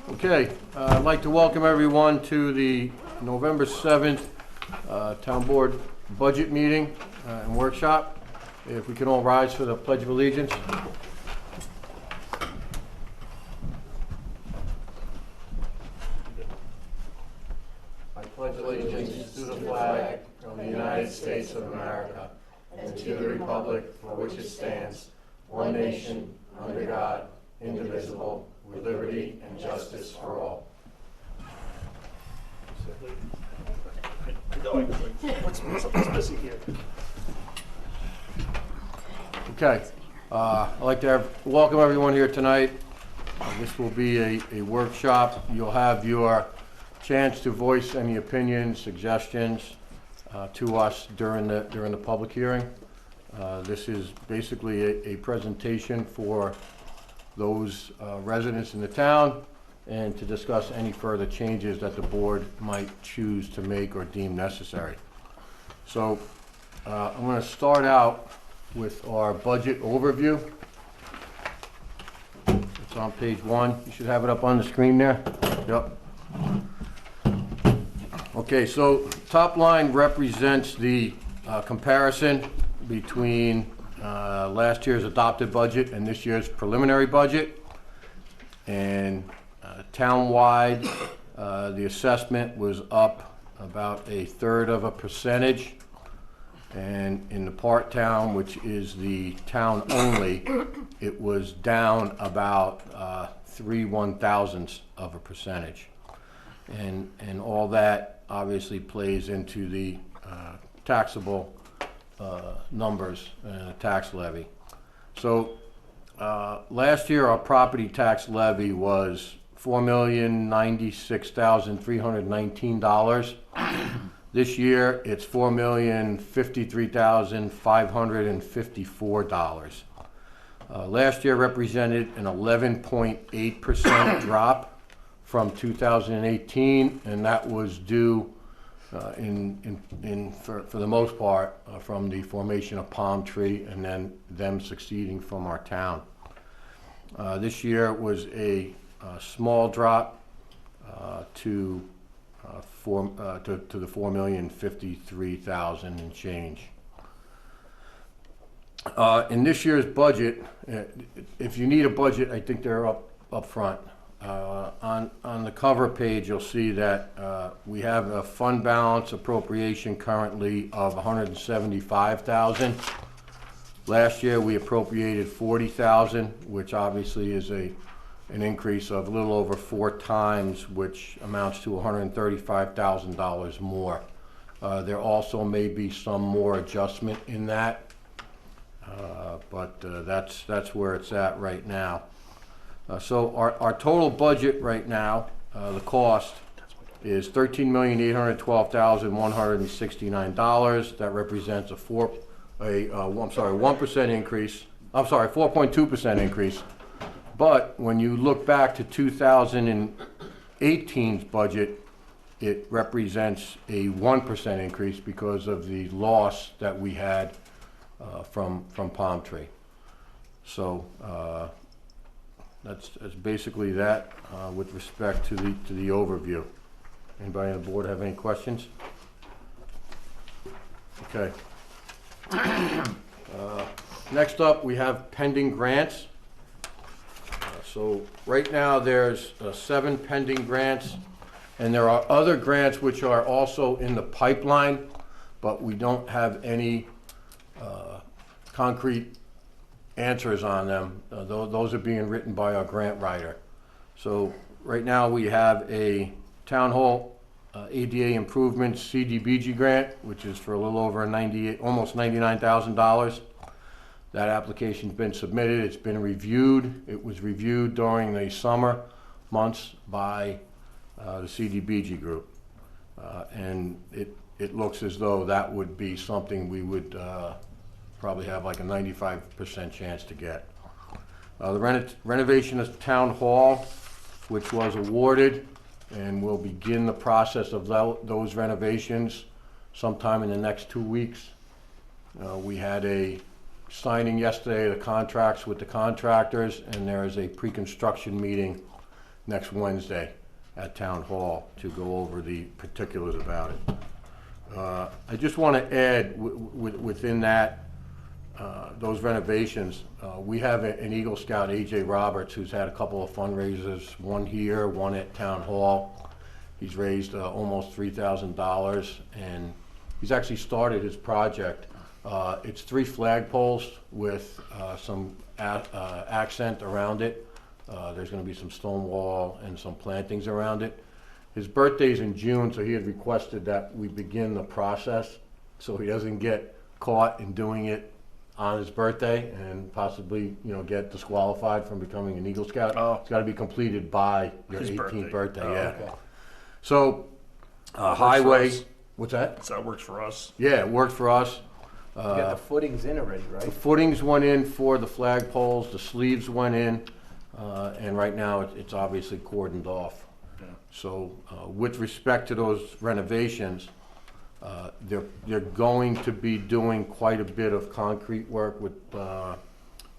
Okay, I'd like to welcome everyone to the November 7th Town Board Budget Meeting and Workshop. If we can all rise for the Pledge of Allegiance. I pledge allegiance to the flag of the United States of America and to the republic for which it stands, one nation, under God, indivisible, with liberty and justice for all. What's missing here? Okay, I'd like to welcome everyone here tonight. This will be a workshop. You'll have your chance to voice any opinions, suggestions to us during the public hearing. This is basically a presentation for those residents in the town and to discuss any further changes that the board might choose to make or deem necessary. So I'm going to start out with our budget overview. It's on page 1. You should have it up on the screen there. Yep. Okay, so top line represents the comparison between last year's adopted budget and this year's preliminary budget. And town-wide, the assessment was up about 1/3%. And in the part town, which is the town only, it was down about 3/1000%. And all that obviously plays into the taxable numbers and tax levy. So last year our property tax levy was $4,096,319. This year it's $4,053,554. Last year represented an 11.8% drop from 2018, and that was due for the most part from the formation of Palm Tree and then them succeeding from our town. This year was a small drop to the $4,053,000 and change. In this year's budget, if you need a budget, I think they're up front. On the cover page, you'll see that we have a fund balance appropriation currently of $175,000. Last year we appropriated $40,000, which obviously is an increase of a little over 4 times, which amounts to $135,000 more. There also may be some more adjustment in that, but that's where it's at right now. So our total budget right now, the cost is $13,812,169. That represents a 1% increase. I'm sorry, 4.2% increase. But when you look back to 2018's budget, it represents a 1% increase because of the loss that we had from Palm Tree. So that's basically that with respect to the overview. Anybody on the board have any questions? Okay. Next up, we have pending grants. So right now there's 7 pending grants, and there are other grants which are also in the pipeline, but we don't have any concrete answers on them. Those are being written by our grant writer. So right now we have a Town Hall ADA Improvements CDBG grant, which is for a little over almost $99,000. That application's been submitted. It's been reviewed. It was reviewed during the summer months by the CDBG group, and it looks as though that would be something we would probably have like a 95% chance to get. The renovation of Town Hall, which was awarded, and we'll begin the process of those renovations sometime in the next 2 weeks. We had a signing yesterday the contracts with the contractors, and there is a pre-construction meeting next Wednesday at Town Hall to go over the particulars about it. I just want to add, within that, those renovations, we have an Eagle Scout, A.J. Roberts, who's had a couple of fundraisers, one here, one at Town Hall. He's raised almost $3,000, and he's actually started his project. It's 3 flagpoles with some accent around it. There's going to be some stone wall and some plantings around it. His birthday's in June, so he had requested that we begin the process so he doesn't get caught in doing it on his birthday and possibly, get disqualified from becoming an Eagle Scout. Oh. It's got to be completed by your His 18th birthday. Oh, Yeah. okay. So, for highway. us. What's that? So that works for us. Yeah, it worked for us. You got the footings in already, The right? footings went in for the flagpoles, the sleeves went in, and right now it's obviously cordoned off. Yeah. So with respect to those renovations, they're going to be doing quite a bit of concrete work with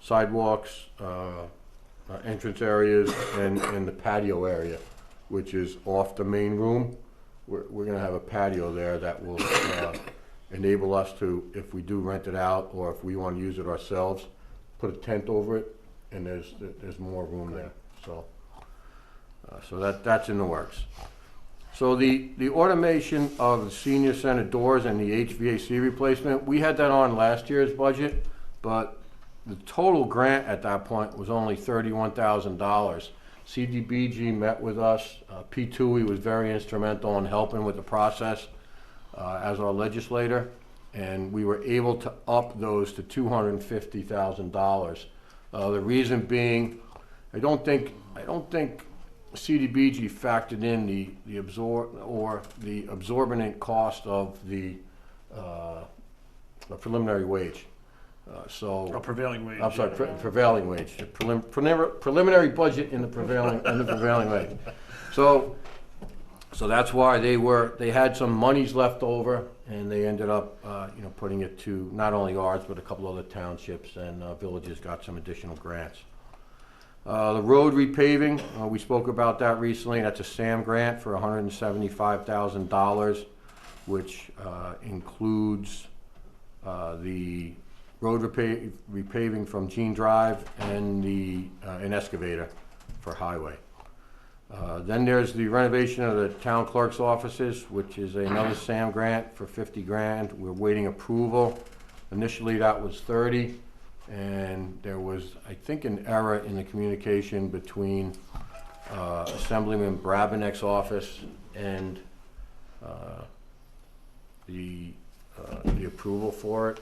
sidewalks, entrance areas, and the patio area, which is off the main room. We're gonna have a patio there that will enable us to, if we do rent it out or if we want to use it ourselves, put a tent over it, and there's more room there. So that's in the works. So the automation of the senior center doors and the HVAC replacement, we had that on last year's budget, but the total grant at that point was only $31,000. CDBG met with us. P2E was very instrumental in helping with the process as our legislator, and we were able to up those to $250,000. The reason being, I don't think CDBG factored in the absorbent cost of the preliminary wage. Prevailing wage. I'm sorry, prevailing wage. The preliminary budget in the prevailing wage. So that's why they had some monies left over, and they ended up, putting it to not only ours, but a couple other townships and villages got some additional grants. The road repaving, we spoke about that recently. That's a SAM grant for $175,000, which includes the road repaving from Jean Drive and an excavator for highway. Then there's the renovation of the town clerk's offices, which is another SAM grant for $50,000. We're waiting approval. Initially that was 30, and there was, I think, an error in the communication between Assemblyman Brabenek's office and the approval for it.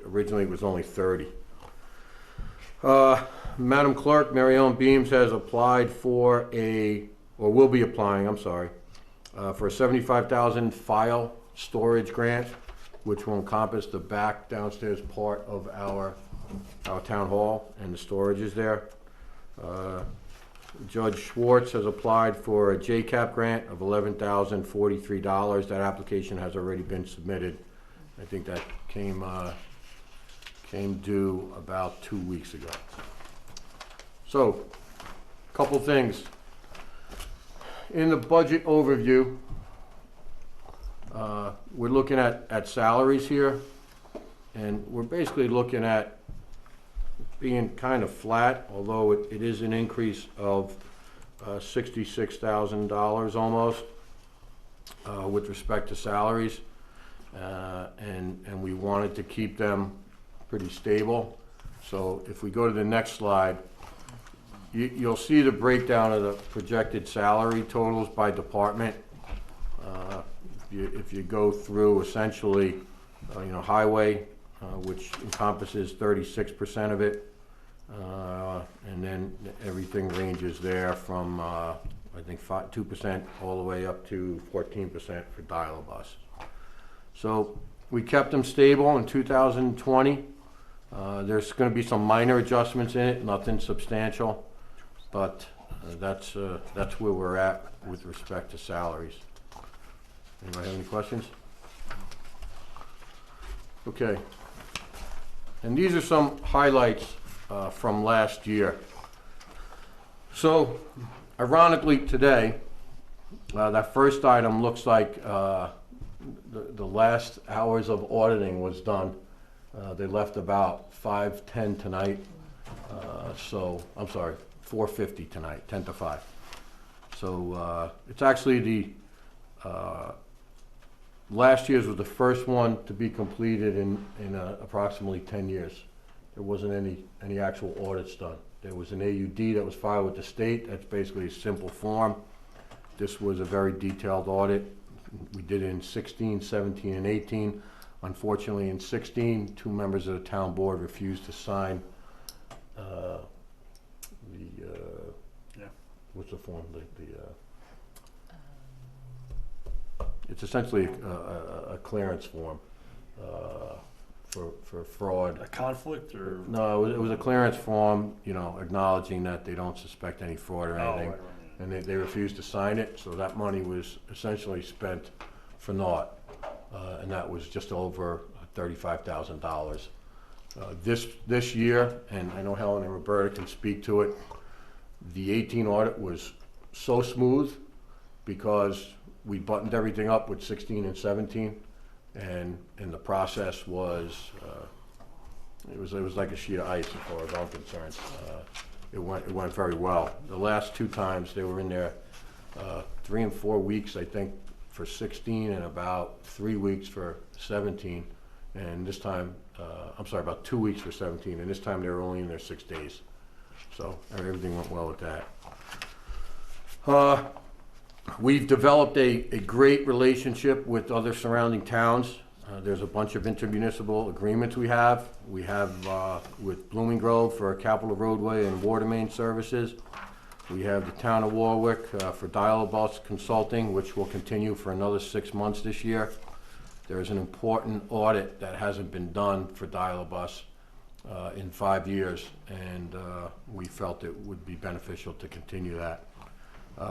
Originally it was only 30. Madam Clerk, Mary Ellen Beams has applied for will be applying, for a $75,000 file storage grant, which will encompass the back downstairs part of our town hall, and the storage is there. Judge Schwartz has applied for a JCAP grant of $11,043. That application has already been submitted. I think that came due about 2 weeks ago. So, a couple things. In the budget overview, we're looking at salaries here, and we're basically looking at being kind of flat, although it is an increase of $66,000 almost with respect to salaries, and we wanted to keep them pretty stable. So if we go to the next slide, you'll see the breakdown of the projected salary totals by department. If you go through essentially, highway, which encompasses 36% of it, and then everything ranges there from I think 2% all the way up to 14% for dial-a-bus. So we kept them stable in 2020. There's going to be some minor adjustments in it, nothing substantial, but that's where we're at with respect to salaries. Anybody have any questions? Okay. And these are some highlights from last year. So, ironically today, that first item looks like the last hours of auditing was done. They left about 5:10 tonight. So, I'm sorry, 4:50 tonight, 10 to 5. So it's actually the, last year's was the first one to be completed in approximately 10 years. There wasn't any actual audits done. There was an AUD that was filed with the state. That's basically a simple form. This was a very detailed audit. We did it in 16, 17, and 18. Unfortunately, in 16, 2 members of the town board refused to sign what's the form? It's essentially a clearance form for fraud. A conflict or? No, it was a clearance form, you know, acknowledging that they don't suspect any fraud or anything. Right. And they refused to sign it, so that money was essentially spent for naught. And that was just over $35,000. This year, and I know Helen and Roberta can speak to it, the 18 audit was so smooth because we buttoned everything up with 16 and 17, and the process was, it was like a sheet of ice as far as I'm concerned. It went very well. The last 2 times they were in there 3 and 4 weeks, I think, for 16, and about 3 weeks for 17. And this time, I'm sorry, about 2 weeks for 17, and this time they were only in there 6 days. So everything went well with that. We've developed a great relationship with other surrounding towns. There's a bunch of intermunicipal agreements we have. We have with Blooming Grove for capital roadway and water main services. We have the town of Warwick for dial-a-bus consulting, which will continue for another 6 months this year. There's an important audit that hasn't been done for dial-a-bus in 5 years, and we felt it would be beneficial to continue that.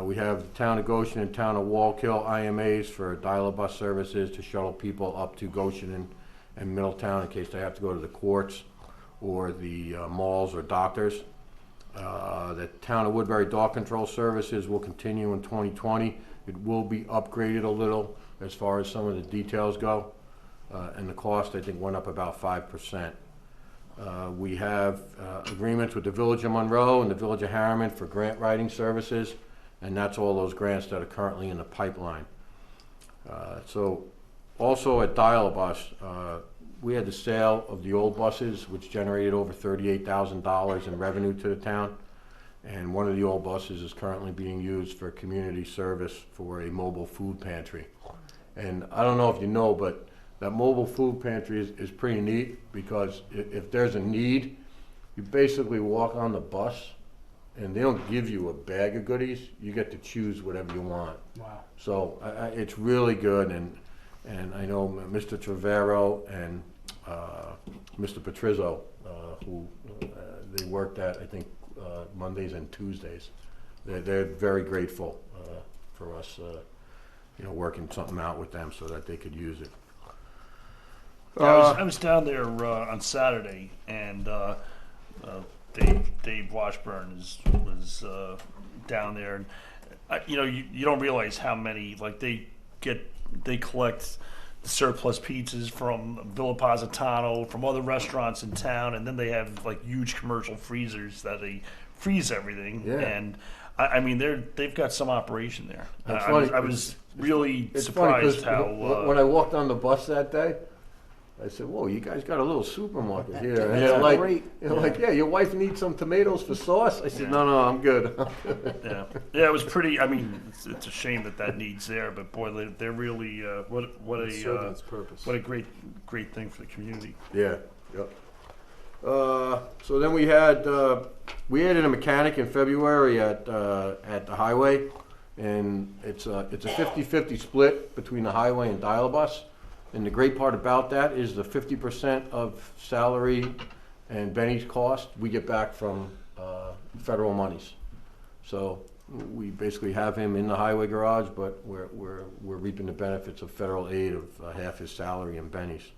We have the town of Goshen and town of Wallkill IMAs for dial-a-bus services to shuttle people up to Goshen and Middletown in case they have to go to the courts or the malls or doctors. The town of Woodbury Dog Control Services will continue in 2020. It will be upgraded a little as far as some of the details go, and the cost, I think, went up about 5%. We have agreements with the Village of Monroe and the Village of Harriman for grant writing services, and that's all those grants that are currently in the pipeline. So also at Dial-a-Bus, we had the sale of the old buses, which generated over $38,000 in revenue to the town. And one of the old buses is currently being used for community service for a mobile food pantry. And I don't know if you know, but that mobile food pantry is pretty neat because if there's a need, you basically walk on the bus and they don't give you a bag of goodies. You get to choose whatever you want. Wow. So it's really good, and I know Mr. Trevero and Mr. Patrizzo, who they worked at, I think, Mondays and Tuesdays. They're very grateful for us, working something out with them so that they could use it. I was down there on Saturday, and Dave Washburn was down there, and you don't realize how many, like, they collect the surplus pizzas from Villa Positano, from other restaurants in town, and then they have like huge commercial freezers that they freeze everything. Yeah. And I mean, they've got some operation there. That's funny. I was really It's funny surprised 'cause how when I walked on the bus that day, I said, "Whoa, you guys got a little supermarket here." And That's they're like, great. "Yeah, your wife needs some tomatoes for sauce." I said, Yeah. "No, I'm good." yeah, it was pretty. I mean, it's a shame that needs there, but boy, they're really what Its purpose. a great thing for the community. Yeah. Yep. So then we added a mechanic in February at the highway, and it's a 50-50 split between the highway and Dial-a-Bus. And the great part about that is the 50% of salary and Benny's cost we get back from federal monies. So we basically have him in the highway garage, but we're reaping the benefits of federal aid of half his salary and Benny's.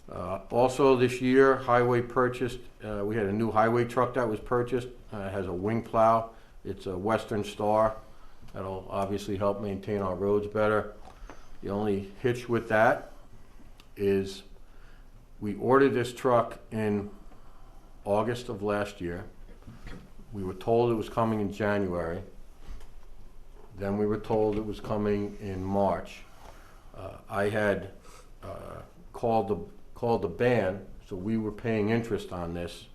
Also this year, highway purchased, we had a new highway truck that was purchased. It has a wing plow. It's a Western Star. That'll obviously help maintain our roads better. The only hitch with that is we ordered this truck in August of last year. We were told it was coming in January. Then we were told it was coming in March. I had called the ban, so we were paying interest on this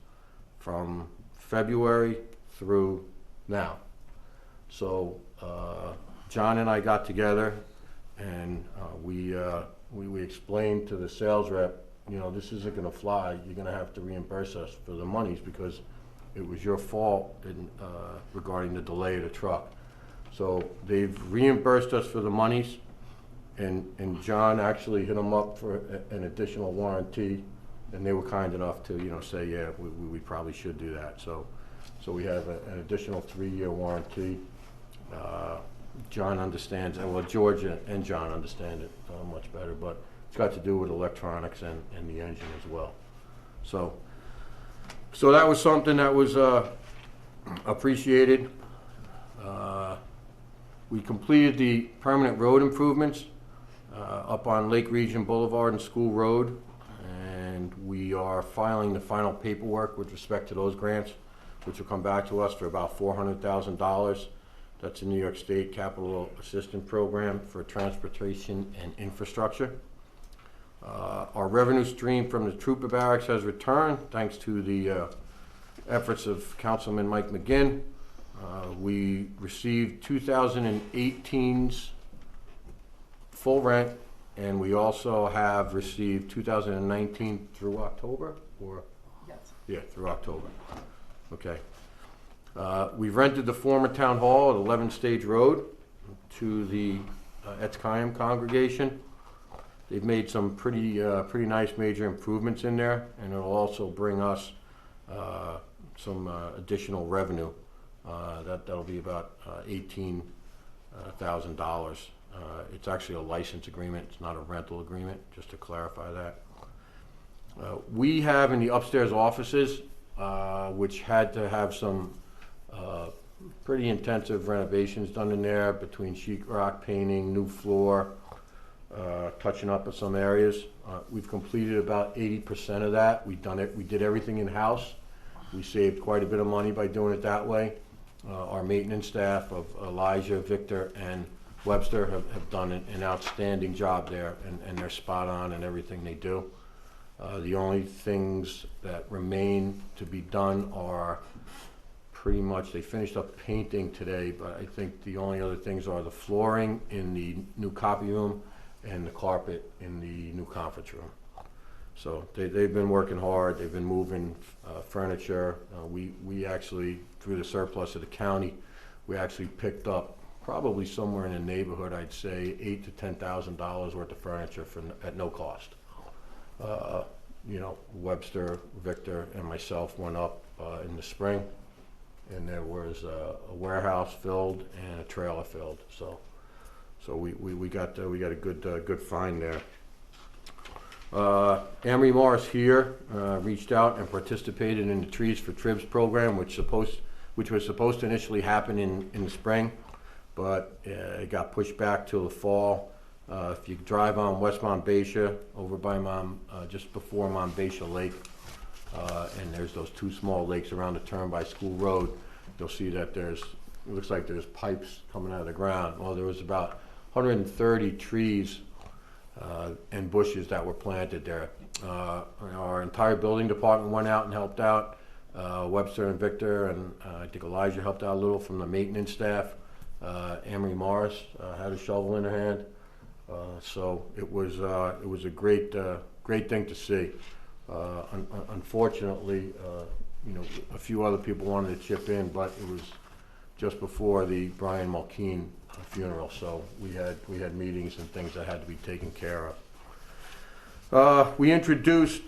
from February through now. So John and I got together and we explained to the sales rep, you know, this isn't going to fly. You're going to have to reimburse us for the monies because it was your fault regarding the delay of the truck. So they've reimbursed us for the monies, and John actually hit them up for an additional warranty, and they were kind enough to, you know, say, yeah, we probably should do that. So we have an additional 3-year warranty. John understands, well, George and John understand it much better, but it's got to do with electronics and the engine as well. So that was something that was appreciated. We completed the permanent road improvements up on Lake Region Boulevard and School Road, and we are filing the final paperwork with respect to those grants, which will come back to us for about $400,000. That's the New York State Capital Assistance Program for Transportation and Infrastructure. Our revenue stream from the Trooper Barracks has returned thanks to the efforts of Councilman Mike McGinn. We received 2018's full rent, and we also have received 2019 through October, or? Yes. Yeah, through October. Okay. We've rented the former town hall at 11 Stage Road to the Etz Chaim congregation. They've made some pretty nice major improvements in there, and it'll also bring us some additional revenue. That'll be about $18,000. It's actually a license agreement. It's not a rental agreement, just to clarify that. We have in the upstairs offices, which had to have some pretty intensive renovations done in there between sheetrock painting, new floor, touching up in some areas. We've completed about 80% of that. We did everything in-house. We saved quite a bit of money by doing it that way. Our maintenance staff of Elijah, Victor, and Webster have done an outstanding job there, and they're spot on in everything they do. The only things that remain to be done are pretty much, they finished up painting today, but I think the only other things are the flooring in the new copy room and the carpet in the new conference room. So they've been working hard. They've been moving furniture. We actually, through the surplus of the county, we actually picked up probably somewhere in the neighborhood, I'd say $8,000 to $10,000 worth of furniture at no cost. You know, Webster, Victor, and myself went up in the spring, and there was a warehouse filled and a trailer filled. So we got a good find there. Amory Morris here reached out and participated in the Trees for Tribs program, which was supposed to initially happen in the spring, but it got pushed back till the fall. If you drive on West Monbassia, over by just before Monbassia Lake, and there's those two small lakes around the turn by School Road, you'll see that it looks like there's pipes coming out of the ground. Well, there was about 130 trees and bushes that were planted there. Our entire building department went out and helped out. Webster and Victor, and I think Elijah helped out a little from the maintenance staff. Amory Morris had a shovel in her hand. So it was a great thing to see. Unfortunately, you know, a few other people wanted to chip in, but it was just before the Brian Mulkeen funeral, so we had meetings and things that had to be taken care of. We introduced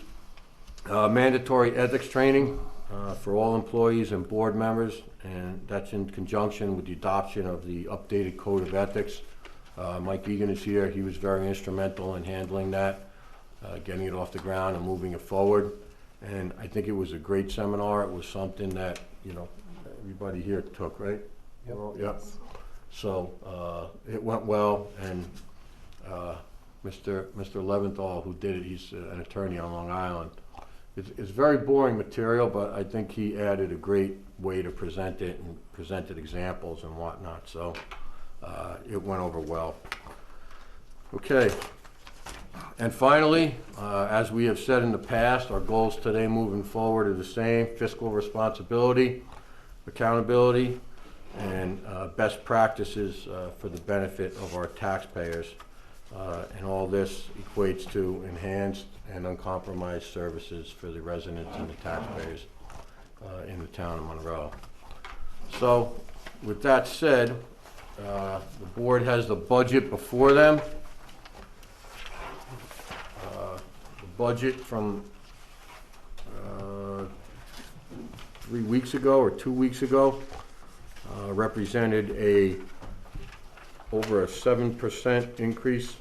mandatory ethics training for all employees and board members, and that's in conjunction with the adoption of the updated Code of Ethics. Mike Egan is here. He was very instrumental in handling that. getting it off the ground and moving it forward. And I think it was a great seminar. It was something that, everybody here took, right? Yep. Yep. So it went well, and Mr. Leventhal, who did it, he's an attorney on Long Island. It's very boring material, but I think he added a great way to present it and presented examples and whatnot. So it went over well. Okay. And finally, as we have said in the past, our goals today moving forward are the same: fiscal responsibility, accountability, and best practices for the benefit of our taxpayers. And all this equates to enhanced and uncompromised services for the residents and the taxpayers in the town of Monroe. So, with that said, the board has the budget before them. The budget from 3 weeks ago or 2 weeks ago represented over a 7% increase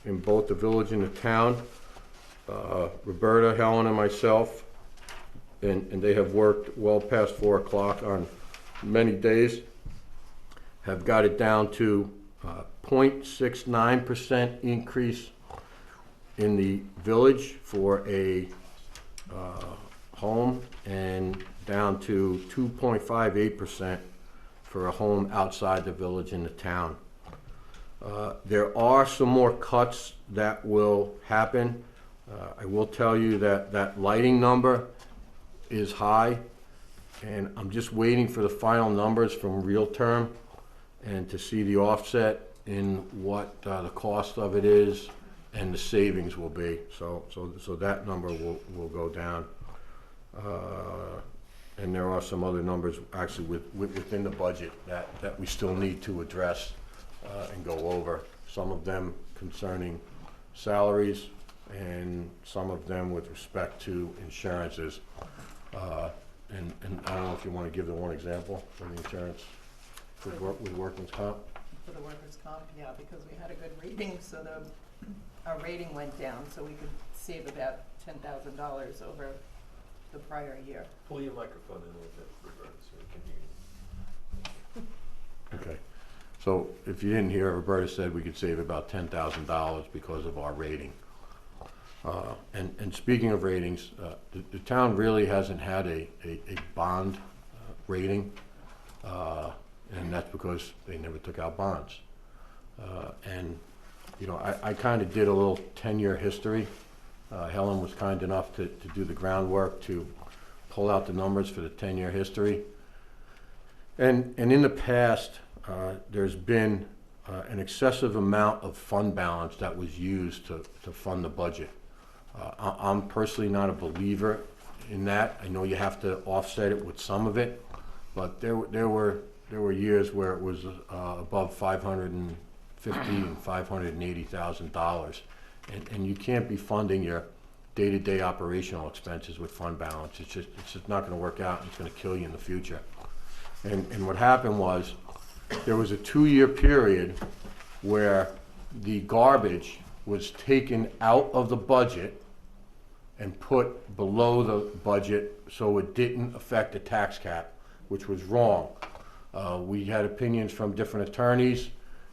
in both the village and the town. Roberta, Helen, and myself, and they have worked well past 4 o'clock on many days, have got it down to 0.69% increase in the village for a home, and down to 2.58% for a home outside the village in the town. There are some more cuts that will happen. I will tell you that lighting number is high, and I'm just waiting for the final numbers from Real Term and to see the offset in what the cost of it is and the savings will be. So that number will go down. And there are some other numbers actually within the budget that we still need to address and go over. Some of them concerning salaries, and some of them with respect to insurances. And I don't know if you want to give the one example for the insurance with workman's comp. For the workers' comp, yeah, because we had a good rating, so our rating went down, so we could save about $10,000 over the prior year. Pull your microphone in a little bit, Roberta, so we can hear you. Okay. So if you didn't hear, Roberta said we could save about $10,000 because of our rating. And speaking of ratings, the town really hasn't had a bond rating, and that's because they never took out bonds. And I kind of did a little 10-year history. Helen was kind enough to do the groundwork to pull out the numbers for the 10-year history. And in the past, there's been an excessive amount of fund balance that was used to fund the budget. I'm personally not a believer in that. I know you have to offset it with some of it, but there were years where it was above $550,000 and $580,000, and you can't be funding your day-to-day operational expenses with fund balance. It's just not going to work out, and it's going to kill you in the future. And what happened was, there was a 2-year period where the garbage was taken out of the budget and put below the budget so it didn't affect the tax cap, which was wrong. We had opinions from different attorneys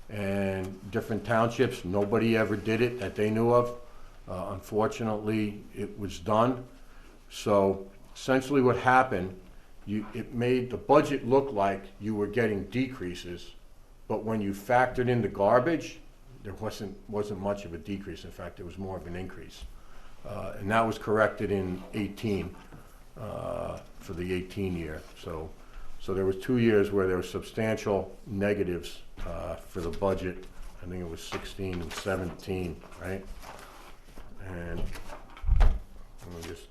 and different townships. Nobody ever did it that they knew of. Unfortunately, it was done. So essentially what happened, it made the budget look like you were getting decreases, but when you factored in the garbage, there wasn't much of a decrease. In fact, it was more of an increase. And that was corrected in 18 for the 18 year. So there was 2 years where there were substantial negatives for the budget. I think it was 16 and 17, right? And let me just.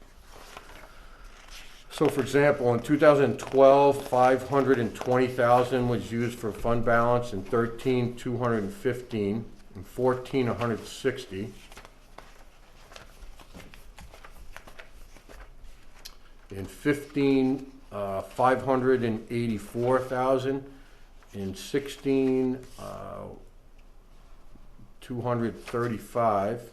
So, for example, in 2012, 520,000 was used for fund balance. In 13, 215. In 14, 160. In 15, 584,000. In 16, 235.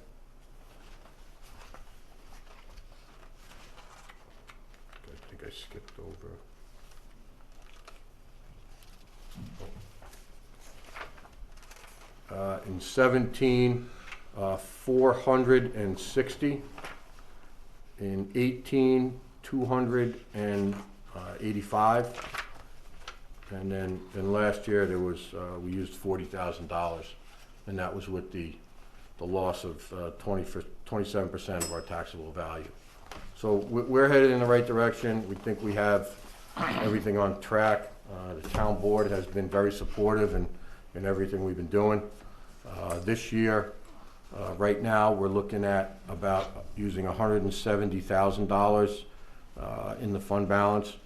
I skipped over. In 17, 460. In 18, 285. And then last year there was, we used $40,000, and that was with the loss of 27% of our taxable value. So we're headed in the right direction. We think we have everything on track. The town board has been very supportive in everything we've been doing. This year, right now, we're looking at about using $170,000 in the fund balance,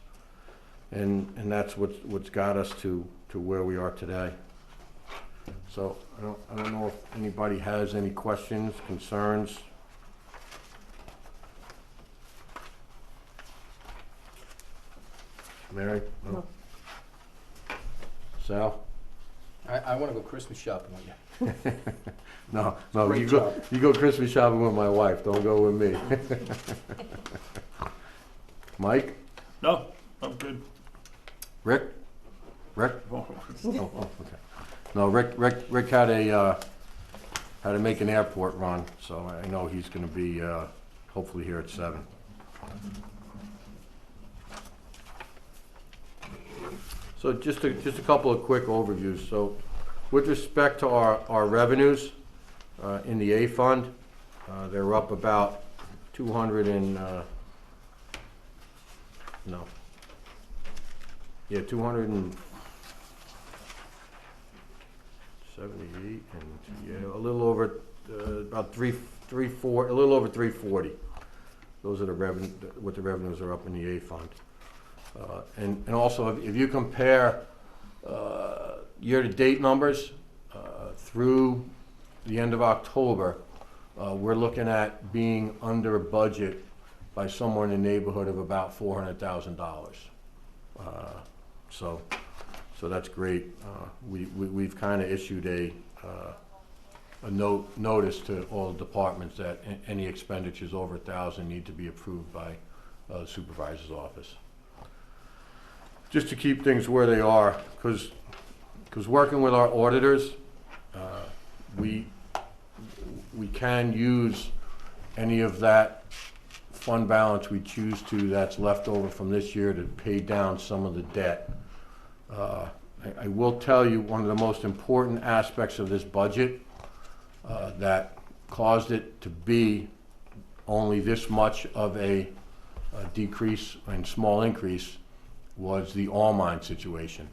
and that's what's got us to where we are today. So I don't know if anybody has any questions, concerns. Mary? No. Sal? I want to go Christmas shopping with you. No, Great you job. go Christmas shopping with my wife. Don't go with me. Mike? No, I'm good. Rick? Rick? Oh, okay. No, Rick had to make an airport run, so I know he's going to be hopefully here at 7. So just a couple of quick overviews. So with respect to our revenues in the A fund, they're up about 278, and a little over about 340. Those are the revenue. What the revenues are up in the A fund. And also, if you compare year-to-date numbers through the end of October, we're looking at being under budget by somewhere in the neighborhood of about $400,000. So that's great. We've kind of issued a notice to all departments that any expenditures over $1,000 need to be approved by the supervisor's office. Just to keep things where they are, because working with our auditors, we can use any of that fund balance we choose to that's left over from this year to pay down some of the debt. I will tell you one of the most important aspects of this budget that caused it to be only this much of a decrease and small increase was the all mine situation.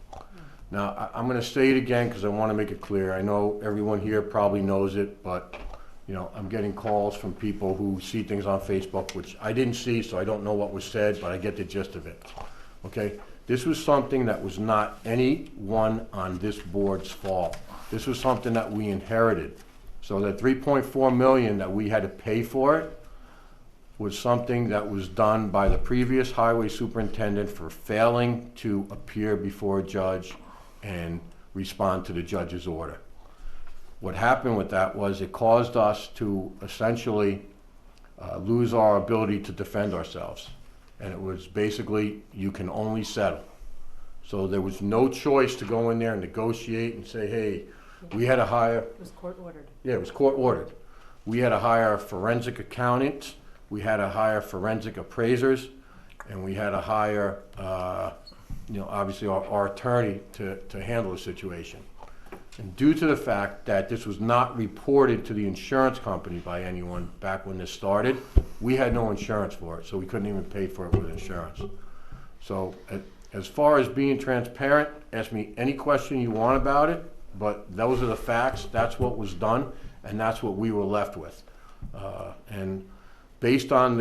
Now, I'm going to say it again because I want to make it clear. I know everyone here probably knows it, but you know, I'm getting calls from people who see things on Facebook, which I didn't see, so I don't know what was said, but I get the gist of it. Okay? This was something that was not anyone on this board's fault. This was something that we inherited. So that $3.4 million that we had to pay for it was something that was done by the previous highway superintendent for failing to appear before a judge and respond to the judge's order. What happened with that was it caused us to essentially lose our ability to defend ourselves. And it was basically, you can only settle. So there was no choice to go in there and negotiate and say, hey, we had to hire. It was court ordered. Yeah, it was court ordered. We had to hire forensic accountants, we had to hire forensic appraisers, and we had to hire, obviously our attorney to handle the situation. And due to the fact that this was not reported to the insurance company by anyone back when this started, we had no insurance for it, so we couldn't even pay for it with insurance. So as far as being transparent, ask me any question you want about it, but those are the facts, that's what was done, and that's what we were left with. And based on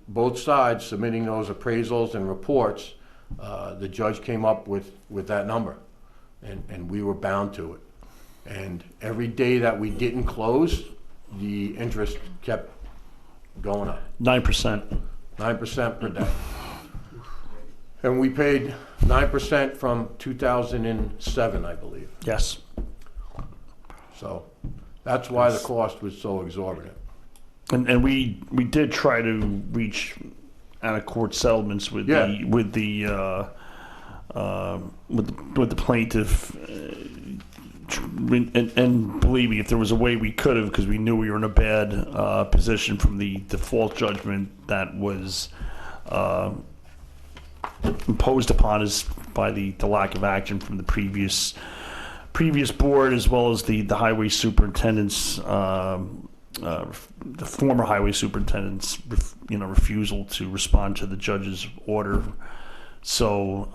both sides submitting those appraisals and reports, the judge came up with that number, and we were bound to it. And every day that we didn't close, the interest kept going up. 9%. 9% per day. And we paid 9% from 2007, I believe. Yes. So that's why the cost was so exorbitant. And we did try to reach out of court settlements with Yeah. with the plaintiff. And believe me, if there was a way we could have, because we knew we were in a bad position from the default judgment that was imposed upon us by the lack of action from the previous board, as well as the highway superintendent's, the former highway superintendent's, refusal to respond to the judge's order. So,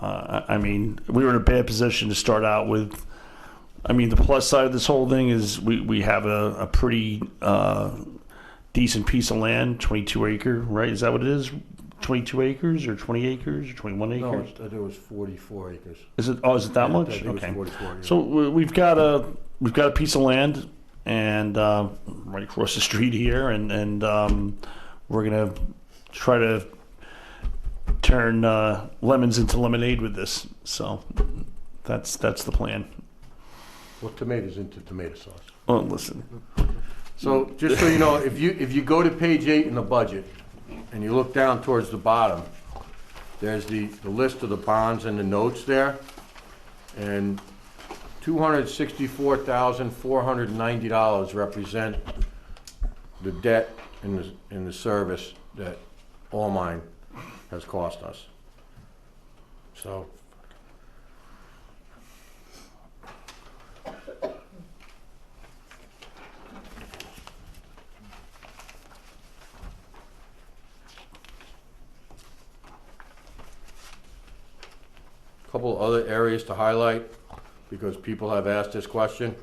I mean, we were in a bad position to start out with. I mean, the plus side of this whole thing is we have a pretty decent piece of land, 22 acre, right? Is that what it is? 22 acres or 20 acres or 21 acres? No, I thought it was 44 acres. Is it? Oh, is it that Yeah, much? I think it was Okay. 44, yeah. So we've got a piece of land, and right across the street here, and we're gonna try to turn lemons into lemonade with this. So that's the plan. Well, tomatoes into tomato sauce. Oh, listen. So, just so you know, if you go to page 8 in the budget, and you look down towards the bottom, there's the list of the bonds and the notes there, and $264,490 represent the debt in the service that All Mine has cost us. So, couple other areas to highlight, because people have asked this question.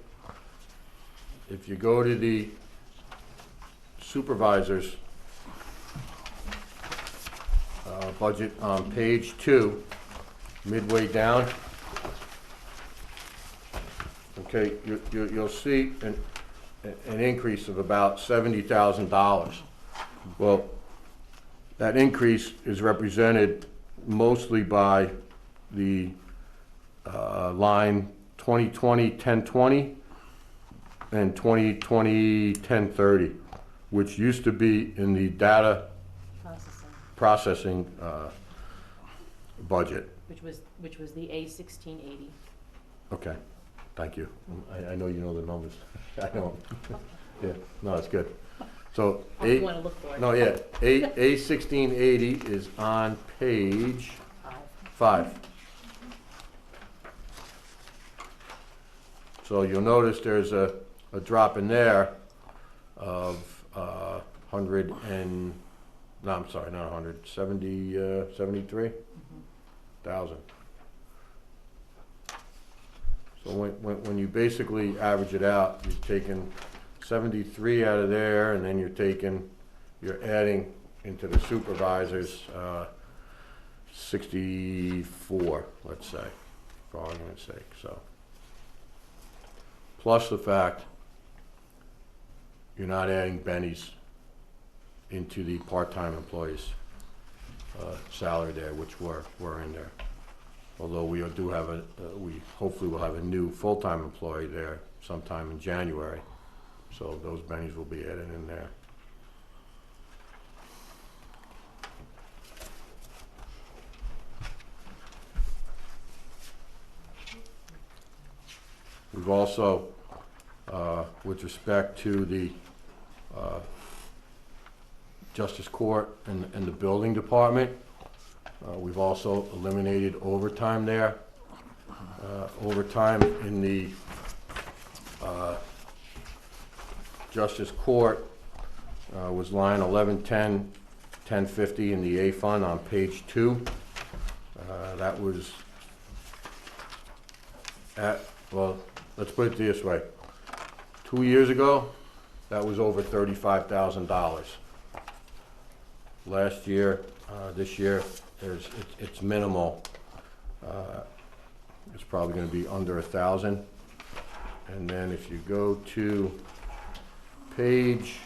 If you go to the supervisor's budget on page 2, midway down, okay, you'll see an increase of about $70,000. Well, that increase is represented mostly by the line 2020-1020 and 2020-1030, which used to be in the data processing budget. Which was the A1680. Okay, thank you. I know you know the numbers. I don't. Yeah, no, that's good. So You want to look for it. no, yeah, A1680 is on page 5. So you'll notice there's a drop in there of 100 and, no, I'm sorry, not 100, 73,000. So when you basically average it out, you've taken 73 out of there, and then you're adding into the supervisors 64, let's say, for argument's sake, so. Plus the fact you're not adding bennies into the part-time employees' salary there, which were in there. Although we do have we hopefully will have a new full-time employee there sometime in January. So those bennies will be added in there. We've also, with respect to the Justice Court and the Building Department, we've also eliminated overtime there. Overtime in the Justice Court was line 1110, 1050 in the A fund on page 2. That was well, let's put it this way. 2 years ago, that was over $35,000. Last year, this year, it's minimal. It's probably going to be under 1,000. And then if you go to page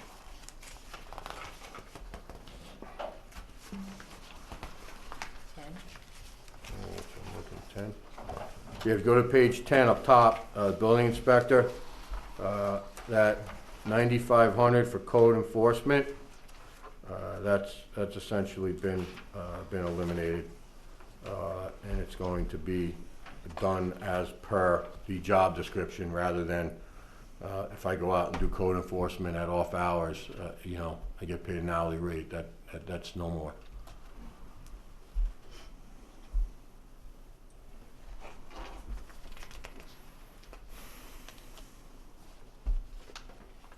10. If you go to page 10 up top, building inspector, that 9,500 for code enforcement. That's essentially been eliminated. And it's going to be done as per the job description rather than if I go out and do code enforcement at off hours, you know, I get paid an hourly rate. That's no more.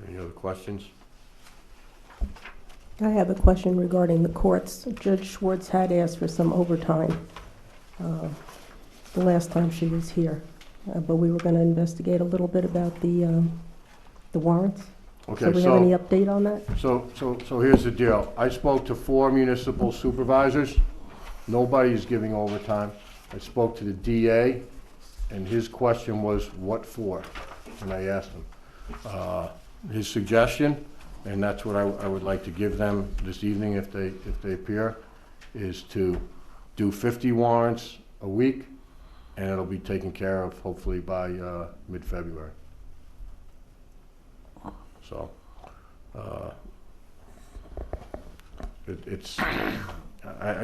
Any other questions? I have a question regarding the courts. Judge Schwartz had asked for some overtime the last time she was here, but we were going to investigate a little bit about the warrants. Okay, So we have any update on that? So here's the deal. I spoke to 4 municipal supervisors. Nobody's giving overtime. I spoke to the DA, and his question was, what for? And I asked him. His suggestion, and that's what I would like to give them this evening if they appear, is to do 50 warrants a week, and it'll be taken care of hopefully by mid-February. So, I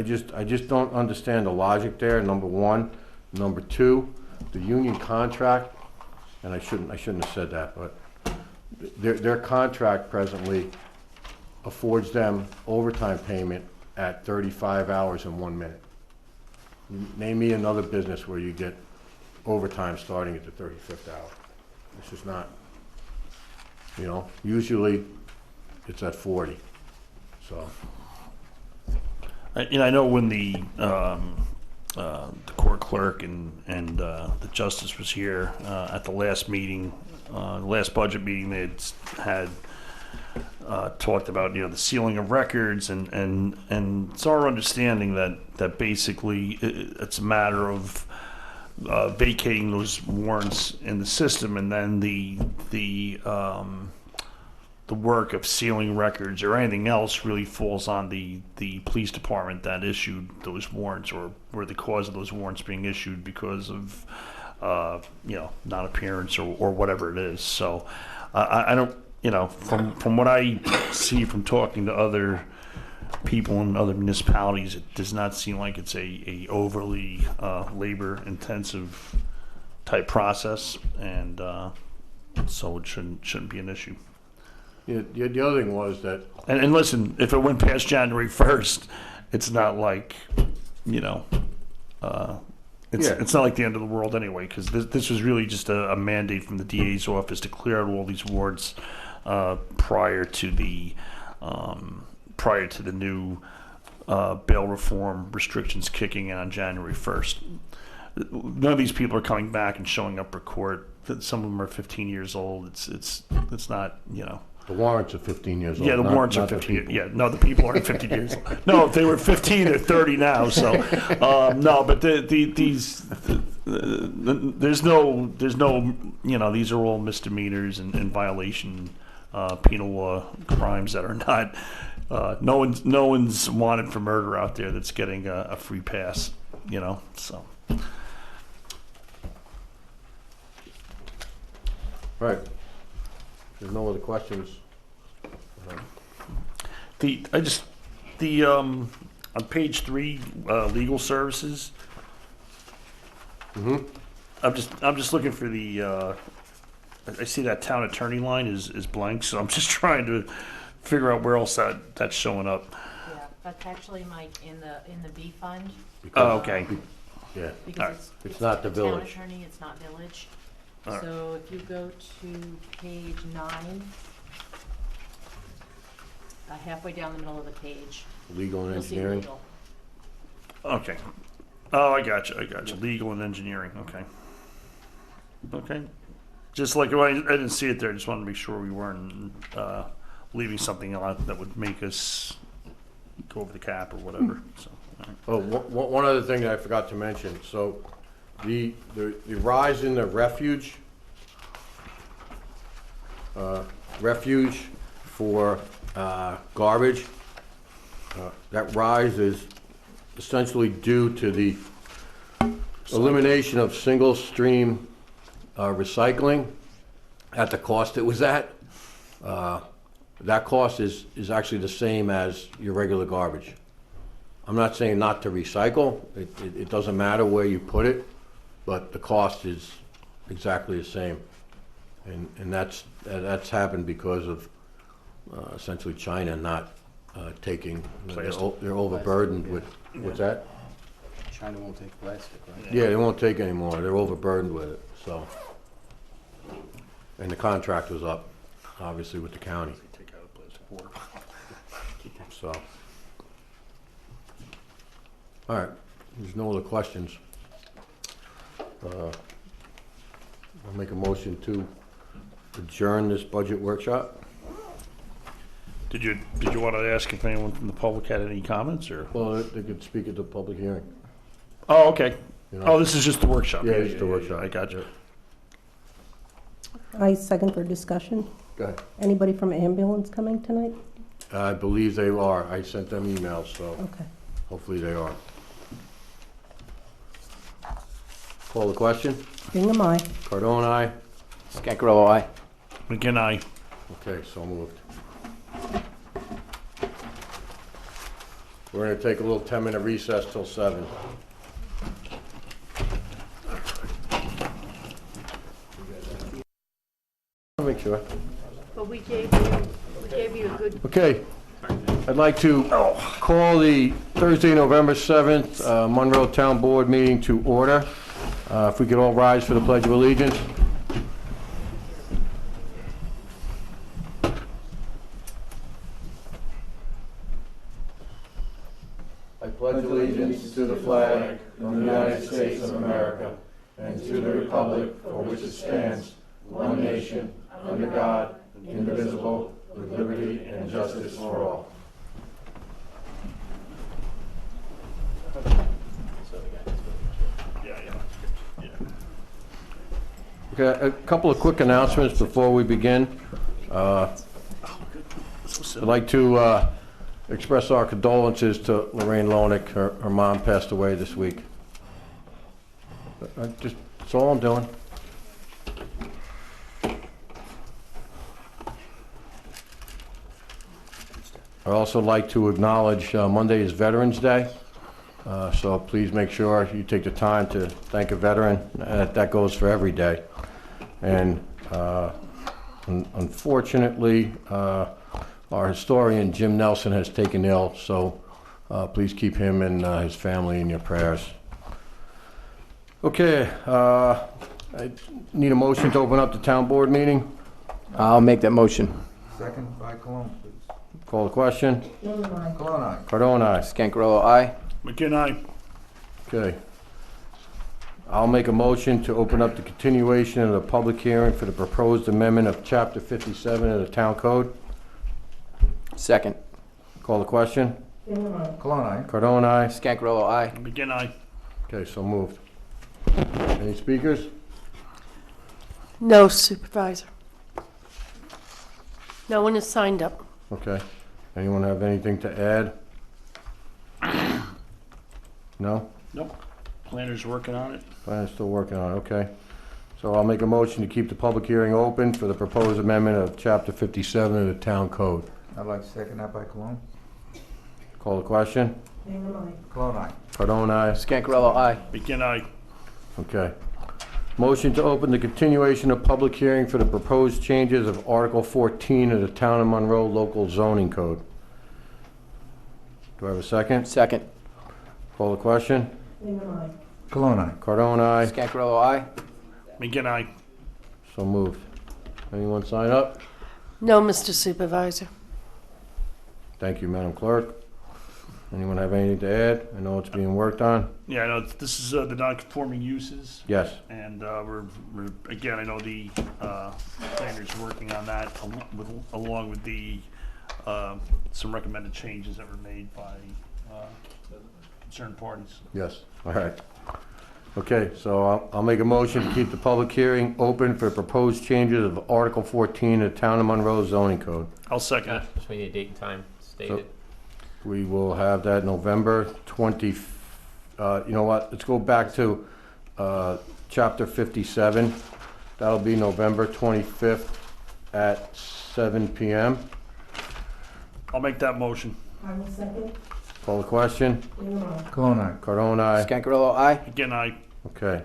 just don't understand the logic there, number one. Number two, the union contract, and I shouldn't have said that, but their contract presently affords them overtime payment at 35 hours and 1 minute. Name me another business where you get overtime starting at the 35th hour. It's just not. You know, usually it's at 40, so. I know when the court clerk and the justice was here at the last meeting, the last budget meeting, they had talked about, you know, the sealing of records, and it's our understanding that basically it's a matter of vacating those warrants in the system, and then the work of sealing records or anything else really falls on the police department that issued those warrants, or were the cause of those warrants being issued because of you know, non-appearance or whatever it is. So I don't, you know, from what I see from talking to other people in other municipalities, it does not seem like it's a overly labor intensive type process, and so it shouldn't be an issue. Yeah, the other thing was that, And listen, if it went past January 1st, it's not like, you know, it's not like the end of the world anyway, because this was really just a mandate from the DA's office to clear out all these warrants prior to the new bail reform restrictions kicking in on January 1st. None of these people are coming back and showing up for court. Some of them are 15 years old. It's not, you know. the warrants are 15 years old. Yeah, the warrants are not the 15. people. Yeah, no, the people aren't 50 years old. No, if they were 15, they're 30 now. So, no, but these, there's no, you know, these are all misdemeanors and violation, penal law crimes that are not. No one's wanted for murder out there that's getting a free pass. You know, so. Right. There's no other questions. On page 3, legal services. Mm-hmm. I'm just looking for I see that town attorney line is blank, so I'm just trying to figure out where else that's showing up. Yeah, that's actually, Mike, in the B fund, Oh, okay. Yeah. because Alright. it's Not the town village. attorney, it's not village. Alright. So if you go to page 9, halfway down the middle of the page, Legal and you'll see engineering. legal. Okay. Oh, I got you. Legal and engineering. Okay. Okay. Just like I didn't see it there. I just wanted to make sure we weren't leaving something out that would make us go over the cap or whatever. So. All right. Oh, one other thing that I forgot to mention. So the rise in the refuge for garbage, that rise is essentially due to the elimination of single stream recycling at the cost it was at. that cost is actually the same as your regular garbage. I'm not saying not to recycle, it doesn't matter where you put it, but the cost is exactly the same. And that's happened because of essentially China not taking, they're overburdened with, what's that? China won't take plastic, right? Yeah, they won't take anymore, they're overburdened with it, so. And the contract was up, obviously, with the county, Take out a plastic water. so. All right, there's no other questions. I'll make a motion to adjourn this budget workshop. Did you want to ask if anyone from the public had any comments, or? Well, they could speak at the public hearing. Oh, okay. You know? Oh, this is just the workshop. Yeah, it's the workshop. I got you. I second for discussion. Go ahead. Anybody from ambulance coming tonight? I believe they are. I sent them emails, so Okay. hopefully they are. Call the question. Bingham, aye. Cardone, aye. Scancarello, aye. McGinn, aye. Okay, so moved. We're gonna take a little 10-minute recess till 7. I'll make sure. But we gave you a good. Okay, I'd like to call the Thursday, November 7th Monroe Town Board meeting to order. If we could all rise for the Pledge of Allegiance. I pledge allegiance to the flag of the United States of America and to the republic for which it stands, one nation, under God, indivisible, with liberty and justice for all. Okay, a couple of quick announcements before we begin. I'd like to express our condolences to Lorraine Lonick. Her mom passed away this week. That's all I'm doing. I'd also like to acknowledge Monday is Veterans Day, so please make sure you take the time to thank a veteran. That goes for every day. And unfortunately, our historian Jim Nelson has taken ill, so please keep him and his family in your prayers. Okay, I need a motion to open up the town board meeting. I'll make that motion. Second by Cologne, please. Call the question. Cologne, aye. Cardone, aye. Scancarello, aye. McGinn, aye. Okay. I'll make a motion to open up the continuation of the public hearing for the proposed amendment of Chapter 57 of the Town Code. Second. Call the question. Cologne, aye. Cardone, aye. Scancarello, aye. McGinn, aye. Okay, so moved. Any speakers? No, Supervisor. No one has signed up. Okay. Anyone have anything to add? No? Nope. Planner's working on it. Plan's still working on it, okay. So I'll make a motion to keep the public hearing open for the proposed amendment of Chapter 57 of the Town Code. I'd like to second that by Cologne. Call the question. Cologne, aye. Cardone, aye. Scancarello, aye. McGinn, aye. Okay. Motion to open the continuation of public hearing for the proposed changes of Article 14 of the Town of Monroe Local Zoning Code. Do I have a second? Second. Call the question. Cologne, aye. Cardone, aye. Scancarello, aye. McGinn, aye. So moved. Anyone sign up? No, Mr. Supervisor. Thank you, Madam Clerk. Anyone have anything to add? I know it's being worked on. Yeah, I know this is the non-conforming uses, Yes. and we're again. I know the planner's working on that along with the some recommended changes that were made by concerned parties. Yes. All right. Okay, so I'll make a motion to keep the public hearing open for proposed changes of Article 14 of the Town of Monroe Zoning Code. I'll second it. Just we need a date and time stated. We will have that November 20, you know what, let's go back to Chapter 57. That'll be November 25th at 7 p.m. I'll make that motion. I will second. Call the question. Cologne, aye. Cardone, aye. Scangarello, aye. Again, I, Okay.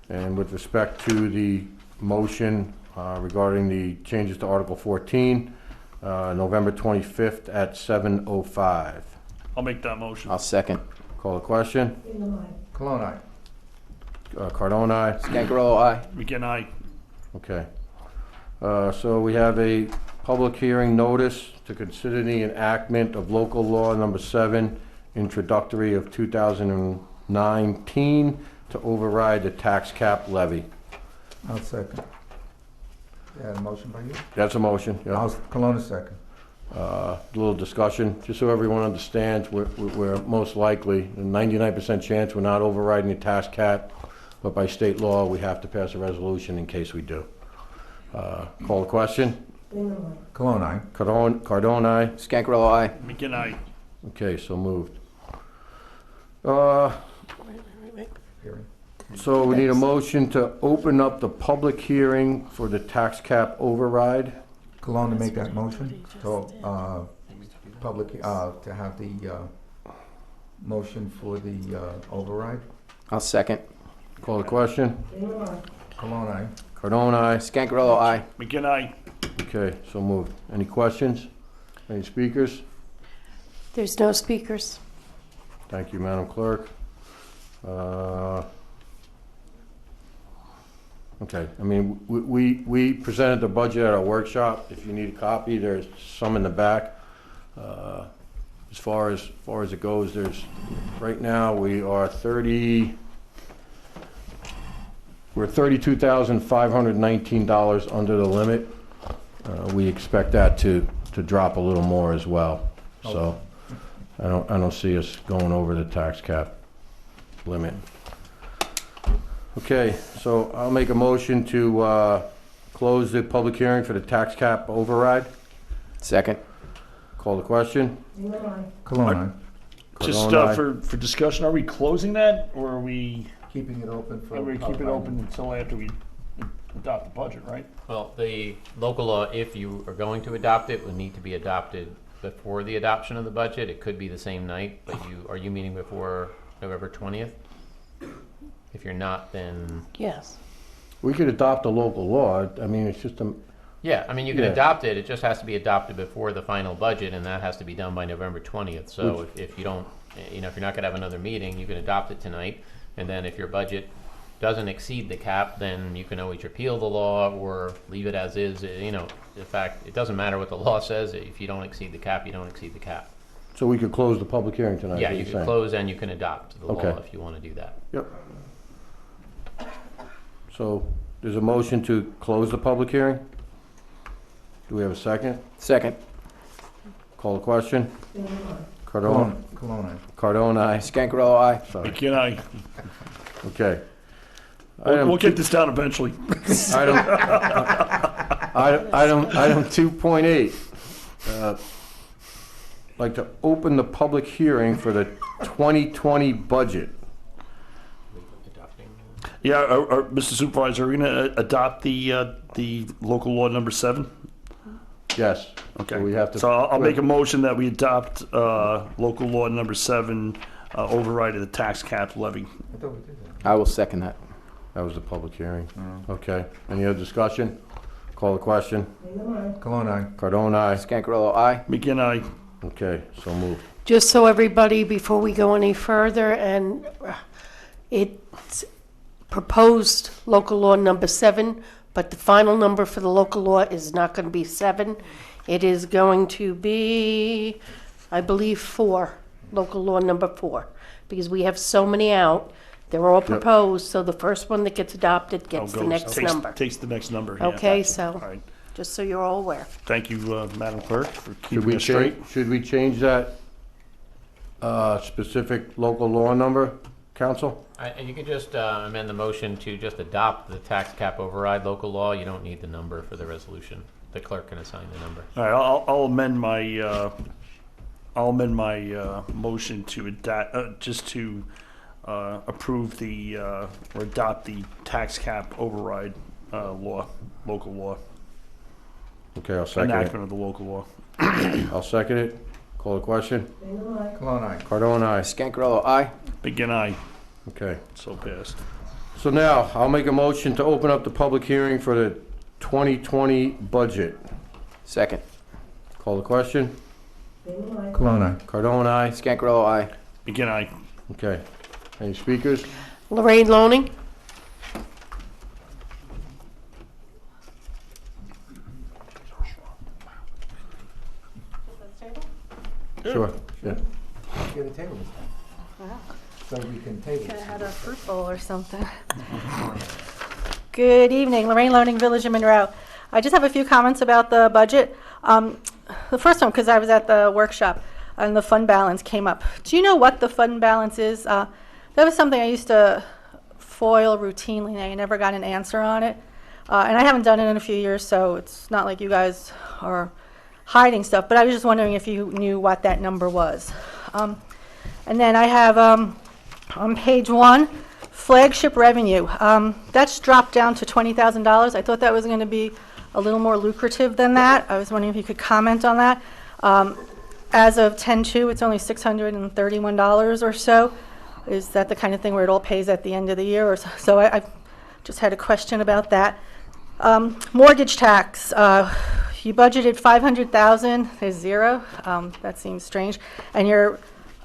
And with respect to the motion regarding the changes to Article 14, November 25th at 7:05. I'll make that motion. I'll second. Call the question. Cologne, aye. Cardone, aye. Scangarello, aye. Again, I, Okay. So we have a public hearing notice to consider the enactment of local law number 7, introductory of 2019, to override the tax cap levy. I'll second. Yeah, a motion by you? That's a motion, yeah. Cologne, second. A little discussion, just so everyone understands, we're most likely, a 99% chance we're not overriding the tax cap, but by state law, we have to pass a resolution in case we do. Call the question. Cologne, aye. Cardone, aye. Scangarello, aye. again, I, Okay, so moved. Hearing. So we need a motion to open up the public hearing for the tax cap override. Cologne to make that motion. So, public, to have the, motion for the, override. I'll second. Call the question. Cologne, aye. Cardone, aye. Scangarello, aye. again, I, Okay, so moved. Any questions? Any speakers? There's no speakers. Thank you, Madam Clerk. Okay, I mean, we presented the budget at our workshop. If you need a copy, there's some in the back. As far as it goes, right now, we're $32,519 under the limit. We expect that to drop a little more as well. So I don't see us going over the tax cap limit. Okay, so I'll make a motion to close the public hearing for the tax cap override. Second. Call the question. Cologne, aye. just Cardone, aye. for discussion, are we closing that, or are we Keeping it open for. keep it open until after we adopt the budget, right? Well, the local law, if you are going to adopt it, would need to be adopted before the adoption of the budget. It could be the same night, but are you meeting before November 20th? If you're not, then, Yes. We could adopt a local law. I mean, it's just a, yeah, I mean, you can Yeah. adopt it. It just has to be adopted before the final budget, and that has to be done by November 20th. So if you don't, if you're not gonna have another meeting, you can adopt it tonight. And then if your budget doesn't exceed the cap, then you can always repeal the law or leave it as is. In fact, it doesn't matter what the law says. If you don't exceed the cap, you don't exceed the cap. so we could close the public hearing tonight. Yeah, is what you you're can saying. close and you can adopt the Okay. law if you want to do that. Yep. So there's a motion to close the public hearing. Do we have a second? Second. Call the question. Cologne, aye. Cardone, aye. Scangarello, aye. Sorry. Again, I, Okay. we'll get this down eventually. Item 2.8. Like to open the public hearing for the 2020 budget. Yeah, Mr. Supervisor, are we gonna adopt the local law number 7? Yes. Okay. So we have to. So I'll make a motion that we adopt local law number 7, override of the tax cap levy. I thought we did that. I will second that. That was the public hearing. Okay. Any other discussion? Call the question. Cologne, aye. Cardone, aye. Scangarello, aye. McGinn, aye. Okay, so moved. Just so everybody, before we go any further, and it's proposed local law number 7, but the final number for the local law is not going to be 7. It is going to be, I believe, 4, local law number 4, because we have so many out. They're all proposed, so the first one that gets adopted gets the next number. Takes the next number. yeah. Okay, All so right. just so you're all aware. Thank you, Madam Clerk, for Should keeping we us straight. should we change that specific local law number, council? You could just amend the motion to just adopt the tax cap override local law. You don't need the number for the resolution. The clerk can assign the number. All right, I'll amend my motion to adopt, just to approve the or adopt the tax cap override law, local law. Okay, I'll second it. enactment of the local law. I'll second it. Call the question. Cologne, aye. Cardone, aye. Scancarello, aye. Begin I. Okay. So passed. So now, I'll make a motion to open up the public hearing for the 2020 budget. Second. Call the question. Cologne, aye. Cardone, aye. Scancarello, aye. Begin I. Okay. Any speakers? Lorraine Loning? Sure. Yeah. Get a table this time. So we can table Could this. have had a fruit bowl or something. Good evening, Lorraine Loning, Village of Monroe. I just have a few comments about the budget. The first one, because I was at the workshop and the fund balance came up. Do you know what the fund balance is? That was something I used to foil routinely, and I never got an answer on it. And I haven't done it in a few years, so it's not like you guys are hiding stuff, but I was just wondering if you knew what that number was. And then I have on page 1, flagship revenue. That's dropped down to $20,000. I thought that was going to be a little more lucrative than that. I was wondering if you could comment on that. As of 10/2, it's only $631 or so. Is that the kind of thing where it all pays at the end of the year? Or so I just had a question about that. Mortgage tax. You budgeted $500,000. There's zero. That seems strange. And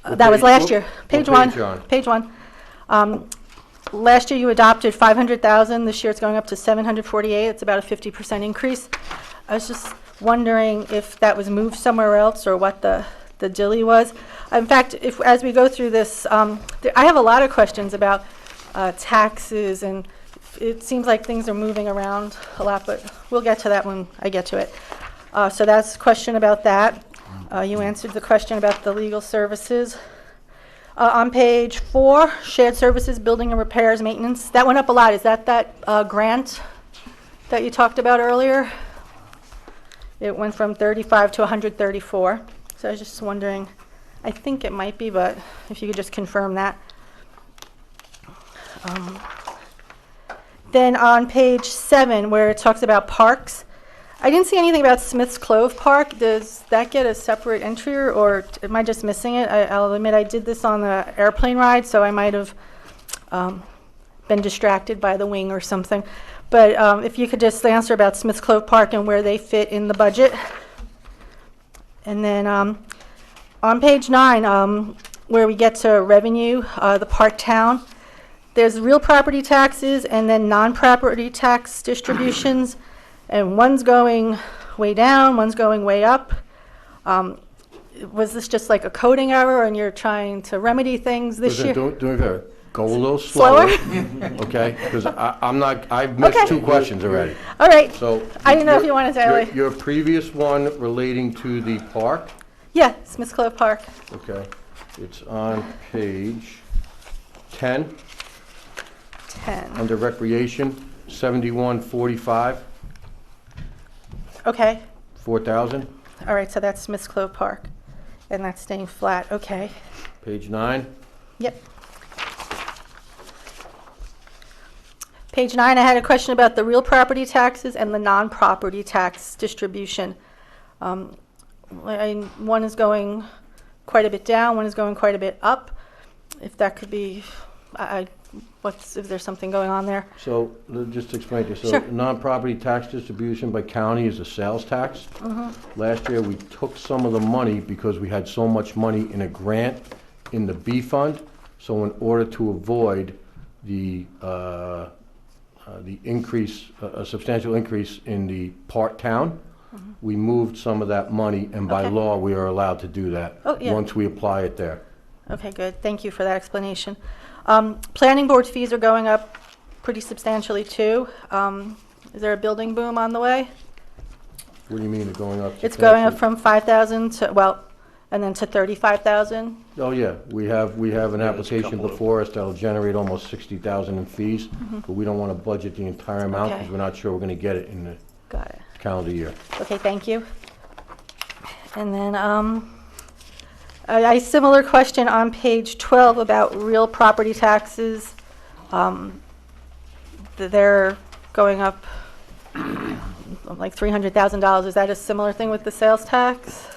that was last year. Page what 1. page on? Page 1. Last year you adopted $500,000. This year it's going up to $748. It's about a 50% increase. I was just wondering if that was moved somewhere else or what the dilly was. In fact, as we go through this, I have a lot of questions about taxes, and it seems like things are moving around a lot, but we'll get to that when I get to it. So that's a question about that. You answered the question about the legal services. On page 4, shared services, building and repairs, maintenance. That went up a lot. Is that grant that you talked about earlier? It went from 35 to 134. So I was just wondering, I think it might be, but if you could just confirm that. Then on page 7, where it talks about parks, I didn't see anything about Smith's Clove Park. Does that get a separate entry, or am I just missing it? I'll admit I did this on the airplane ride, so I might have been distracted by the wing or something. But if you could just answer about Smith's Clove Park and where they fit in the budget. And then on page 9, where we get to revenue, the part town, there's real property taxes and then non-property tax distributions. And one's going way down, one's going way up. Was this just like a coding error and you're trying to remedy things this year? Go a little slower. Slower? Okay, because I've missed Okay. 2 questions already. All right. So. I didn't know if you wanted to. Your previous one relating to the park, Yeah, Smith's Clove Park. okay, it's on page 10, 10. under recreation, 7145, Okay. 4,000. All right, so that's Smith's Clove Park. And that's staying flat. Okay. Page 9, Yep. Page 9, I had a question about the real property taxes and the non-property tax distribution. One is going quite a bit down, one is going quite a bit up. If that could be, if there's something going on there. so just to explain to you, so Sure. non-property tax distribution by county is a sales tax. Last year, we took some of the money because we had so much money in a grant in the B fund. So in order to avoid the increase, a substantial increase in the part town, we moved some of that money, and by Okay. law, we are allowed to do that. Oh, yeah. Once we apply it there. Okay, good. Thank you for that explanation. Planning board fees are going up pretty substantially too. Is there a building boom on the way? What do you mean, going up? It's going up from 5,000 to, well, and then to 35,000. Oh, yeah, we have an there's a application couple of- before us that'll generate almost 60,000 in fees, but we don't want to budget the entire amount Okay. because we're not sure we're going to get it in the Got it. calendar year. Okay, thank you. And then a similar question on page 12 about real property taxes. They're going up like $300,000. Is that a similar thing with the sales tax?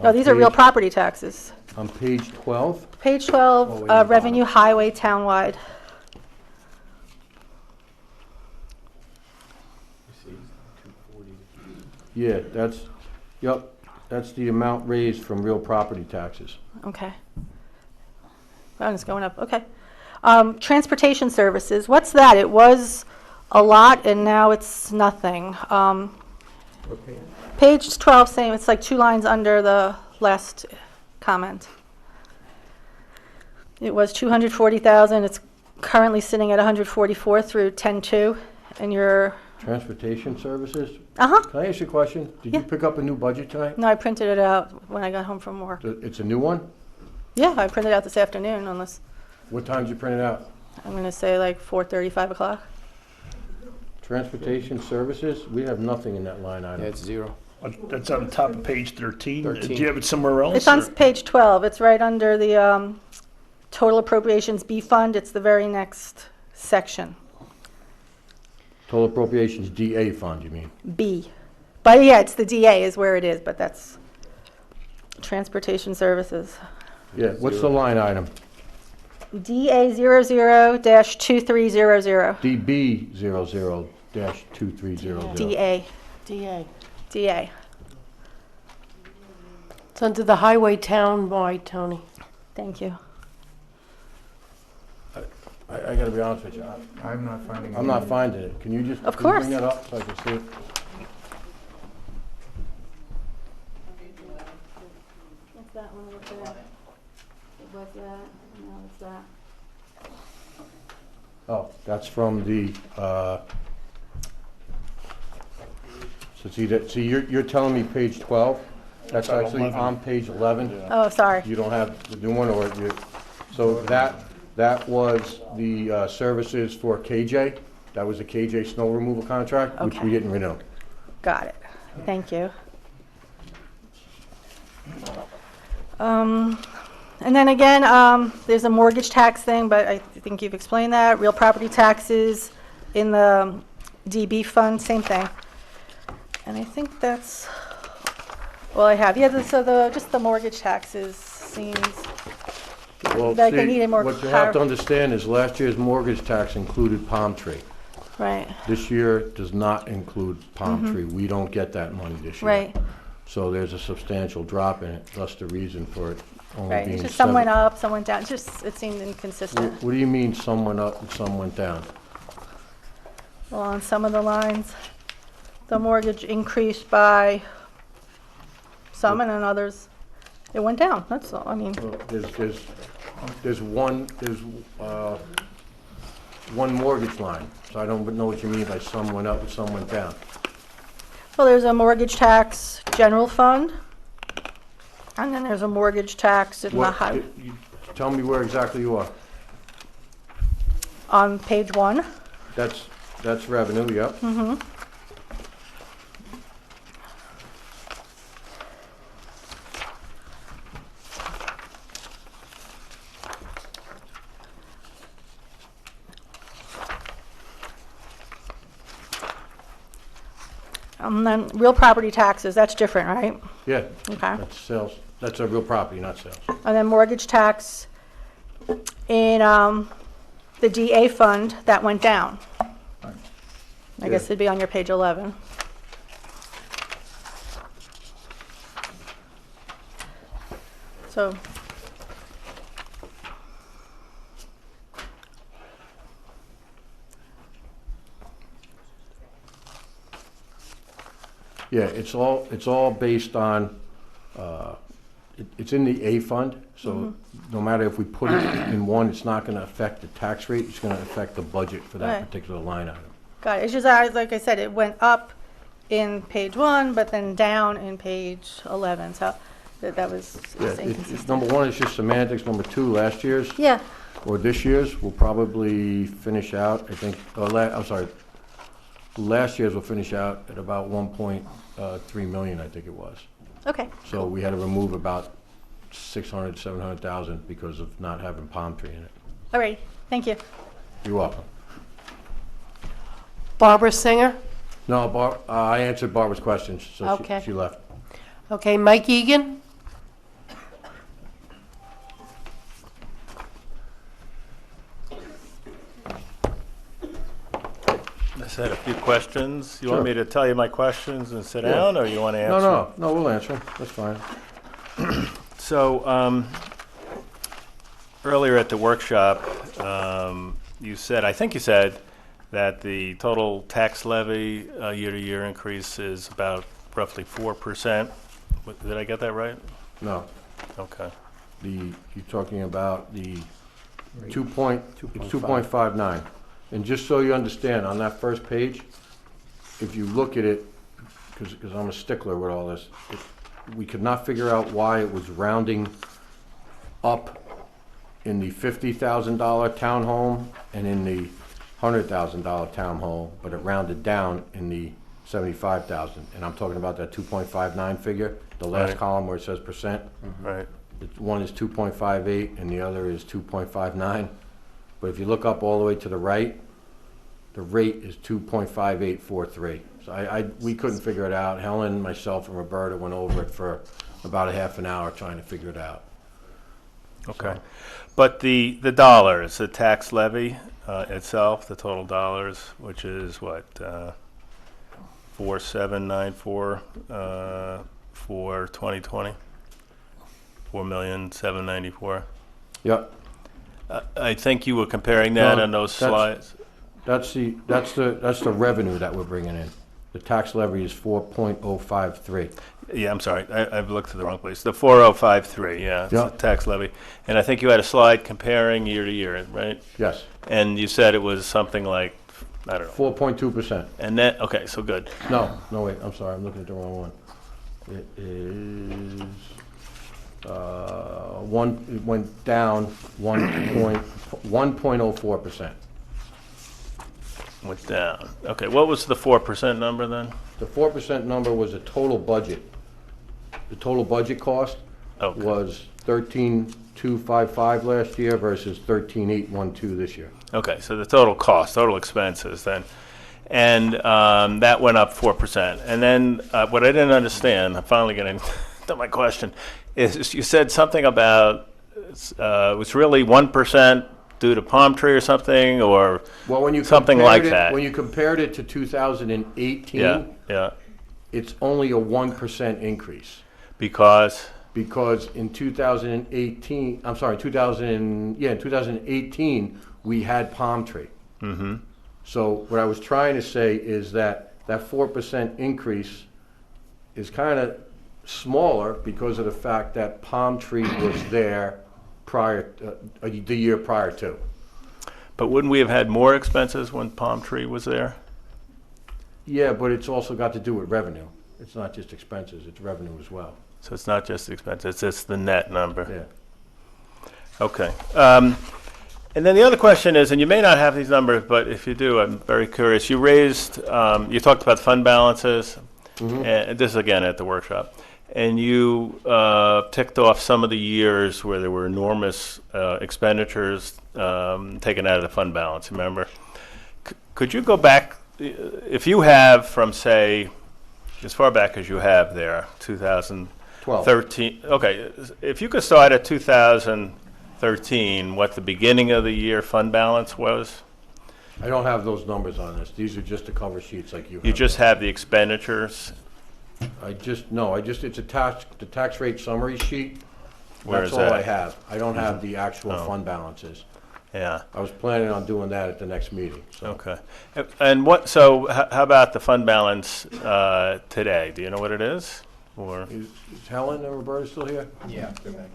No, these are real page- property taxes. On page 12, Page 12, Oh, wait, revenue highway townwide. yeah, that's the amount raised from real property taxes. Okay. Oh, it's going up, okay. Transportation services, what's that? It was a lot and now it's nothing. Okay. Page 12, same, it's like 2 lines under the last comment. It was 240,000, it's currently sitting at 144 through 10/2, and you're, Transportation services? uh-huh. Can I ask you a question? Did you Yeah. pick up a new budget tonight? No, I printed it out when I got home from work. It's a new one? Yeah, I printed it out this afternoon, unless, What time did you print it out? I'm gonna say like 4:30, 5 o'clock. Transportation services, we have nothing in that line Yeah, item. it's zero. That's on top of page 13. Do 13. you have it somewhere else? It's on or- page 12, it's right under the total appropriations B fund, it's the very next section, Total appropriations DA fund, you mean? B. But yeah, it's the DA is where it is, but that's transportation services. Yeah, what's the line item? DA 00-2300, DB 00-2300. DA, DA. DA. It's under the highway townwide, Tony. Thank you. I gotta be honest with you, I'm not finding. I'm not finding it. Can you just Of can you course. bring that up so I can see it? What's that one over there? It was that, now it's that. Oh, that's from the, so see, you're telling me page 12? That's on actually 11. on page 11? Oh, sorry. You don't have the new one, or you, so that was the services for KJ? That was a KJ snow removal contract, which we Okay. didn't renew. Got it. Thank you. And then again, there's a mortgage tax thing, but I think you've explained that. Real property taxes in the DB fund, same thing. And I think that's all I have. Yeah, just the mortgage taxes seems, Well, Like they see, needed more what you have to clar- understand is last year's mortgage tax included Palm Tree. right, This year does not include Palm Tree. We don't get that money this year. right, So there's a substantial drop in it, thus the reason for it only right. being It's just some went 7. up, some went down. Just, it seemed inconsistent. What do you mean some went up and some went down? Well, on some of the lines, the mortgage increased by some, and on others, it went down. That's all. I mean, Well, there's one mortgage line, so I don't know what you mean by some went up and some went down. well, there's a mortgage tax general fund, and then there's a mortgage tax in the What, high, tell me where exactly you are. on page 1. That's revenue, yep. And then real property taxes, that's different, right? Yeah, Okay. that's sales, that's a real property, not sales. And then mortgage tax in the DA fund, that went down. I guess it'd be on your page 11. So, Yeah, it's all based on, it's in the A fund, so no matter if we put it in one, it's not gonna affect the tax rate, it's gonna affect the budget for that Right. particular line item. got it. It's just, like I said, it went up in page 1, but then down in page 11, so that was Yeah, just inconsistent. number one, it's just semantics. Number two, last year's, Yeah, or this year's, will probably finish out, I think, I'm sorry, last year's will finish out at about 1.3 million, I think it was. okay, So we had to remove about 600, 700,000 because of not having palm tree in it. all right, thank you. You're welcome. Barbara Singer? No, I answered Barbara's questions, so Okay. she left. Okay, Mike Egan? I just had a few questions. You Sure. want me to tell you my questions and sit Yeah. down, or you want to answer? No, we'll answer 'em. That's fine. So, earlier at the workshop, I think you said that the total tax levy year-to-year increase is about roughly 4%. Did I get that right? No, Okay. you're talking about the 2.59. And just so you understand, on that first page, if you look at it, because I'm a stickler with all this, we could not figure out why it was rounding up in the $50,000 townhome and in the $100,000 townhome, but it rounded down in the 75,000. And I'm talking about that 2.59 figure, the last Right. column where it says percent. Right. One is 2.58 and the other is 2.59. But if you look up all the way to the right, the rate is 2.5843. So we couldn't figure it out. Helen, myself, and Roberta went over it for about a half an hour trying to figure it out. Okay. But the dollars, the tax levy itself, the total dollars, which is what, 4,794 for 2020? 4,794,000. Yep. I think you were comparing that No, on those that's- slides. That's the revenue that we're bringing in. The tax levy is 4.053. Yeah, I'm sorry, I've looked at the wrong place. The 4053, yeah, it's Yeah. the tax levy. And I think you had a slide comparing year to year, right? Yes, And you said it was something like, I don't know. 4.2%. And then, okay, so good. No, wait, I'm sorry, I'm looking at the wrong one. It is, it went down 1.04%. Went down. Okay, what was the 4% number then? The 4% number was a total budget. The total budget cost Okay. was 13,255 last year versus 13,812 this year. Okay, so the total cost, total expenses then. And that went up 4%. And then what I didn't understand, I'm finally getting to my question, is you said something about it was really 1% due to palm tree or something, or Well, when you something compared like it, that. when you compared it to 2018, Yeah, it's only a 1% increase. because, Because in 2018, I'm sorry, in 2018, we had palm tree. mm-hmm, So what I was trying to say is that 4% increase is kind of smaller because of the fact that palm tree was there the year prior to. but wouldn't we have had more expenses when palm tree was there? Yeah, but it's also got to do with revenue. It's not just expenses, it's revenue as well. So it's not just expenses, it's just the net number. Yeah. Okay. And then the other question is, and you may not have these numbers, but if you do, I'm very curious. You talked about fund balances, and this is again at the workshop, and you ticked off some of the years where there were enormous expenditures taken out of the fund balance, remember? Could you go back, if you have from, say, as far back as you have there, 2013, okay, if you could start at 2013, what the beginning of the year fund balance was? I don't have those numbers on this. These are just the cover sheets like you have. You just have the expenditures? It's the tax rate summary sheet. Where That's is all that? I have. I don't have the actual Oh. fund balances. Yeah, I was planning on doing that at the next meeting, so. okay. And how about the fund balance today? Do you know what it is? Or, Is Helen and Roberta still here? Yeah, they're back.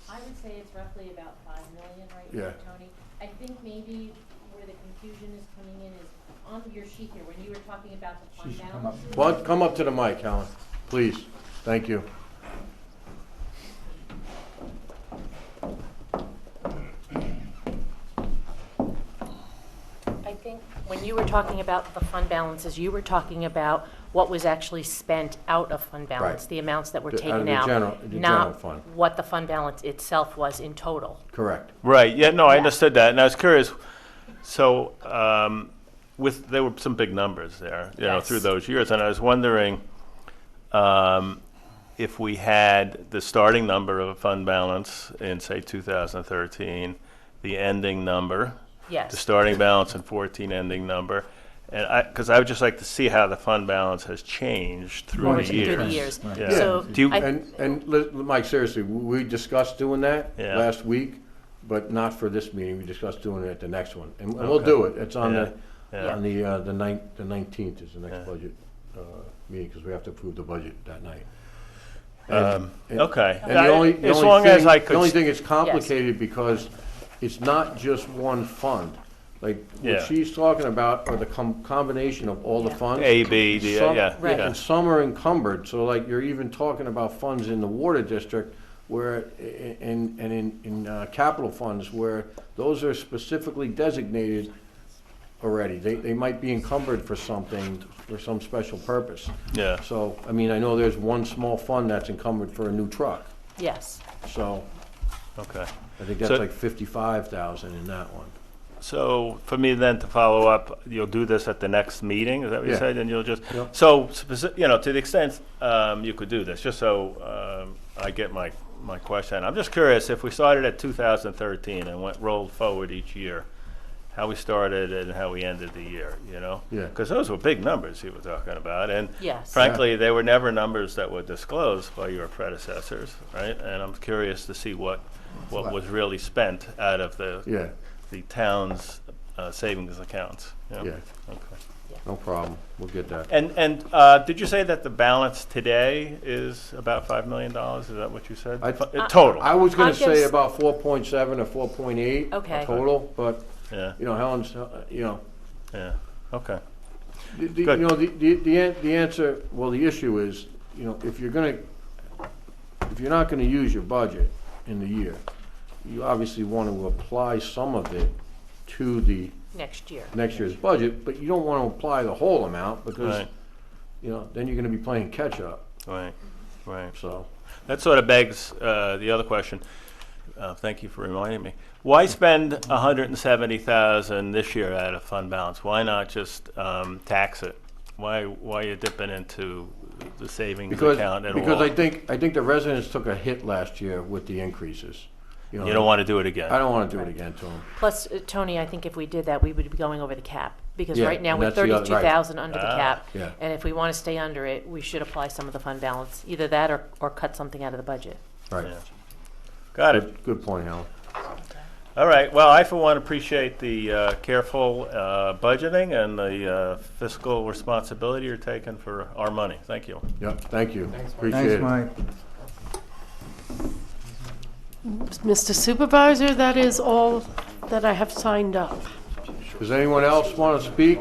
I would say it's roughly about 5 million right now, Yeah. Tony. I think maybe where the confusion is coming in is on your sheet here, when you were talking about the fund balances. Well, come up to the mic, Helen, please. Thank you. I think when you were talking about the fund balances, you were talking about what was actually spent out of fund balance, Right. the amounts that were Out of taken the out. general fund. Not what the fund balance itself was in total. Correct. right, yeah, no, I Yeah. understood that. And I was curious, So, there were some big numbers there, Yes. through those years, and I was wondering if we had the starting number of a fund balance in, say, 2013, the ending number, the Yes. starting balance in 14, ending number, and because I would just like to see how the fund balance has changed through the years. Through the years. Yeah. So, Do you, And Mike, seriously, we discussed doing that Yeah. last week, but not for this meeting. We discussed doing it at the next one, and we'll Okay. do it. It's on Yeah. the, Yeah. on the 19th is the next budget meeting, because we have to approve the budget that night. okay. And the only, the As only long thing, as I the could. only thing, it's complicated because it's not just one fund. Like, Yeah. what she's talking about are the combination of all the funds. A, B, D, Some- yeah. Right. yeah. And some are encumbered, so like, you're even talking about funds in the water district where, in capital funds, where those are specifically designated already. They might be encumbered for something, for some special purpose. Yeah. So, I mean, I know there's one small fund that's encumbered for a new truck, yes. so Okay. I think that's So- like 55,000 in that one. So for me then to follow up, you'll do this at the next meeting, is that what you Yeah. said? And you'll just, Yep. so, to the extent you could do this, just so I get my question. I'm just curious, if we started at 2013 and rolled forward each year, how we started and how we ended the year, Yeah. Because those were big numbers you were talking about, and Yes. frankly, they were never numbers that were disclosed by your predecessors, right? And I'm curious to see what was really spent out of the Yeah, town's savings accounts. yeah, Okay. no problem, we'll get that. And did you say that the balance today is about $5 million? Is that what you said? Total? I was gonna I say guess- about 4.7 or 4.8 Okay. total, but, Yeah, Helen's, yeah, okay. The, Good. the answer, well, the issue is, if you're not gonna use your budget in the year, you obviously want to apply some of it to the Next year. next year's budget, but you don't want to apply the whole amount because, Right. then you're gonna be playing catch-up, Right, right. so. That sort of begs the other question. Thank you for reminding me. Why spend $170,000 this year out of fund balance? Why not just tax it? Why are you dipping into the savings account at all? Because I think the residents took a hit last year with the increases. You don't want to do it again? I don't want to do it again to them. Plus, Tony, I think if we did that, we would be going over the cap. Because Yeah, right now, and we're that's the other- right. 32,000 under the cap. Yeah. And if we want to stay under it, we should apply some of the fund balance, either that or cut something out of the budget. Right. Yeah. Got it. Good point, Helen. All right. Well, I, for one, appreciate the careful budgeting and the fiscal responsibility you're taking for our money. Thank you. Yep, thank you. Appreciate Thanks, it. Mike. Mr. Supervisor, that is all that I have signed up. Does anyone else want to speak?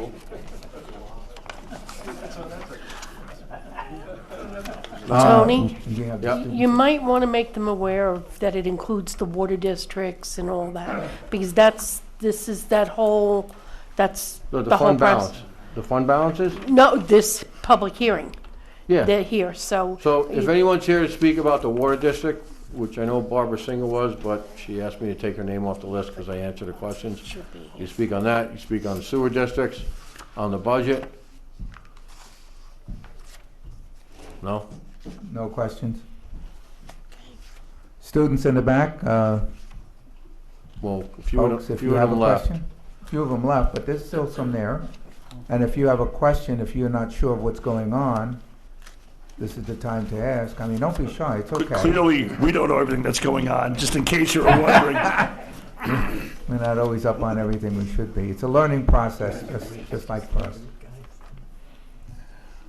Tony? You have Yep. You might want to make them aware of that it includes the water districts and all that, because that's the whole The whole fund process. balance. The fund balances? No, this public hearing, Yeah. they're here, so. So if anyone's here to speak about the water district, which I know Barbara Singer was, but she asked me to take her name off the list because I answered the questions. Should be. You speak on that, you speak on the sewer districts, on the budget? No? No questions? Students in the back, Well, a few of folks, them, if few you of have a them left. question. A few of them left, but there's still some there. And if you have a question, if you're not sure of what's going on, this is the time to ask. I mean, don't be shy, it's okay. Clearly, we don't know everything that's going on, just in case you were wondering. We're not always up on everything we should be. It's a learning process, just like for us.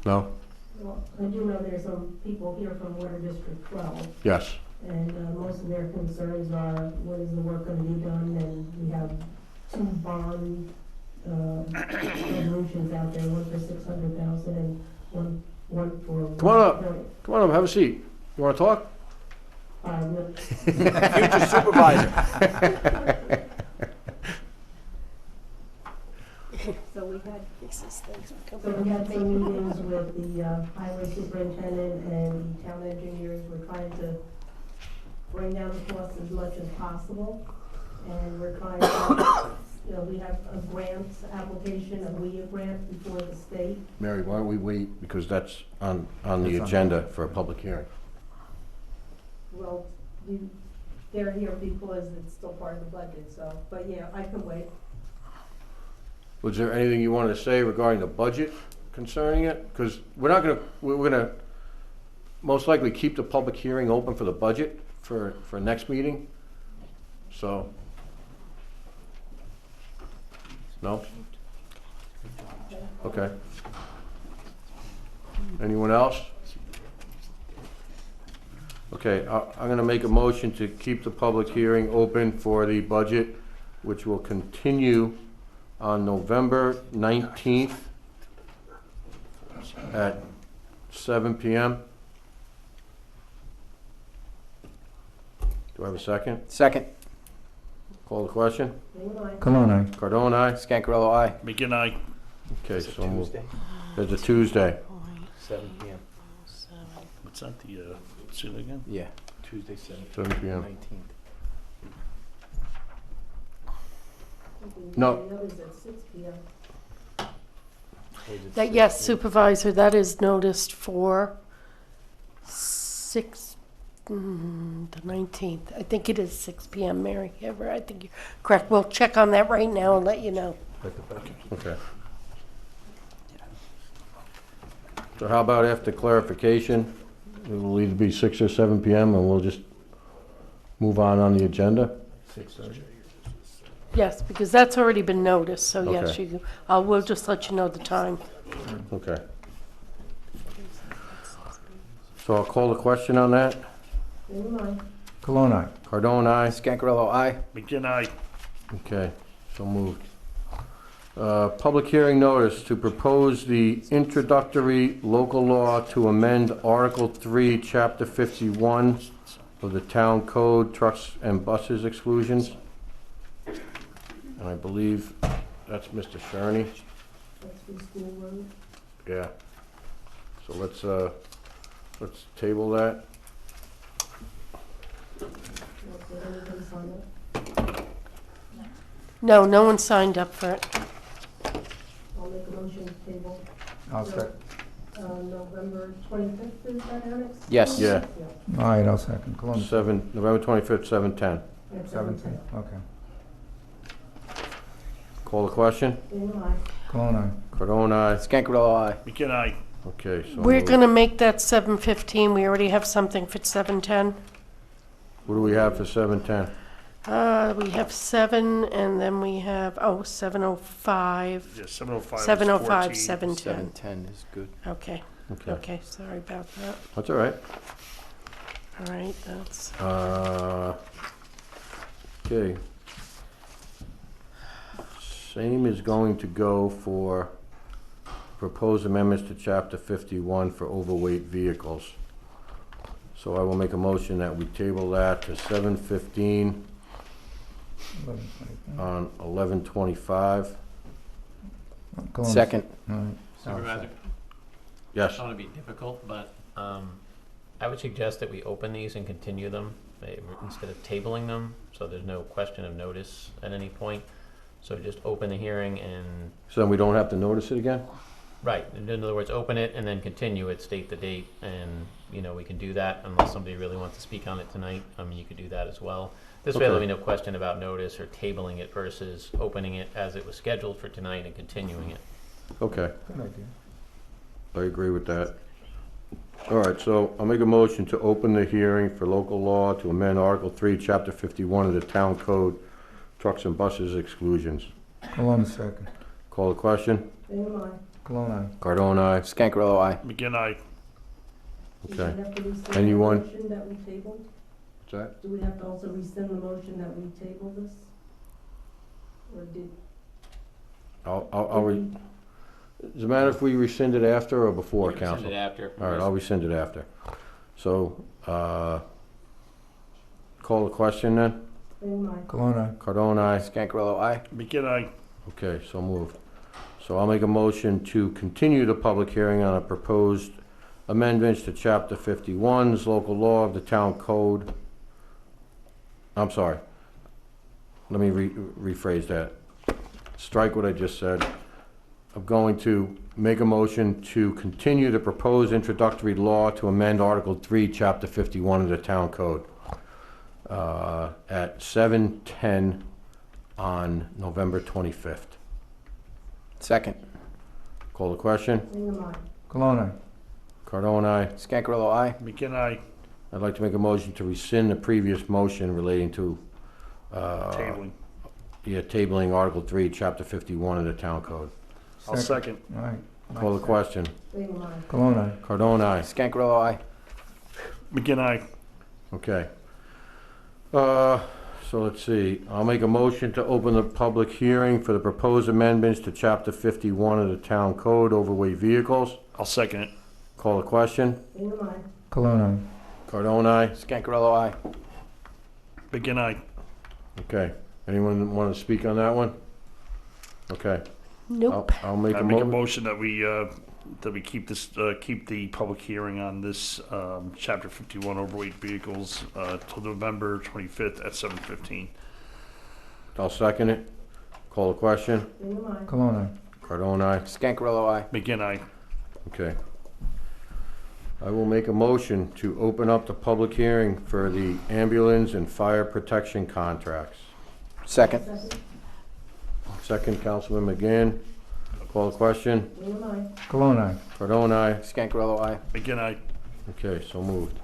No? Well, I do know there's some people here from Water District 12, Yes. and most of their concerns are, when is the work gonna be done? And we have two bond resolutions out there, one for 600,000 and one for. Come on up. Come on up, have a seat. You want to talk? Future supervisor. So we had some meetings with the highway superintendent and the town engineers. We're trying to bring down the cost as much as possible. And we're trying to, we have a grant application, a WIA grant before the state. Mary, why don't we wait, because that's on the It's on. agenda for a public hearing. Well, they're here because it's still part of the budget, so, but yeah, I can wait. Was there anything you wanted to say regarding the budget concerning it? Because we're gonna most likely keep the public hearing open for the budget for next meeting, so. No? Okay. Anyone else? Okay, I'm gonna make a motion to keep the public hearing open for the budget, which will continue on November 19th at 7 PM. Do I have a second? Second. Call the question? Cologne, aye. Cardone, aye? Scancarello, aye. McGinn, aye. Okay, so moved. It's a Tuesday. 7 p.m. What's that, say that again? Yeah, Tuesday, 7 7 p.m. 19th. No. The others at 6 p.m. That, yes, Supervisor, that is noticed for the 19th. I think it is 6 PM, Mary. Yeah, I think you're correct. We'll check on that right now and let you know. Okay. So how about after clarification, it will either be 6 or 7 PM and we'll just move on the agenda? 6:30. Yes, because that's already been noticed, so yes, Okay. we'll just let you know the time. Okay. So I'll call the question on that. Cologne, aye. Cardone, aye? Scancarello, aye. McGinn, aye. Okay, so moved. Public hearing notice to propose the introductory local law to amend Article 3, Chapter 51 of the Town Code, trucks and buses exclusions. And I believe that's Mr. Sharney. That's for school road. Yeah. So let's table that. Anybody's on it? No, no one signed up for it. I'll make a motion to table. I'll second. November 25th, is that Alex? Yes. Yeah, All right, I'll second. Cologne, November 25th, 7:10. At 17, okay. Call the question? Cologne, aye. Cardone, aye? Scancarello, aye. McGinn, aye. Okay, so We're moved. gonna make that 7:15. We already have something for 7:10. What do we have for 7:10? We have 7, and then we have, 7:05. Yeah, 7:05. 7:05, 14. 7:10. 7:10 is good. Okay, Okay, okay, sorry about that. that's all right. All right, that's, Okay. Same is going to go for proposed amendments to Chapter 51 for overweight vehicles. So I will make a motion that we table that to 7:15 on 11/25. Cologne. Second. All right. Supervisor, Yes. I don't want to be difficult, but I would suggest that we open these and continue them instead of tabling them, so there's no question of notice at any point. So just open the hearing and, So then we don't have to notice it again? right, in other words, open it and then continue it, state the date, and, we can do that unless somebody really wants to speak on it tonight. You could do that as well. This way there'll be no question about notice or tabling it versus opening it as it was scheduled for tonight and continuing it. Okay, Good idea. I agree with that. All right, so I'll make a motion to open the hearing for local law to amend Article 3, Chapter 51 of the Town Code, trucks and buses exclusions. Cologne, second. Call the question? Cologne, aye. Cardone, aye? Scancarello, aye. McGinn, aye. Okay. Do we have to rescind the Anyone? motion that we tabled? What's that? Do we have to also rescind the motion that we tabled this? Or did? Does it matter if we rescind it after or before, You can send council? it after. All right, I'll rescind it after. So, call the question then? Cologne, aye. Cardone, aye? Scancarello, aye. McGinn, aye. Okay, so moved. So I'll make a motion to continue the public hearing on a proposed amendments to Chapter 51's local law of the Town Code. I'm sorry. Let me rephrase that. strike what I just said. I'm going to make a motion to continue the proposed introductory law to amend Article 3, Chapter 51 of the Town Code at 7:10 on November 25th. Second. Call the question. Colonna, Cardone, aye. Scancarello, aye. McGinn, aye. I'd like to make a motion to rescind the previous motion relating to Tabling. tabling Article 3, Chapter 51 of the Town Code. I'll second. all right. Call the question. Colonna, Cardone, aye. Scancarello, aye. McGinn, aye. Okay. So let's see. I'll make a motion to open the public hearing for the proposed amendments to Chapter 51 of the Town Code, overweight vehicles. I'll second it. Call the question. Colonna, Cardone, aye. Scancarello, aye. McGinn, aye. Okay. Anyone want to speak on that one? Okay. Nope. I'll make I a make a motion. motion that we keep this, keep the public hearing on this, chapter 51 overweight vehicles, till November 25th at 7:15. I'll second it. Call the question. Colonna, Cardone, aye. Scancarello, aye. McGinn, aye. Okay. I will make a motion to open up the public hearing for the ambulance and fire protection contracts. Second. Second, Councilman McGinn. Call the question. Colonna, Cardone, aye. Scancarello, aye. McGinn, aye. Okay, so moved.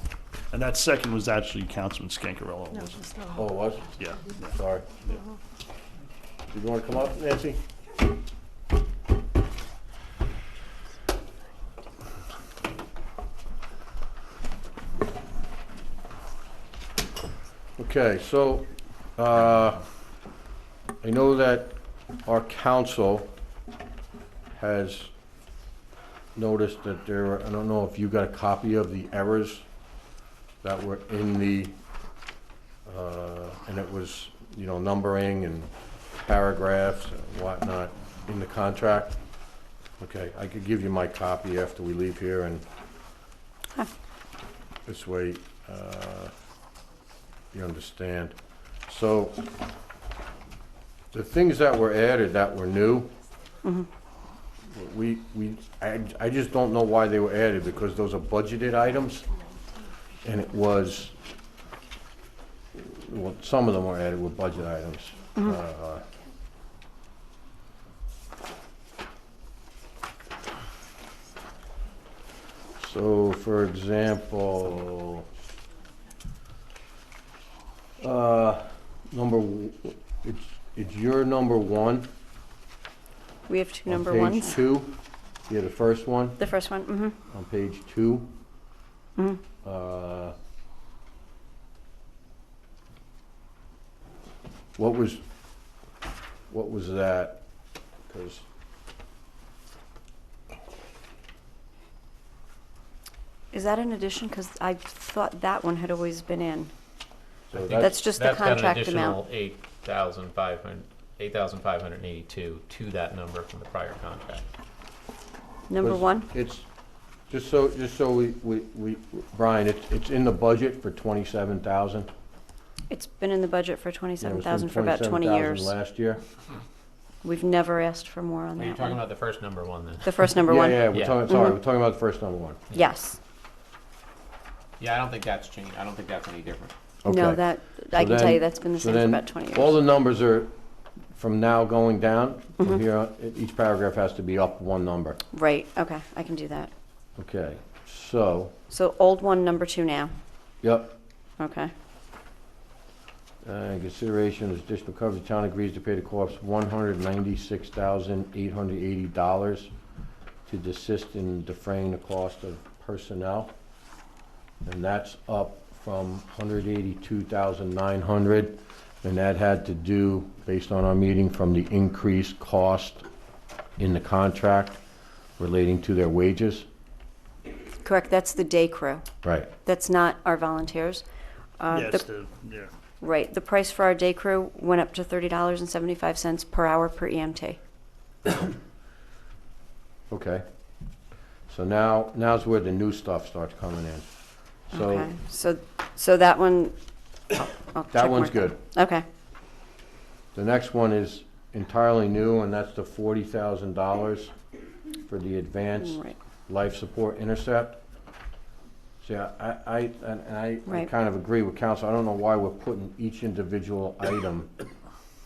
And that second was actually Councilman Scancarello. wasn't it? Oh, it was? Yeah. Sorry. Did you want to come up, Nancy? Okay, so, I know that our council has noticed that there are, I don't know if you got a copy of the errors that were in the, and it was, numbering and paragraphs and whatnot in the contract. Okay, I could give you my copy after we leave here, and this way, you understand. So, the things that were added that were new, I just don't know why they were added, because those are budgeted items, and it was, well, some of them were added with budget items. So, for example, it's your number one. We have two On number page ones. 2, yeah, the first one, The first one, on page 2. What was that? 'Cause Is that an addition? Because I thought that one had always been in. so That's just the contract That's amount. got an additional 8,582 to that number from the prior contract. Number was- one? It's, just so Brian, it's in the budget for 27,000. It's been in the budget for Yeah, it was 27,000 for about 20 years. last year. We've never asked for more on Are you that talking one. about the first number one then? The first number one? Yeah, Yeah. sorry, we're talking about the first number one. Yes. Yeah, I don't think that's changed. I don't think that's any different. No, Okay. that, So I can tell then- you that's been the so same for then about 20 years. All the numbers are, from now going down, Mm-hmm. from here on, each paragraph has to be up one number. Right, okay, I can do that. Okay, so, So old one, number two now. yep. Okay. In consideration of additional coverage, the town agrees to pay the corps $196,880 to desist in defraying the cost of personnel. And that's up from $182,900. And that had to do, based on our meeting, from the increased cost in the contract relating to their wages. Correct, that's the day crew. Right. That's not our volunteers. Yeah, The- it's yeah. Right, the price for our day crew went up to $30.75 per hour per EMT. Okay. So now's where the new stuff starts coming in. So Okay, so that one, I'll that check one's more. good. Okay, The next one is entirely new, and that's the $40,000 for the advanced Right. life support intercept. See, I Right. kind of agree with council. I don't know why we're putting each individual item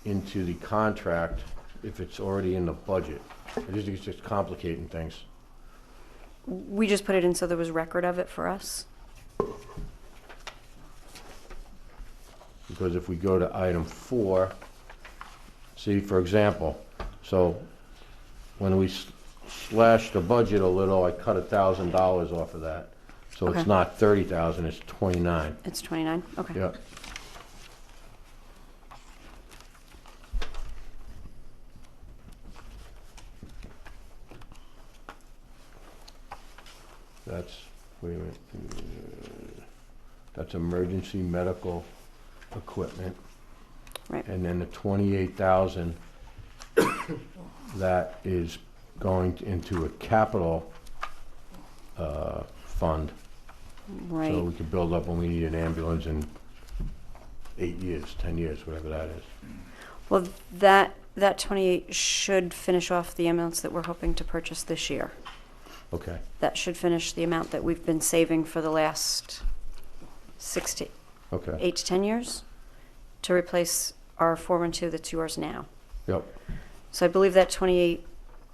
into the contract if it's already in the budget. I just think it's just complicating things. We just put it in so there was record of it for us. Because if we go to item 4, see, for example, so when we slashed the budget a little, I cut $1,000 off of that. So Okay. it's not 30,000, it's 29. It's 29, okay. Yeah. That's, wait a minute. That's emergency medical equipment. Right. And then the 28,000, that is going into a capital fund. Right. So we can build up when we need an ambulance in 8 years, 10 years, whatever that is. Well, that 28 should finish off the amounts that we're hoping to purchase this year. Okay, That should finish the amount that we've been saving for the last 8 okay, to 10 years to replace our 412 that's yours now. yep. So I believe that 28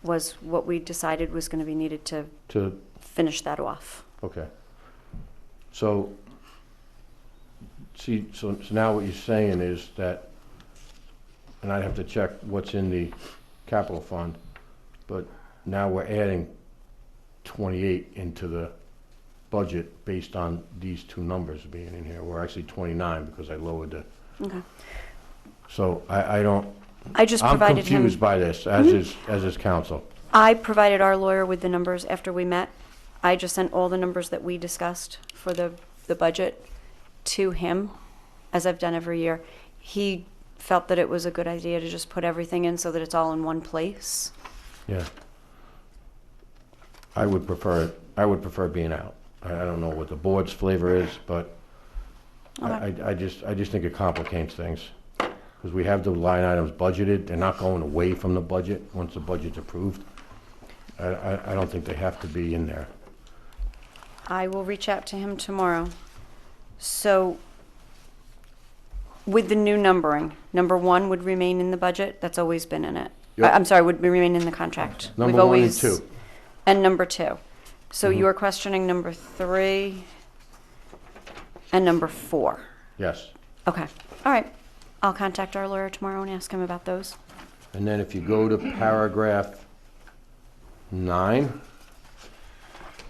was what we decided was going to be needed to To, finish that off. okay. So, see, so now what you're saying is that, and I'd have to check what's in the capital fund, but now we're adding 28 into the budget based on these two numbers being in here. We're actually 29 because I lowered the, Okay. so I don't, I just I'm provided him. confused by this, as is council. I provided our lawyer with the numbers after we met. I just sent all the numbers that we discussed for the budget to him, as I've done every year. He felt that it was a good idea to just put everything in so that it's all in one place. Yeah. I would prefer being out. I don't know what the board's flavor is, but I just think it complicates things. Because we have the line items budgeted, they're not going away from the budget once the budget's approved. I don't think they have to be in there. I will reach out to him tomorrow. So, with the new numbering, number 1 would remain in the budget. That's always been in it. Yep. I'm sorry, would remain in the contract. Number 1 and 2. And number 2. So Mhm. you are questioning number 3 and number 4. Yes. Okay. All right. I'll contact our lawyer tomorrow and ask him about those. And then if you go to paragraph 9,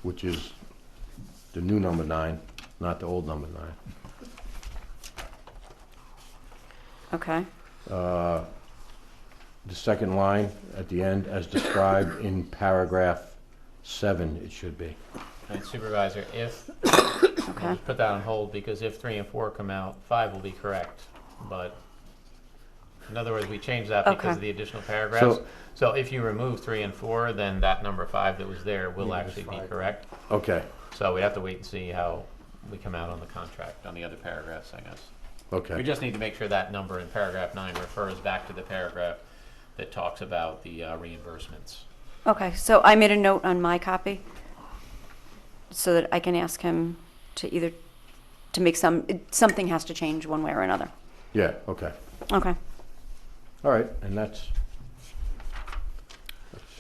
which is the new number 9, not the old number 9. Okay. The second line at the end, as described in paragraph 7, it should be. And Supervisor, if, Okay. just put that on hold, because if 3 and 4 come out, 5 will be correct. But, in other words, we changed that because Okay. of the additional paragraphs. So- So if you remove 3 and 4, then that number 5 that was there will Yeah, it's actually be 5. correct. Okay, So we'd have to wait and see how we come out on the contract, on the other paragraphs, I guess. We okay. just need to make sure that number in paragraph 9 refers back to the paragraph that talks about the reimbursements. Okay. So I made a note on my copy so that I can ask him to either to make something has to change one way or another. Yeah, okay. Okay. All right, and that's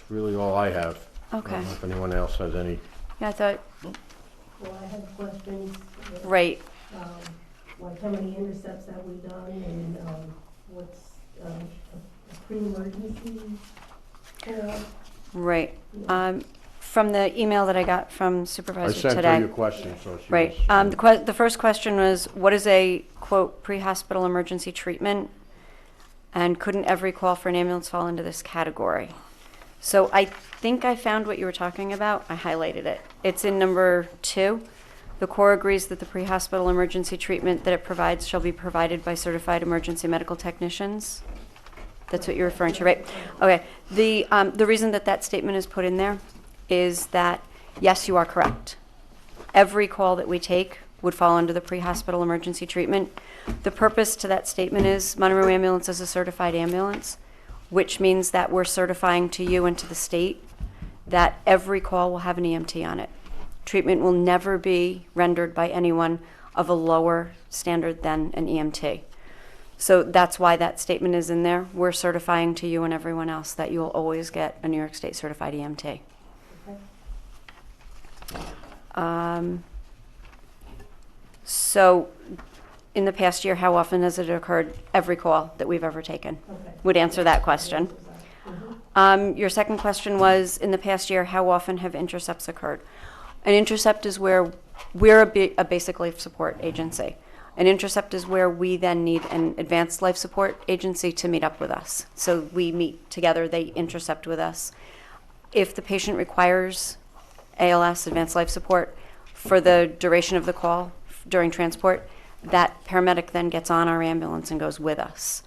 really all I have. I Okay. don't know if anyone else has any. Yeah, I thought Well, I have questions. right. Like how many intercepts have we done and what's a pre-emergency call? Right. From the email that I got from I Supervisor sent her today. your question, so she Right. was. The first question was, what is a, quote, pre-hospital emergency treatment? And couldn't every call for an ambulance fall into this category? So I think I found what you were talking about. I highlighted it. It's in number 2. The Corps agrees that the pre-hospital emergency treatment that it provides shall be provided by certified emergency medical technicians. That's what you're referring to, right? Okay. The reason that that statement is put in there is that, yes, you are correct. Every call that we take would fall under the pre-hospital emergency treatment. The purpose to that statement is Monroe Ambulance is a certified ambulance. which means that we're certifying to you and to the state that every call will have an EMT on it. Treatment will never be rendered by anyone of a lower standard than an EMT. So that's why that statement is in there. We're certifying to you and everyone else that you will always get a New York State certified EMT. So in the past year, how often has it occurred? Every call that we've ever taken would answer that question. Your second question was, in the past year, how often have intercepts occurred? An intercept is where we're a basic life support agency. An intercept is where we then need an advanced life support agency to meet up with us. So we meet together, they intercept with us. If the patient requires ALS, advanced life support, for the duration of the call during transport, that paramedic then gets on our ambulance and goes with us.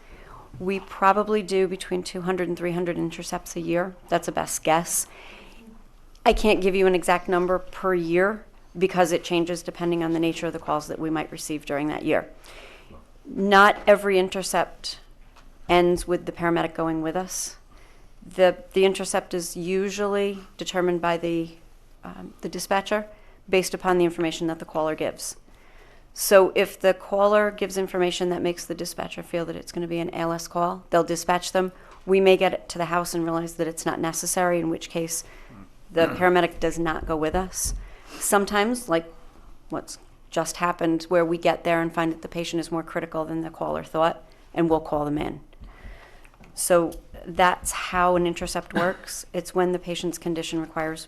We probably do between 200 and 300 intercepts a year. That's a best guess. I can't give you an exact number per year because it changes depending on the nature of the calls that we might receive during that year. Not every intercept ends with the paramedic going with us. The intercept is usually determined by the dispatcher based upon the information that the caller gives. So if the caller gives information that makes the dispatcher feel that it's going to be an ALS call, they'll dispatch them. We may get it to the house and realize that it's not necessary, in which case the paramedic does not go with us. Sometimes, like what's just happened, where we get there and find that the patient is more critical than the caller thought, and we'll call them in. So that's how an intercept works. It's when the patient's condition requires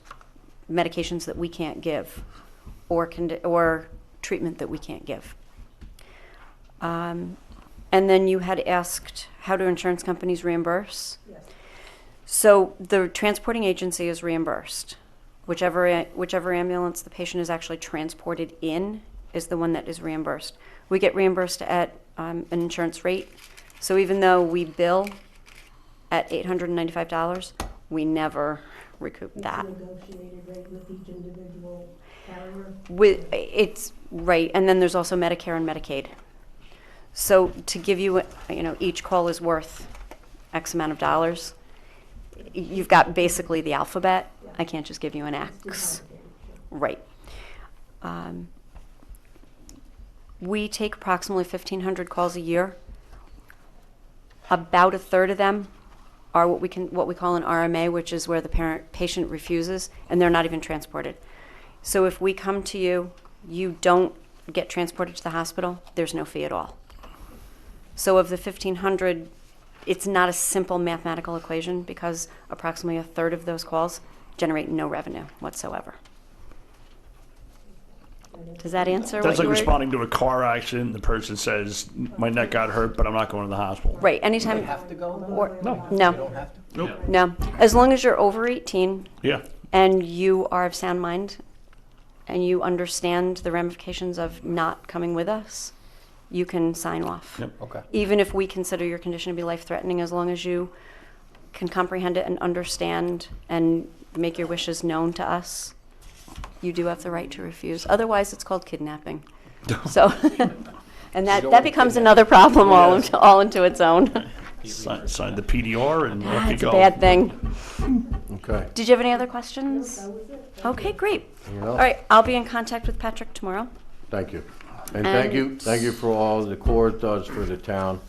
medications that we can't give, or treatment that we can't give. And then you had asked, how do insurance companies reimburse? Yes. So the transporting agency is reimbursed. Whichever ambulance the patient is actually transported in is the one that is reimbursed. We get reimbursed at an insurance rate. So even though we bill at $895, we never recoup that. It's a negotiated rate with each individual carrier? It's right, and then there's also Medicare and Medicaid. So to give you, each call is worth X amount of dollars. You've got basically the alphabet. I can't just give you an X. Right. We take approximately 1,500 calls a year. About a third of them are what we call an RMA, which is where the patient refuses, and they're not even transported. So if we come to you, you don't get transported to the hospital, there's no fee at all. So of the 1,500, it's not a simple mathematical equation because approximately a third of those calls generate no revenue whatsoever. Does that answer what That's like you were? responding to a car accident. The person says, my neck got hurt, but I'm not going to the hospital. Right, anytime. They have to go? No. They No, don't have to? Nope. no. As long as you're over 18 Yeah. and you are of sound mind and you understand the ramifications of not coming with us, you can sign off. Yep. Okay. Even if we consider your condition to be life-threatening, as long as you can comprehend it and understand and make your wishes known to us, you do have the right to refuse. Otherwise, it's called kidnapping. So, and that becomes another problem all into its own. Sign the PDR and off you That's a go. bad thing. Okay. Did you have any other questions? Okay, great. All right, I'll be in contact with Patrick tomorrow. Thank you. And thank you for all the Corps does for the town.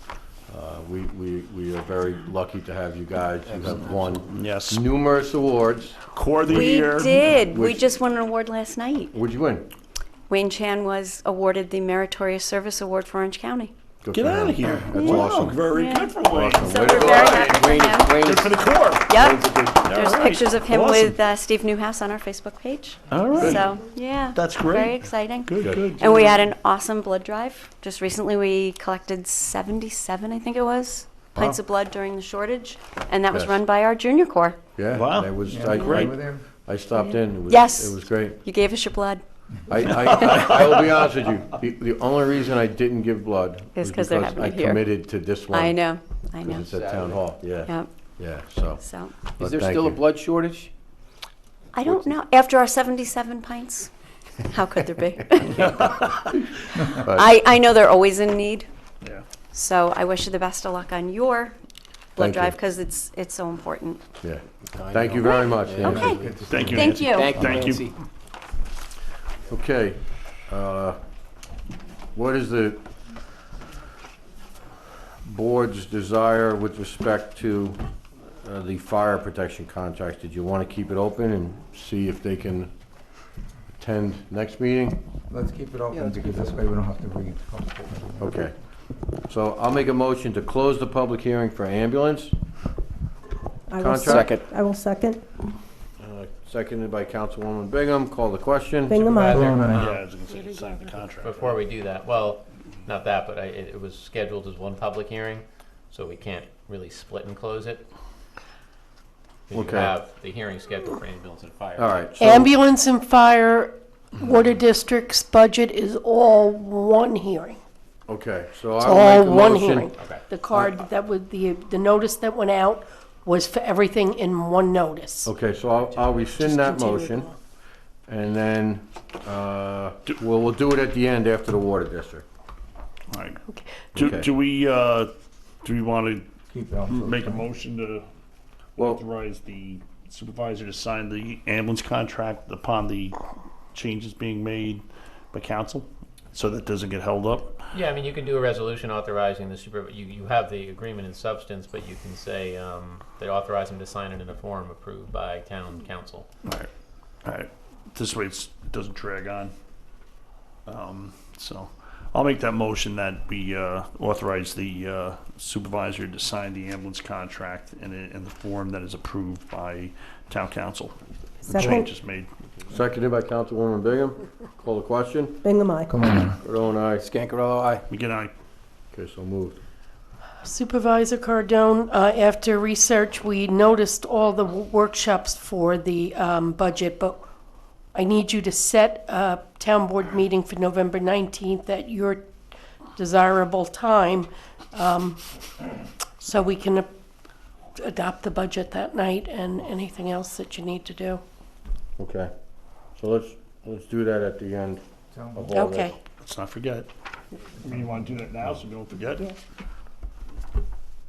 We are very lucky to have you guys. You have won Yes. numerous awards. Core of the We year. did. We Which- just won an award last night. What'd you win? Wayne Chan was awarded the Meritorious Service Award for Orange County. Good Get for out him. of here. That's Wow, awesome. very Yeah. good for Wayne. Awesome. So Way we're to go. very happy for him. Good for the Corps. Yep. All There's right. pictures of him Awesome. with Steve Newhouse on our Facebook page. All right. So, yeah. That's great. Very exciting. Good. And we had an awesome blood drive. Just recently we collected 77, I think it was, pints of blood during the shortage. And that was Yes. run by our junior corps. Yeah. Wow. That was, Yeah, I, over there. I stopped in. It was, Yes. It was great. You gave us your blood. I will be honest with you. The only reason I didn't give blood Is was 'cause they're because having I it here. committed to this one. I know. Because it's at town hall. Yeah. Yep. Yeah. So. So, but Is there thank still a you. blood shortage? I don't know. After our 77 pints, how could there be? I know they're always in need. Yeah. So I wish you the best of luck on your blood Thank you. drive because it's so important. Yeah. Thank you very much. Yeah. Nancy. Okay. Thank you, Thank Nancy. you. Thank you, Thank you. Nancy. Okay. What is the board's desire with respect to the fire protection contracts? Did you want to keep it open and see if they can attend next meeting? Let's keep it open because this way we don't have to read. Okay. So I'll make a motion to close the public hearing for ambulance. I will Contract? Second. I will second. Seconded by Councilwoman Bingham. Call the question. Bingham, aye. Colon, Yeah, aye. I was gonna say, sign the contract. Before we do that, well, not that, but it was scheduled as one public hearing, so we can't really split and close it. 'Cause Okay. You have the hearing scheduled for ambulance and fire. All right. So, Ambulance and fire, water district's budget is all one hearing. okay. So It's I'll all make a one motion. hearing. Okay. The card that would, the notice that went out was for everything in one notice. Okay, so I'll rescind that motion, and then we'll do it at the end after the water district. All right. Okay. Do we want Keep it on. to make a motion to Well, authorize the supervisor to sign the ambulance contract upon the changes being made by council, so that doesn't get held up? Yeah, I mean, you can do a resolution authorizing the you have the agreement in substance, but you can say that authorize him to sign it in a form approved by town council. All right. This way it doesn't drag on. So I'll make that motion that we authorize the supervisor to sign the ambulance contract in the form that is approved by town council. The Second. change is made. seconded by Councilwoman Bingham. Call the question. Bingham, aye. Come on. Cardone, aye. Scancarello, aye. Again, I Okay, so moved. Supervisor Cardone, after research, we noticed all the workshops for the budget, but I need you to set a town board meeting for November 19th at your desirable time, so we can adopt the budget that night and anything else that you need to do. Okay. So let's do that at the end of all this. Okay. let's not forget. I mean, you want to do that now so we don't forget? You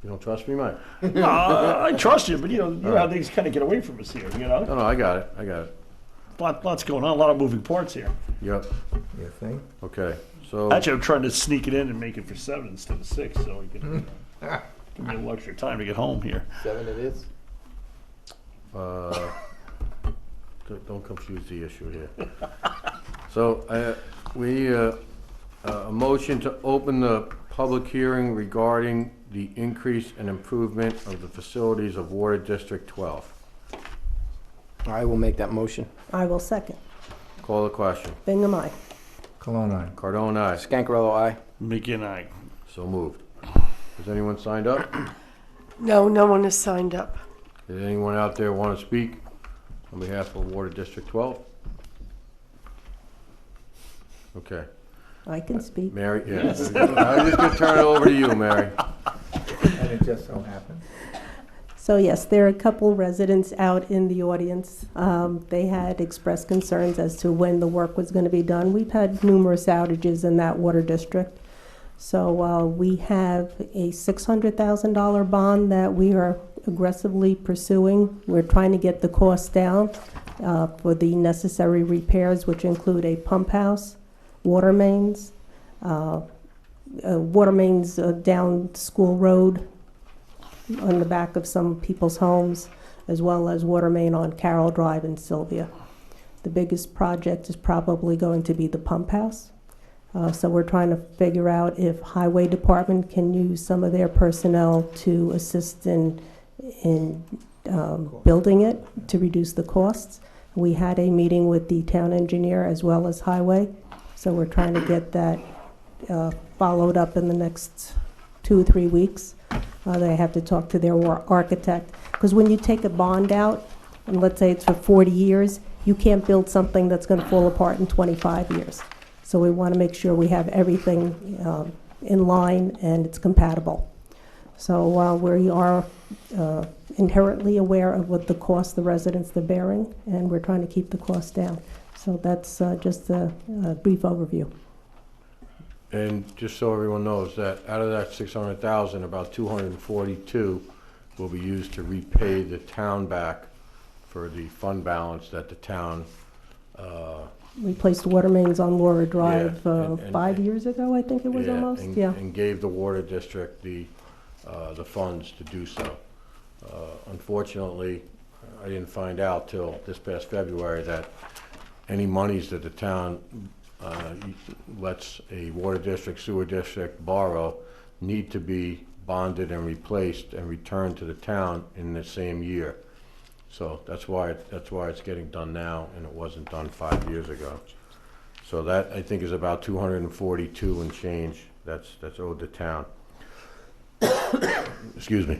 don't trust me, Mike? I trust you, but you know how things kind of get away from us here, you know? No, I got it. Lots going on, a lot of moving parts here. Yep. You think? Okay, so. Actually, I'm trying to sneak it in and make it for 7 instead of 6, so we can give me a little extra time to get home here. 7 it is. Don't confuse the issue here. So, a motion to open the public hearing regarding the increase and improvement of the facilities of Water District 12. I will make that motion. I will second. Call the question. Bingham, aye. Cologne, aye. Cardone, aye. Scancarello, aye. Mickey and I. So moved. Has anyone signed up? No, no one has signed up. Does anyone out there want to speak on behalf of Water District 12? Okay. I can speak. Mary, yeah. I'm just gonna turn it over to you, Mary. And it just so happened. So yes, there are a couple residents out in the audience. They had expressed concerns as to when the work was going to be done. We've had numerous outages in that water district. So we have a $600,000 bond that we are aggressively pursuing. We're trying to get the cost down for the necessary repairs, which include a pump house, water mains down School Road, on the back of some people's homes, as well as water main on Carroll Drive in Sylvia. The biggest project is probably going to be the pump house. So we're trying to figure out if Highway Department can use some of their personnel to assist in building it to reduce the costs. We had a meeting with the town engineer as well as Highway, so we're trying to get that followed up in the next 2 or 3 weeks. They have to talk to their architect, because when you take a bond out, and let's say it's for 40 years, you can't build something that's going to fall apart in 25 years. So we want to make sure we have everything in line and it's compatible. So we are inherently aware of what the cost the residents are bearing, and we're trying to keep the costs down. So that's just a brief overview. And just so everyone knows that out of that 600,000, about 242 will be used to repay the town back for the fund balance that the town, Replaced water mains on Laura Drive Yeah, and- 5 years ago, I think it was almost, yeah. and gave the water district the funds to do so. Unfortunately, I didn't find out till this past February that any monies that the town lets a water district, sewer district borrow need to be bonded and replaced and returned to the town in the same year. So that's why it's getting done now, and it wasn't done 5 years ago. So that, I think, is about 242 and change that's owed the town. Excuse me.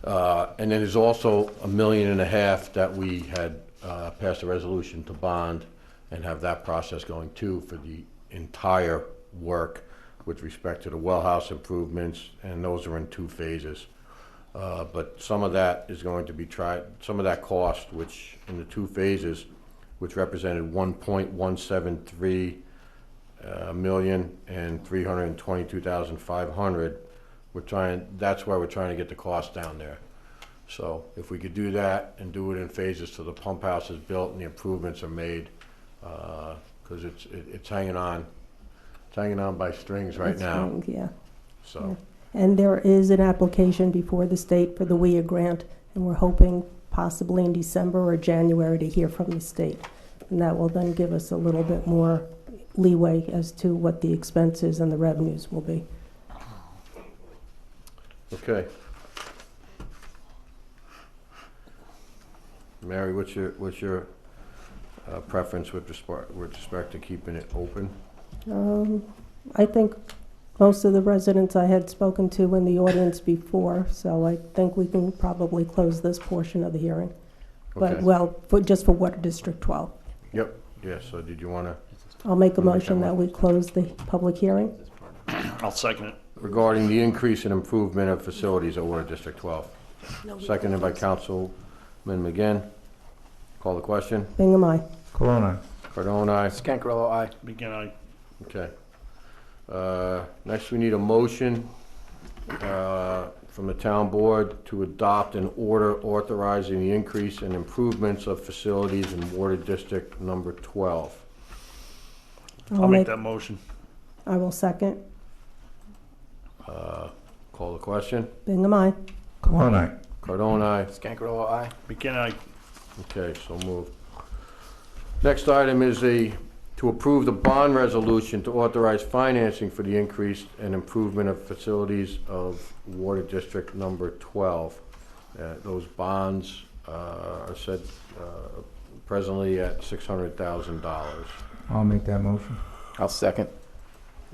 And then there's also $1.5 million that we had passed a resolution to bond and have that process going too for the entire work with respect to the well house improvements, and those are in 2 phases. But some of that is going to be some of that cost, which in the 2 phases, which represented $1.173 million and $322,500, that's why we're trying to get the cost down there. So if we could do that and do it in phases till the pump house is built and the improvements are made, because it's hanging on by strings right It's now. fine, yeah. So, And there is an application before the state for the WIA grant, and we're hoping possibly in December or January to hear from the state. And that will then give us a little bit more leeway as to what the expenses and the revenues will be. okay. Mary, what's your preference with respect to keeping it open? I think most of the residents I had spoken to in the audience before, so I think we can probably close this portion of the hearing. But, Okay. well, just for Water District 12. Yep, yeah, so did you want to, I'll make a I'll make motion that that we close the public hearing. I'll second it. regarding the increase in improvement of facilities at Water District 12? Seconded by Councilman McGinn. Call the question. Bingham, aye. Colonna. Cardone, aye. Scancarello, aye. Begin, I. Okay. Next, we need a motion from the town board to adopt an order authorizing the increase in improvements of facilities in Water District number 12. I'll make that motion. I will second. Call the question. Bingham, aye. Colonna. Cardone, aye. Scancarello, aye. Begin, I. Okay, so moved. Next item is to approve the bond resolution to authorize financing for the increase and improvement of facilities of Water District number 12. Those bonds are set presently at $600,000. I'll make that motion. I'll second.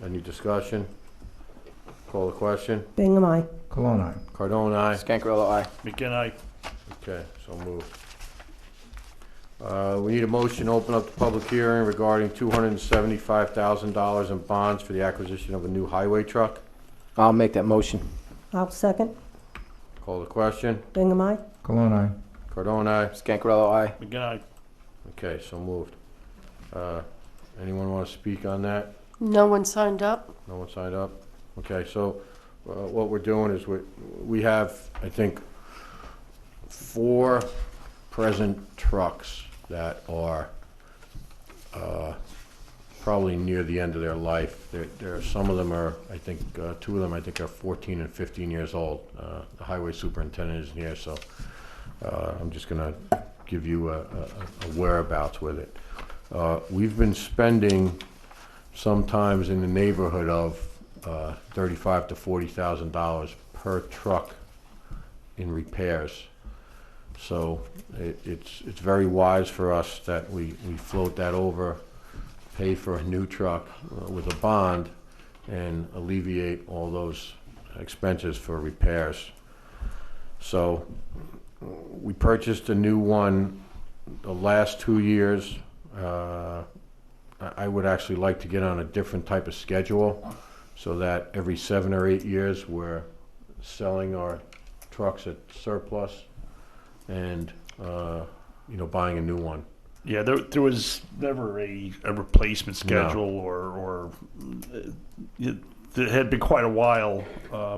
Any discussion? Call the question. Bingham, aye. Colonna. Cardone, aye. Scancarello, aye. Begin, I. Okay, so moved. We need a motion to open up the public hearing regarding $275,000 in bonds for the acquisition of a new highway truck. I'll make that motion. I'll second. Call the question. Bingham, aye. Colonna. Cardone, aye. Scancarello, aye. Begin, I. Okay, so moved. Anyone want to speak on that? No one signed up? No one signed up? Okay, so what we're doing is we have, I think, 4 present trucks that are probably near the end of their life. Some of them are, I think, 2 of them I think are 14 and 15 years old. The highway superintendent isn't here, so I'm just going to give you a whereabouts with it. We've been spending sometimes in the neighborhood of $35,000 to $40,000 per truck in repairs. So it's very wise for us that we float that over, pay for a new truck with a bond, and alleviate all those expenses for repairs. So we purchased a new one the last 2 years. I would actually like to get on a different type of schedule so that every 7 or 8 years we're selling our trucks at surplus and buying a new one. Yeah, there was never a replacement schedule or it had been quite a while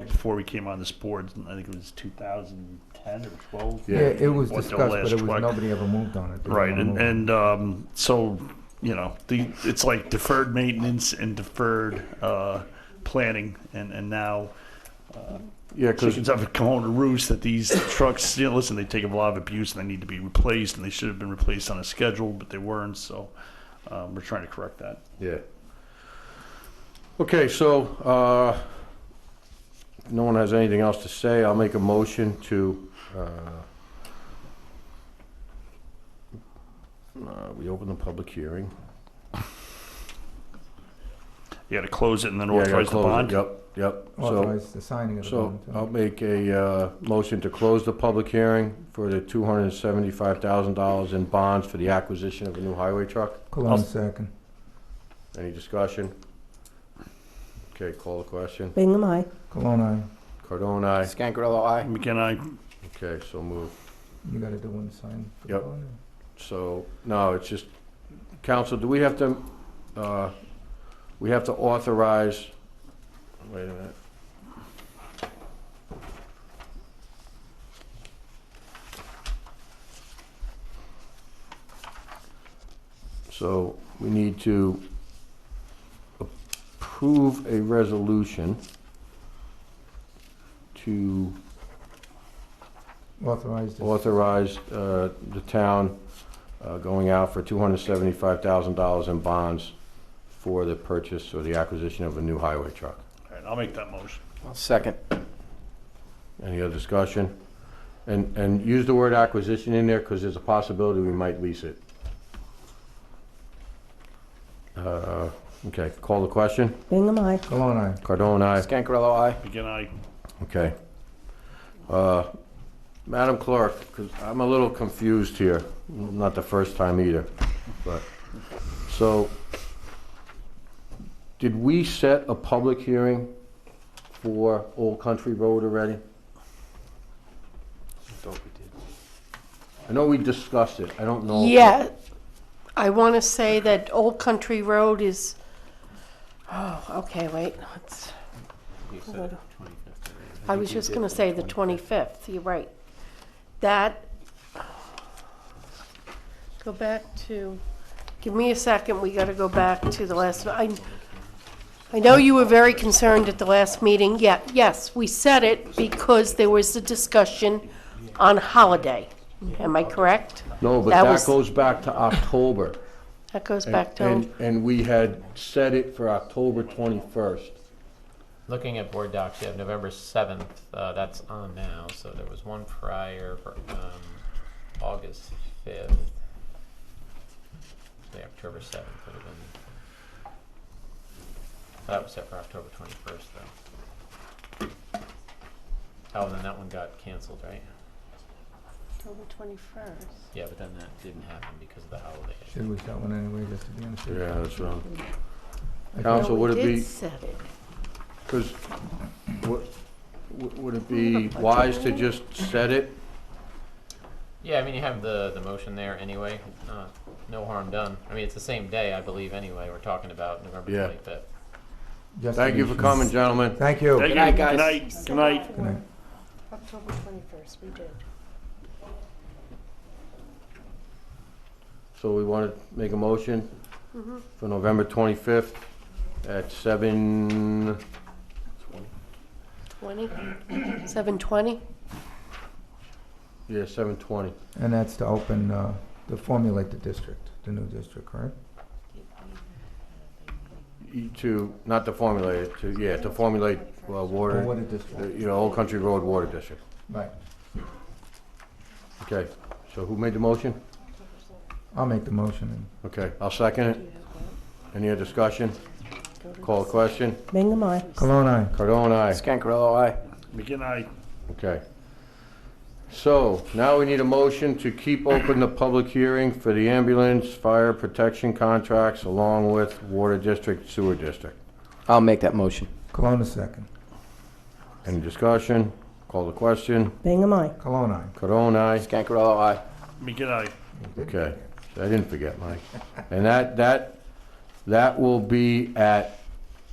before we came on this board. I think it was 2010 or 12. Yeah, it was What, the discussed, last but it was, truck. nobody ever moved on it. They Right, never moved. and so, you know, it's like deferred maintenance and deferred planning, and now Yeah, because chickens have come home to roost that these trucks, you know, listen, they take a lot of abuse and they need to be replaced, and they should have been replaced on a schedule, but they weren't, so we're trying to correct that. yeah. Okay, so if no one has anything else to say, I'll make a motion to. We open the public hearing. You got to close it and then Yeah, I gotta authorize the close it. bond. Yep. So, Authorize the signing of the so bond. too. I'll make a motion to close the public hearing for the $275,000 in bonds for the acquisition of a new highway truck. Cologne second. Any discussion? Okay, call the question. Bingham, aye. Cologne, aye. Cardone, aye. Scancarello, aye. McKenna, Okay, so move. You gotta do one sign for the Yep. bond. So, no, it's just, council, do we have to authorize, wait a minute. So, we need to approve a resolution to Authorize this. authorize the town going out for $275,000 in bonds for the purchase or the acquisition of a new highway truck. all right, I'll make that motion. I'll second. Any other discussion? And use the word acquisition in there because there's a possibility we might lease it. Okay, call the question. Bingham, aye. Cologne, aye. Cardone, aye. Scancarello, aye. McKenna, Okay. Madam Clerk, because I'm a little confused here, not the first time either, but, so, did we set a public hearing for Old Country Road already? I know we discussed it, I don't know. if- Yeah, I want to say that Old Country Road is, oh, okay, wait, let's, You said 25th. I was just going to say the 25th, you're right. That, go back to, give me a second, we got to go back to the last, I know you were very concerned at the last meeting. Yeah, yes, we said it because there was a discussion on holiday. Am I correct? No, but That that was- goes back to October. That goes back to, And we had set it for October 21st. Looking at board docs, you have November 7th, that's on now, so there was one prior for August 5th. The October 7th would have been, that was set for October 21st though. Oh, and then that one got canceled, right? October 21st. Yeah, but then that didn't happen because of the holiday. Should we set one anyway, just to be on the safe Yeah, side? that's wrong. Okay. Council, No, would we it be, did set it. because, would it be wise to just set it? Yeah, I mean, you have the motion there anyway, no harm done. I mean, it's the same day, I believe, anyway, we're talking about November Yeah. 25th. Just Thank to you be for sure. coming, gentlemen. Thank you. Thank you. night, guys. Good night. Good night. Good night. October 21st, we did. So we want to make a motion for November 25th at 7, 20? 7:20? yeah, 7:20. And that's to open, to formulate the district, the new district, correct? To, not to formulate it, to, yeah, to formulate water, Or what a district? Old Country Road Water District. Right. Okay, so who made the motion? I'll make the motion. Okay, I'll second it. Any other discussion? Call a question. Bingham, aye. Cologne, aye. Cardone, aye. Scancarello, aye. McKenna, Okay. So, now we need a motion to keep open the public hearing for the ambulance, fire protection contracts, along with water district, sewer district. I'll make that motion. Cologne is second. Any discussion? Call the question. Bingham, aye. Cologne, aye. Cardone, aye. Scancarello, aye. McKenna, Okay, so I didn't forget, Mike. And that will be at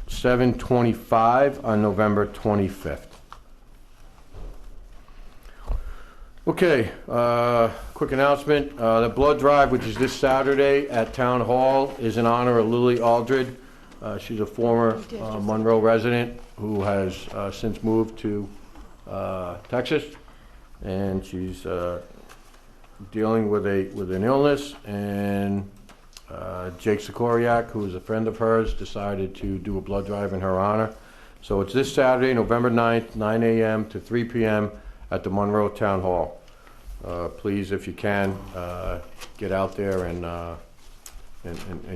7:25 on November 25th. Okay, quick announcement. The blood drive, which is this Saturday at Town Hall, is in honor of Lily Aldred. She's a former Monroe resident who has since moved to Texas, and she's dealing with an illness, and Jake Sikoriak, who is a friend of hers, decided to do a blood drive in her honor. So it's this Saturday, November 9th, 9 a.m. to 3 p.m. at the Monroe Town Hall. Please, if you can, get out there and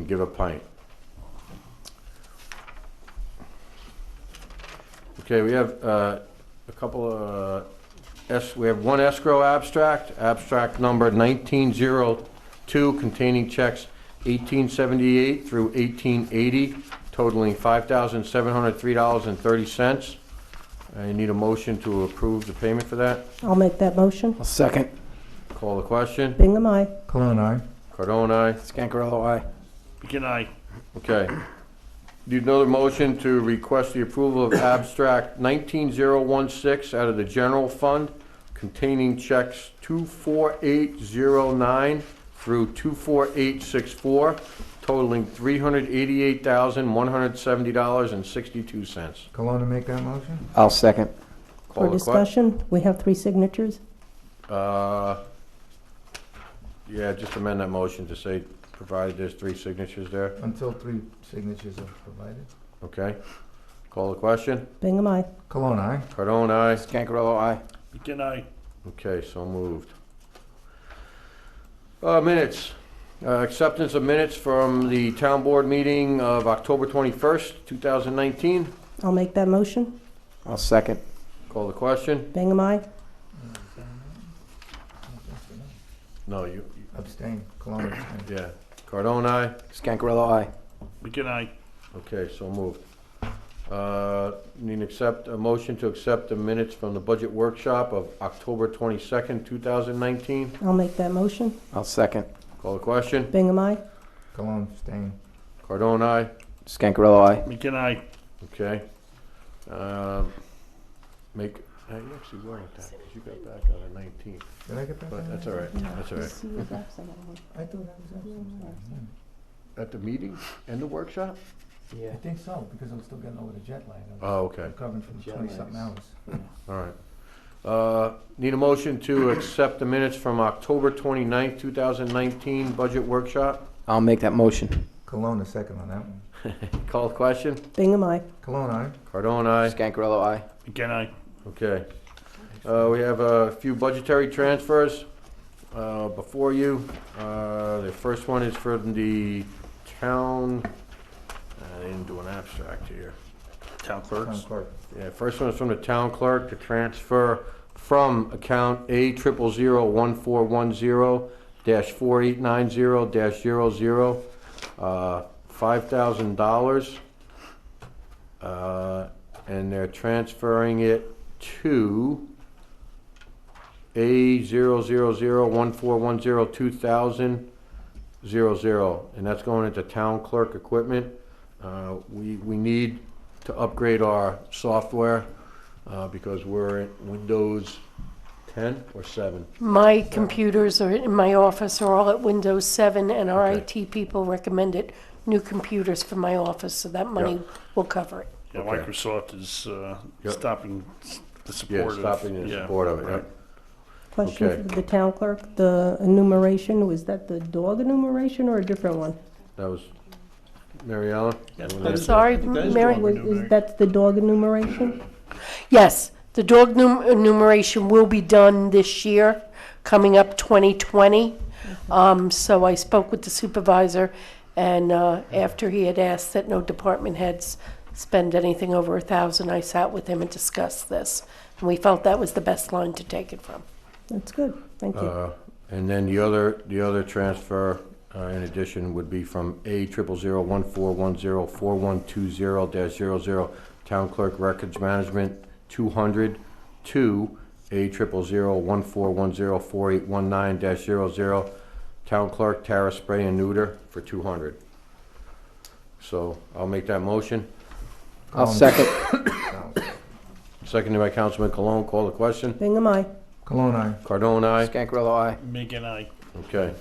give a pint. Okay, we have a couple of, we have one escrow abstract number 1902, containing checks 1878 through 1880, totaling $5,703.30. I need a motion to approve the payment for that. I'll make that motion. I'll second. Call the question. Bingham, aye. Cologne, aye. Cardone, aye. Scancarello, aye. Begin I. Okay. Need another motion to request the approval of abstract 19016 out of the general fund, containing checks 24809 through 24864, totaling $388,170.62. Cologne to make that motion? I'll second. Call For the discussion, we have 3 signatures. Yeah, just amend that motion to say, provided there's 3 signatures there. Until 3 signatures are provided. Okay. Call the question. Bingham, aye. Cologne, aye. Cardone, aye. Scancarello, aye. Begin I. Okay, so moved. Minutes. Acceptance of minutes from the town board meeting of October 21st, 2019. I'll make that motion. I'll second. Call the question. Bingham, aye. No, you, Abstain. Cologne abstain. yeah. Cardone, aye. Scancarello, aye. Begin I. Okay, so moved. Need a motion to accept the minutes from the budget workshop of October 22nd, 2019. I'll make that motion. I'll second. Call the question. Bingham, aye. Cologne abstain. Cardone, aye. Scancarello, aye. Begin I. Okay. You actually weren't that, because you got back on the 19th. Did I get that? But that's all right, that's all right. I thought I was absent. At the meeting and the workshop? I think so, because I'm still getting over the jet lag. Oh, okay. Recovering from Jet 20-something lags. hours. All right. Need a motion to accept the minutes from October 29th, 2019 budget workshop? I'll make that motion. Cologne a second on that one. Call the question. Bingham, aye. Cologne, aye. Cardone, aye. Scancarello, aye. Begin I. Okay. We have a few budgetary transfers before you. The first one is from the town, I didn't do an abstract here. Town clerks. Town clerk. Yeah, first one is from the town clerk to transfer from account A001410-4890-00, $5,000. And they're transferring it to A00014102,000, and that's going into town clerk equipment. We need to upgrade our software because we're in Windows 10 or 7. My computers are in my office are all at Windows 7, and our Okay. IT people recommended new computers for my office, so that money Yeah. will cover it. Yeah, Okay. Microsoft is Yep. stopping the Yeah, support of. stopping the support of it, right. right? Question Okay. for the town clerk, the enumeration, was that the dog enumeration or a different one? That was Mary Ellen? Yes, I'm sorry, Mary? Is that the dog enumeration? Yes, the dog enumeration will be done this year, coming up 2020. So I spoke with the supervisor, and after he had asked that no department heads spend anything over $1,000, I sat with him and discussed this. And we felt that was the best line to take it from. That's good, thank you. And then the other transfer, in addition, would be from A000141042120-00, Town Clerk Records Management, 200, to A000141048119-00, Town Clerk Tara Spray and Neuter for 200. So I'll make that motion. I'll second. Seconded by Councilman Cologne. Call the question. Bingham, aye. Cologne, aye. Cardone, aye. Scangarello, aye. Megan, I. Okay.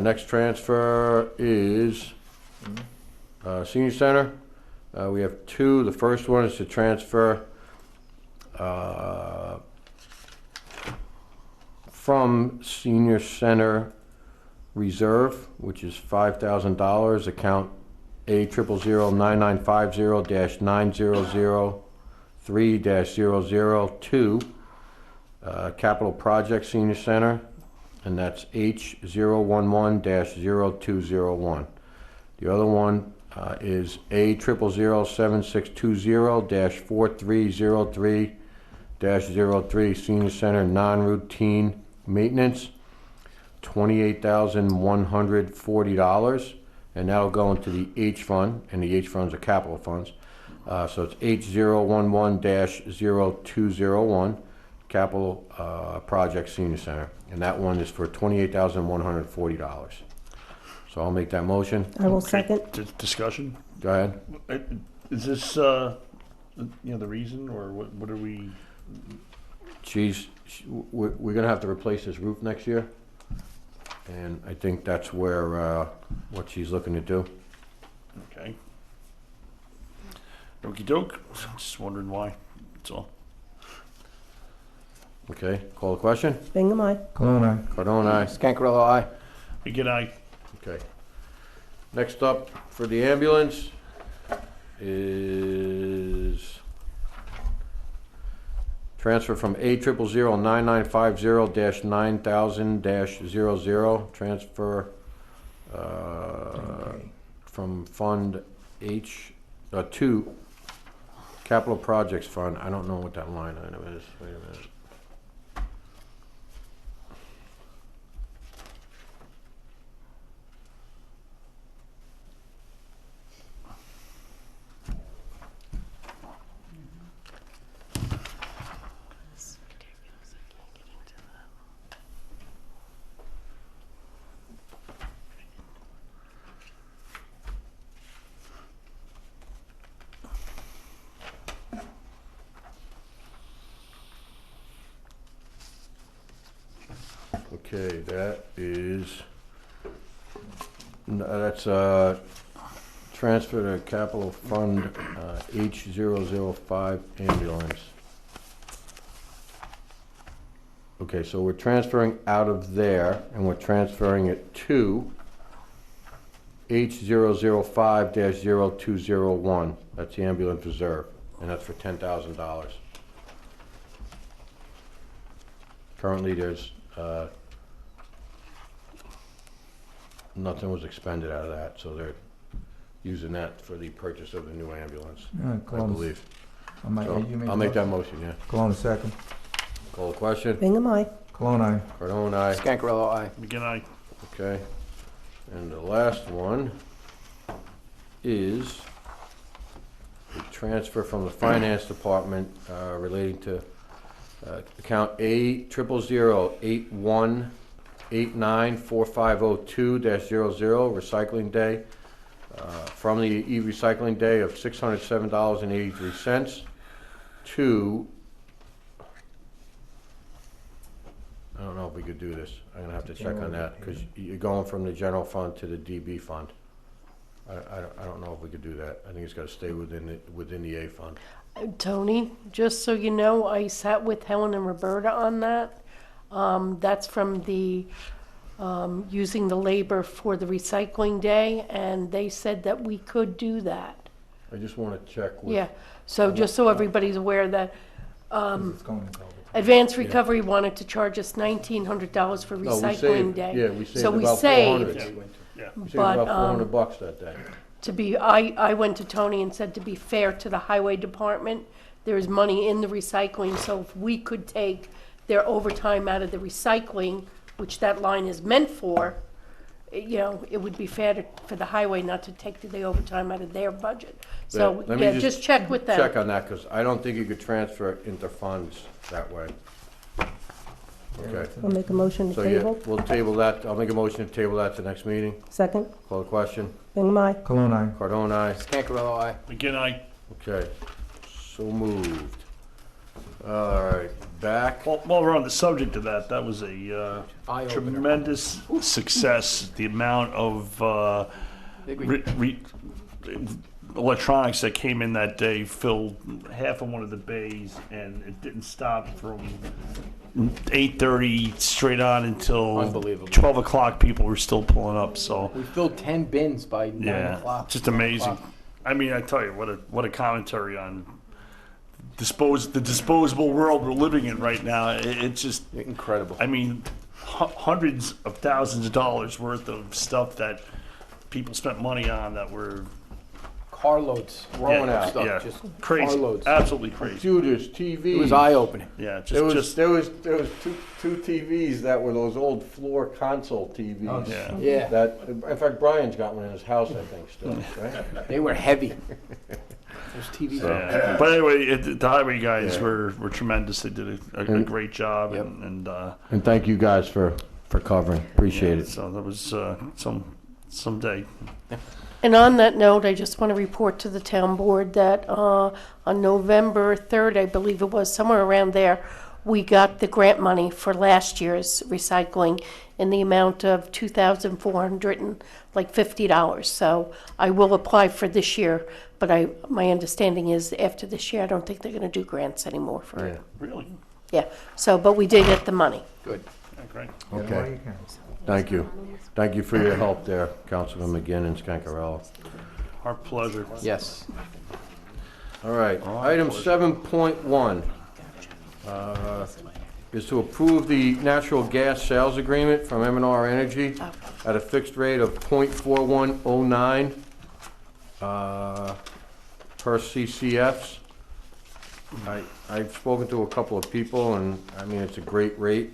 Next transfer is Senior Center. We have two. The first one is to transfer from Senior Center Reserve, which is $5,000, account A000990-9003-002, Capital Project Senior Center, and that's H011-0201. The other one is A007620-4303-03, Senior Center Non-Routine Maintenance, $28,140, and that'll go into the H fund, and the H funds are capital funds. So it's H011-0201, Capital Project Senior Center, and that one is for $28,140. So I'll make that motion. I will second. Discussion? Go ahead. Is this, the reason, or what are we? We're gonna have to replace this roof next year, and I think that's where, what she's looking to do. Okay. Okey doke. Just wondering why. That's all. Okay, call the question? Bingham, aye. Cologne, aye. Cardone, aye. Scangarello, aye. Megan, I. Okay. Next up for the ambulance is transfer from A000990-9000-00, transfer from Fund H to Capital Projects Fund. I don't know what that line item is. Wait a minute. Okay, that's transfer to capital fund H005 ambulance. Okay, so we're transferring out of there and we're transferring it to H005-0201. That's the ambulance reserve, and that's for $10,000. Currently, there's nothing was expended out of that, so they're using that for the purchase of the new ambulance, I believe. So I'll make that motion, yeah. Cologne, second. Call the question. Bingham, aye. Cologne, aye. Cardone, aye. Scangarello, aye. Megan, I. Okay. And the last one is a transfer from the finance department relating to account A00894502-00, recycling day, from the e-recycling day of $607.83 to, I don't know if we could do this. I'm gonna have to check on that, because you're going from the general fund to the DB fund. I don't know if we could do that. I think it's gotta stay within the A fund. Tony, just so you know, I sat with Helen and Roberta on that. That's from the, using the labor for the recycling day, and they said that we could do that. I just wanna check with. Yeah, so just so everybody's aware that, It's going into overtime. Advanced Recovery wanted to charge us $1,900 for No, we recycling saved- day. Yeah, we saved So we about saved, 400. Yeah. We saved but, about $400 that day. to be, I went to Tony and said, to be fair to the highway department, there's money in the recycling, so if we could take their overtime out of the recycling, which that line is meant for, it would be fair for the highway not to take the overtime out of their budget. So, Let me yeah, just check with them. Check on that, because I don't think you could transfer into funds that way. Okay. I'll make a motion to So, yeah, table. we'll table that. I'll make a motion to table that to next meeting. Second. Call the question. Bingham, aye. Cologne, aye. Cardone, aye. Scangarello, aye. Megan, I. Okay, so moved. All right, back. While we're on the subject of that, that was a Eye-opener. tremendous success. The amount of electronics that came in that day filled half of one of the bays, and it didn't stop from 8:30 straight on until Unbelievable. 12 o'clock. People were still pulling up. So We filled 10 bins by 9 yeah, o'clock. just amazing. I mean, I tell you, what a commentary on the disposable world we're living in right now. It's just Incredible. I mean, hundreds of thousands of dollars worth of stuff that people spent money on that were Carloads. Throwing out. Stuff, yeah, just crazy, carloads. absolutely crazy. Computers, TVs. It was eye-opening. Yeah, There was just there was two TVs that were those old floor console TVs. Oh, yeah. Yeah, That, in fact, Brian's got one in his house, I think, still, right? they were heavy. Those TVs. Yeah. But anyway, the highway guys were tremendous. They did a And- great job, Yep. and And thank you guys for covering. Appreciate it. so that was some day. And on that note, I just want to report to the town board that on November 3rd, I believe it was, somewhere around there, we got the grant money for last year's recycling in the amount of $2,450. So I will apply for this year, but my understanding is after this year, I don't think they're going to do grants anymore for it. Really? Yeah, so, but we did get the money. Good. Yeah, great. Get 'em while Okay. you can. Thank you. Thank you for your help there, Councilman McGinn and Scancarello. Our pleasure. Yes. All right, item 7.1 is to approve the natural gas sales agreement from M&R Energy at a fixed rate of .4109 per CCFs. I've spoken to a couple of people, and I mean, it's a great rate.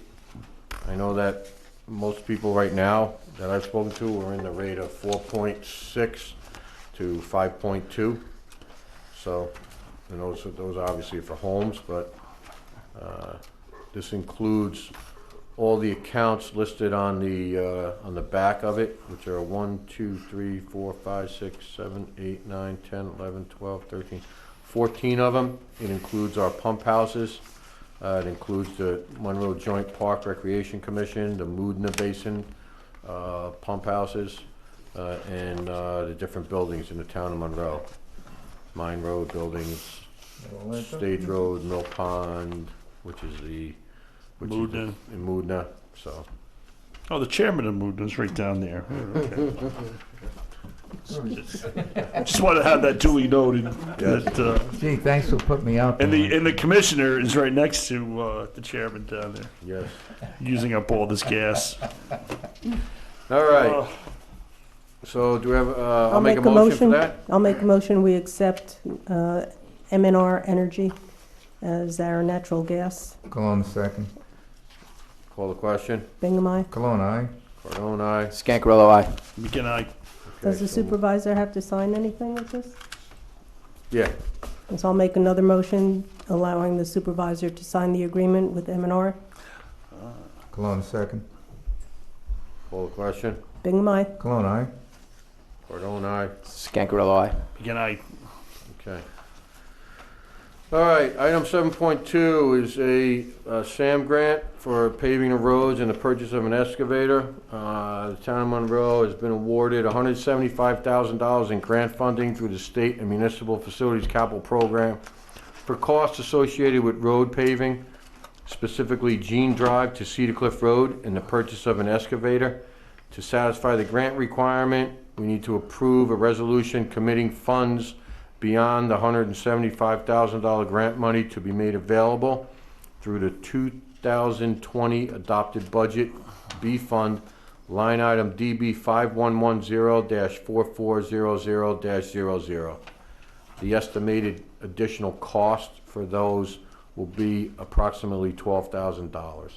I know that most people right now that I've spoken to are in the rate of 4.6 to 5.2. So, and those are obviously for homes, but this includes all the accounts listed on the back of it, which are 1, 2, 3, 4, 5, 6, 7, 8, 9, 10, 11, 12, 13, 14 of them. It includes our pump houses. It includes the Monroe Joint Park Recreation Commission, the Moodna Basin pump houses, and the different buildings in the town of Monroe. Mine Road buildings, Stage Road, Mill Pond, which is Moodna. in Moodna, so. Oh, the chairman of Mood was right down there. Okay. Just want to have that duly noted. That, Gee, thanks for putting me out there. and the commissioner is right next to the chairman down there, Yes. using up all this gas. All right, so do we have, I'll make a make motion for that? I'll make a motion, we accept M&R Energy as our natural gas. Cologne second. Call the question. Bingham, aye. Cologne, aye. Cardone, aye. Scancarello, aye. McKenna, aye. Does the so- supervisor have to sign anything with this? Yeah, So I'll make another motion allowing the supervisor to sign the agreement with M&R. Cologne second. call the question. Bingham, aye. Cologne, aye. Cardone, aye. Scancarello, aye. McKenna, aye. Okay. All right, item 7.2 is a SAM grant for paving the roads and the purchase of an excavator. The town of Monroe has been awarded $175,000 in grant funding through the State and Municipal Facilities Capital Program for costs associated with road paving, specifically Jean Drive to Cedar Cliff Road, and the purchase of an excavator. To satisfy the grant requirement, we need to approve a resolution committing funds beyond the $175,000 grant money to be made available through the 2020 adopted budget B fund, line item DB 5110-4400-00. The estimated additional cost for those will be approximately $12,000.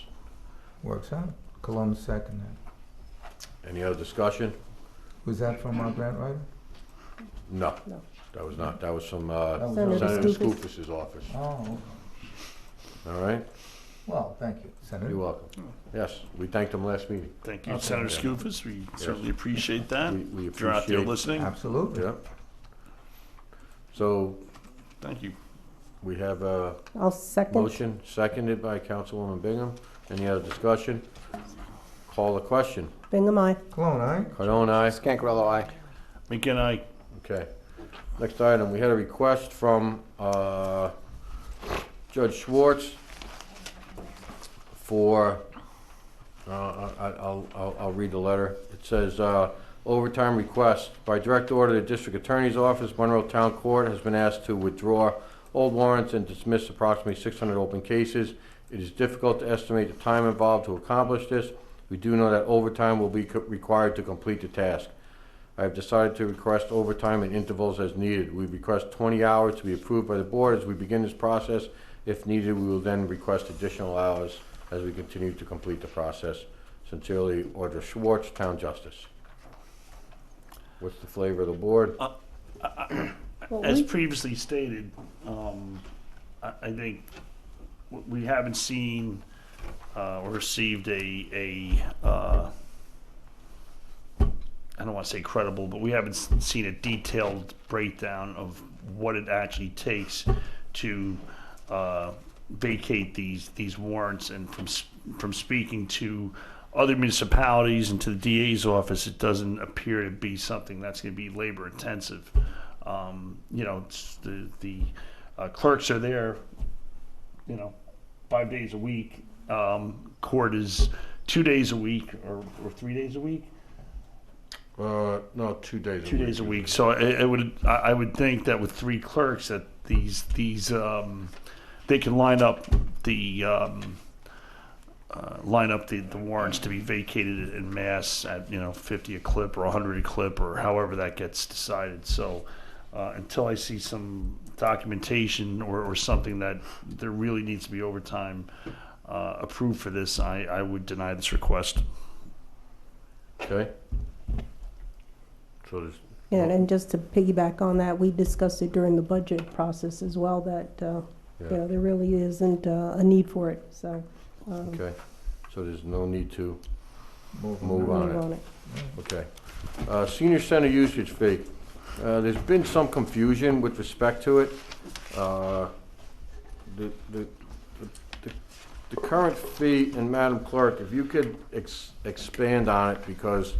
Works out. Cologne second then. Any other discussion? Was that from our grant writer? No. No. That was not, that was from was Senator Senator Skoufis. Skoufis's office. Oh, okay. All right? Well, thank you, Senator. You're welcome. Yes, we thanked him last meeting. Thank you, Okay. Senator Skoufis. We certainly appreciate that. We If you're out there appreciate- listening. Absolutely. Yeah. So Thank you. We have a I'll second. motion seconded by Councilwoman Bingham. Any other discussion? Call the question. Bingham, aye. Cologne, aye? Cardone, aye. Scancarello, aye. McGinn, aye. Okay. Next item, we had a request from Judge Schwartz for, I'll read the letter. It says, overtime request. By direct order, the District Attorney's Office, Monroe Town Court, has been asked to withdraw old warrants and dismiss approximately 600 open cases. It is difficult to estimate the time involved to accomplish this. We do know that overtime will be required to complete the task. I have decided to request overtime in intervals as needed. We request 20 hours to be approved by the board as we begin this process. If needed, we will then request additional hours as we continue to complete the process. Sincerely, Audra Schwartz, Town Justice. What's the flavor of the board? As previously stated, I think we haven't seen or received a I don't want to say credible, but we haven't seen a detailed breakdown of what it actually takes to vacate these warrants. And from speaking to other municipalities and to the DA's office, it doesn't appear to be something that's going to be labor intensive. It's the clerks are there, 5 days a week. Court is 2 days a week or 3 days a week. No, 2 days. 2 days a week. So I would think that with 3 clerks that these they can line up the warrants to be vacated in mass at 50 a clip or 100 a clip or however that gets decided. So until I see some documentation or something that there really needs to be overtime approved for this, I would deny this request. Okay. So there's, Yeah, and just to piggyback on that, we discussed it during the budget process as well, that, there really isn't a need for it, so. okay. So there's no need to move move on it. Okay. Senior center usage fee. There's been some confusion with respect to it. The current fee, and Madam Clerk, if you could expand on it, because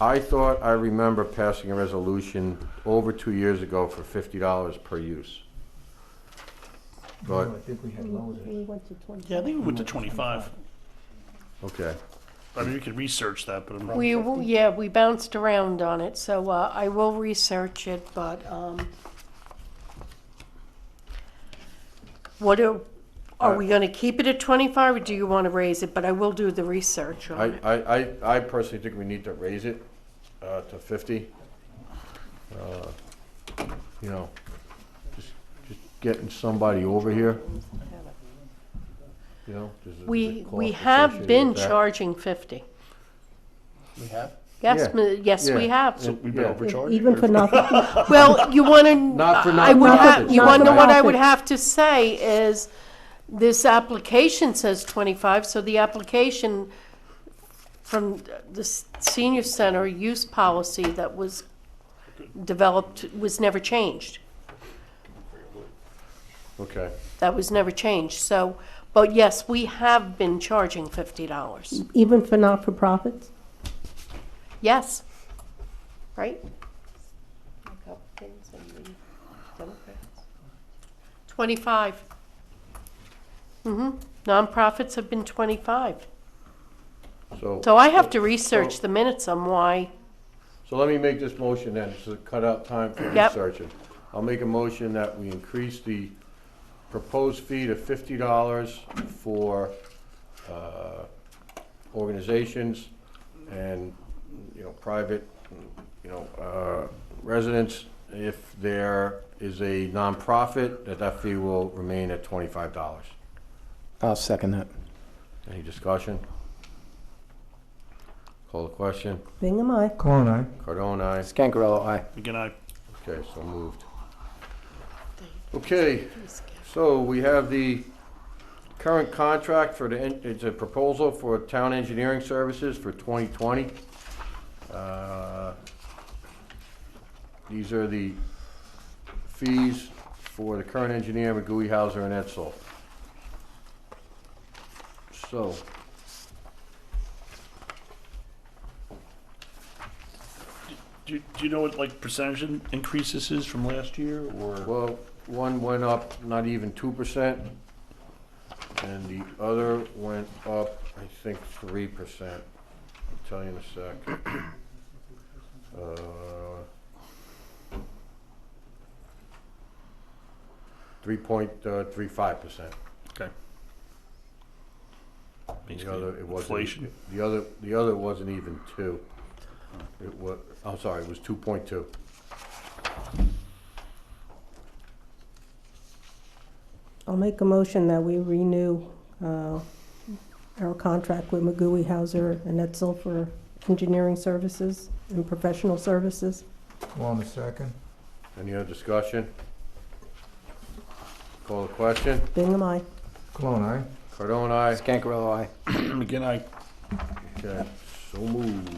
I thought I remember passing a resolution over 2 years ago for $50 per use. But, I think we had lowered it. We went to 20. Yeah, I think we went to 25. okay. I mean, you could research that, but We bounced around on it, so I will research it, but are we going to keep it at 25 or do you want to raise it? But I will do the research on it. I personally think we need to raise it to 50. Just getting somebody over here. There's a We cost have associated been with that. charging 50. We have? Yes, Yeah. yes, we Yeah. have. so we've been Yeah. overcharged. Even for nothing. Well, you want to. Not for I would nonprofits, you not want to know for what I would nonprofits. have to say is this application says 25, so the application from the senior center use policy that was developed was never changed. Okay. That was never changed. So, but yes, we have been charging $50. Even for not-for-profits? Yes. Right? 25. Nonprofits have been 25. So I have to research the minutes on why. So let me make this motion then, to cut out time for Yep. researching. I'll make a motion that we increase the proposed fee to $50 for organizations and, private, residents. If there is a nonprofit, that fee will remain at $25. I'll second that. Any discussion? Call the question. Bingham, aye. Cologne, aye? Cardone, aye. Scancarello, aye. Again, I Okay, so moved. Okay, so we have the current contract for it's a proposal for town engineering services for 2020. These are the fees for the current engineer, McGooey, Hauser, and Edsel. So, Do you know what, like, percentage increase this is from last year, or? well, one went up not even 2%, and the other went up, I think, 3%. I'll tell you in a sec. 3.35%. Okay. The other, it wasn't. Inflation? The other wasn't even 2. It was, I'm sorry, it was 2.2. I'll make a motion that we renew our contract with McGooey, Hauser, and Edsel for engineering services and professional services. One second. Any other discussion? Call the question. Bingham, aye. Cologne, aye. Cardone, aye. Scancarello, aye. McGinn, aye. Okay, so moved.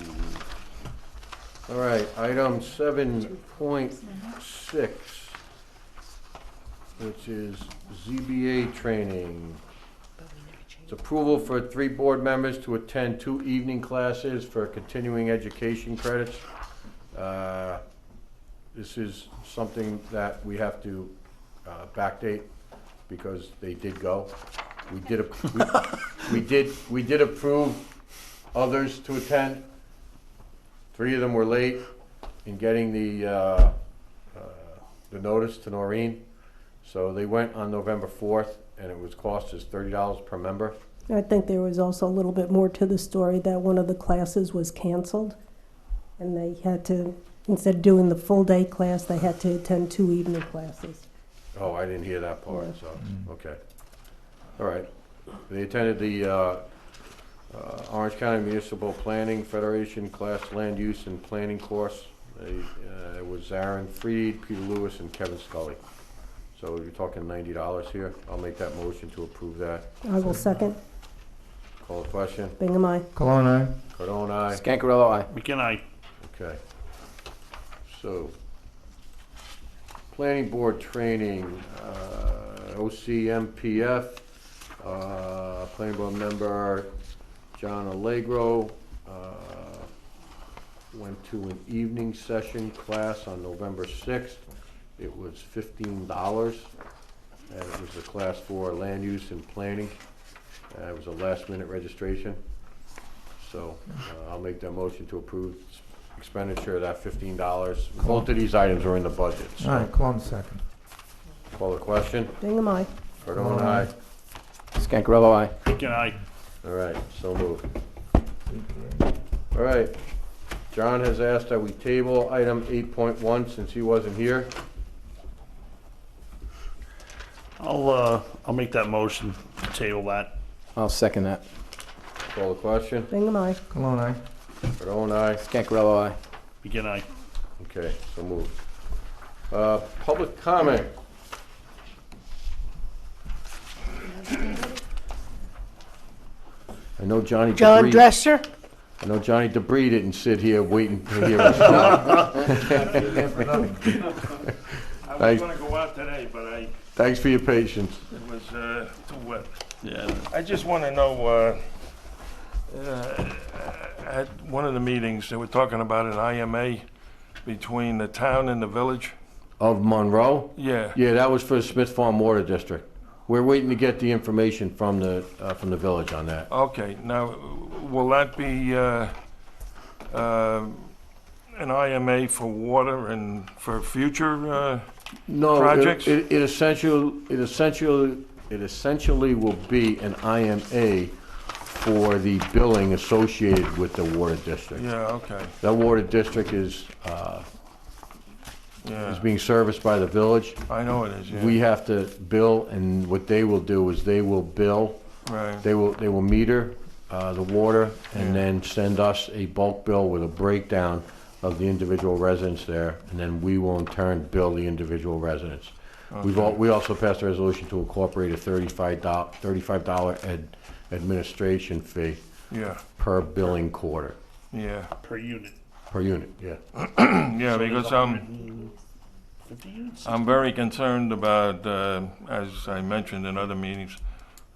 All right, item 7.6, which is ZBA training. It's approval for 3 board members to attend 2 evening classes for continuing education credits. This is something that we have to backdate because they did go. We did approve others to attend. 3 of them were late in getting the notice to Noreen. So they went on November 4th, and it was cost us $30 per member. I think there was also a little bit more to the story that one of the classes was canceled, and they had to, instead of doing the full day class, they had to attend 2 evening classes. Oh, I didn't hear that part, so, okay. All right. They attended the Orange County Municipal Planning Federation Class Land Use and Planning course. It was Aaron Freed, Peter Lewis, and Kevin Scully. So you're talking $90 here. I'll make that motion to approve that. I will second. Call the question. Bingham, aye. Cologne, aye. Cardone, aye. Scancarello, aye. McGinn, aye. Okay. So, planning board training, OCMPF, planning board member John Allegro went to an evening session class on November 6th. It was $15, and it was a class for land use and planning. It was a last-minute registration. So I'll make that motion to approve expenditure of that $15. Both of these items are in the budget. So All right, Cologne second. call the question. Bingham, aye. Cardone, aye. Scancarello, aye. McGinn, aye. All right, so moved. All right. John has asked that we table item 8.1 since he wasn't here. I'll make that motion, to table that. I'll second that. Call the question. Bingham, aye. Cologne, aye. Cardone, aye. Scancarello, aye. McGinn, aye. Okay, so moved. Public comment. I know Johnny John Debris. Dresser? I know Johnny Debris didn't sit here waiting to hear us talk. I was gonna go out today, but Thanks for your patience. it was too wet. Yeah. I just wanna know, at one of the meetings, they were talking about an IMA between the town and the village. Of Monroe? Yeah. Yeah, that was for the Smith Farm Water District. We're waiting to get the information from the village on that. Okay, now, will that be an IMA for water and for future, No, projects? it essentially will be an IMA for the billing associated with the water district. yeah, okay, That water district is yeah, being serviced by the village. I know it is, yeah. We have to bill, and what they will do is they will bill, Right, they will meter the water, and Yeah. then send us a bulk bill with a breakdown of the individual residents there, and then we will in turn bill the individual residents. We also passed a resolution to incorporate a $35 administration fee yeah, per billing quarter, yeah, per unit, yeah. yeah, because, 50 units? I'm very concerned about, as I mentioned in other meetings,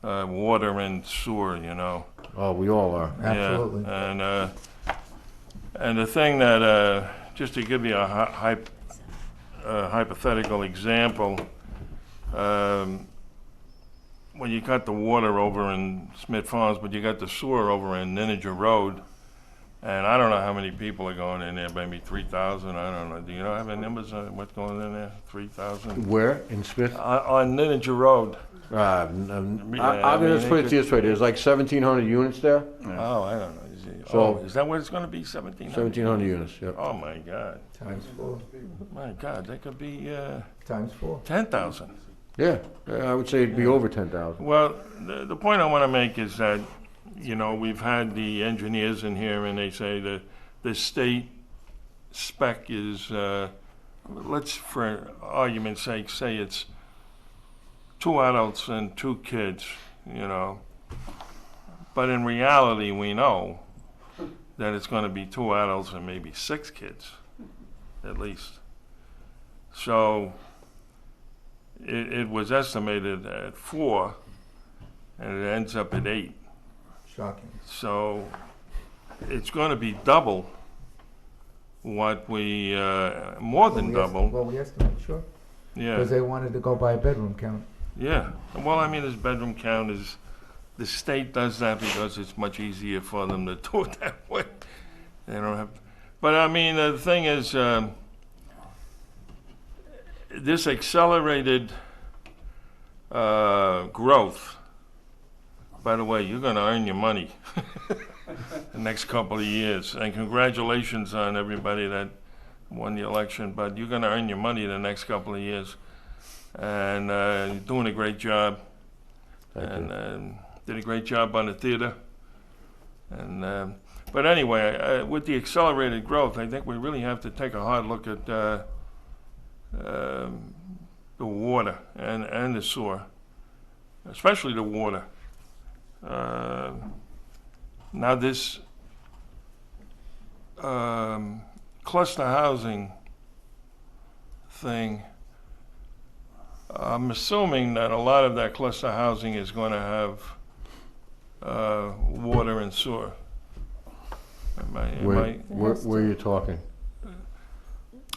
water and sewer, you know. Oh, we all are. Absolutely. Yeah, and the thing that, just to give you a hypothetical example, when you got the water over in Smith Farms, but you got the sewer over in Ninja Road, and I don't know how many people are going in there, maybe 3,000, I don't know. Do you know have any numbers on what's going in there? 3,000? Where, in Smith? On Ninja Road. I'm gonna just put it this way, there's like 1,700 units there, Oh, I don't know. So- Is that what it's gonna be, 1,700? 1,700 units, yeah. Oh, my God. Times 4. My God, that could be Times 4. 10,000. Yeah, I would say it'd be over 10,000. Well, the point I want to make is that, you know, we've had the engineers in here and they say that the state spec is, let's for argument's sake say it's 2 adults and 2 kids, you know. But in reality, we know that it's going to be 2 adults and maybe 6 kids, at least. So it was estimated at 4, and it ends up at 8. Shocking. So it's going to be double what we, more than double. Well, we estimate, sure. Yeah. Because they wanted to go by bedroom count. Yeah. Well, I mean, this bedroom count is, the state does that because it's much easier for them to do it that way. They don't have, but I mean, the thing is, this accelerated growth, by the way, you're going to earn your money the next couple of years. And congratulations on everybody that won the election, but you're going to earn your money the next couple of years. And you're doing a great job. And did a great job on the theater. And but anyway, with the accelerated growth, I think we really have to take a hard look at the water and the sewer, especially the water. Now this cluster housing thing, I'm assuming that a lot of that cluster housing is going to have water and sewer. Where are you talking?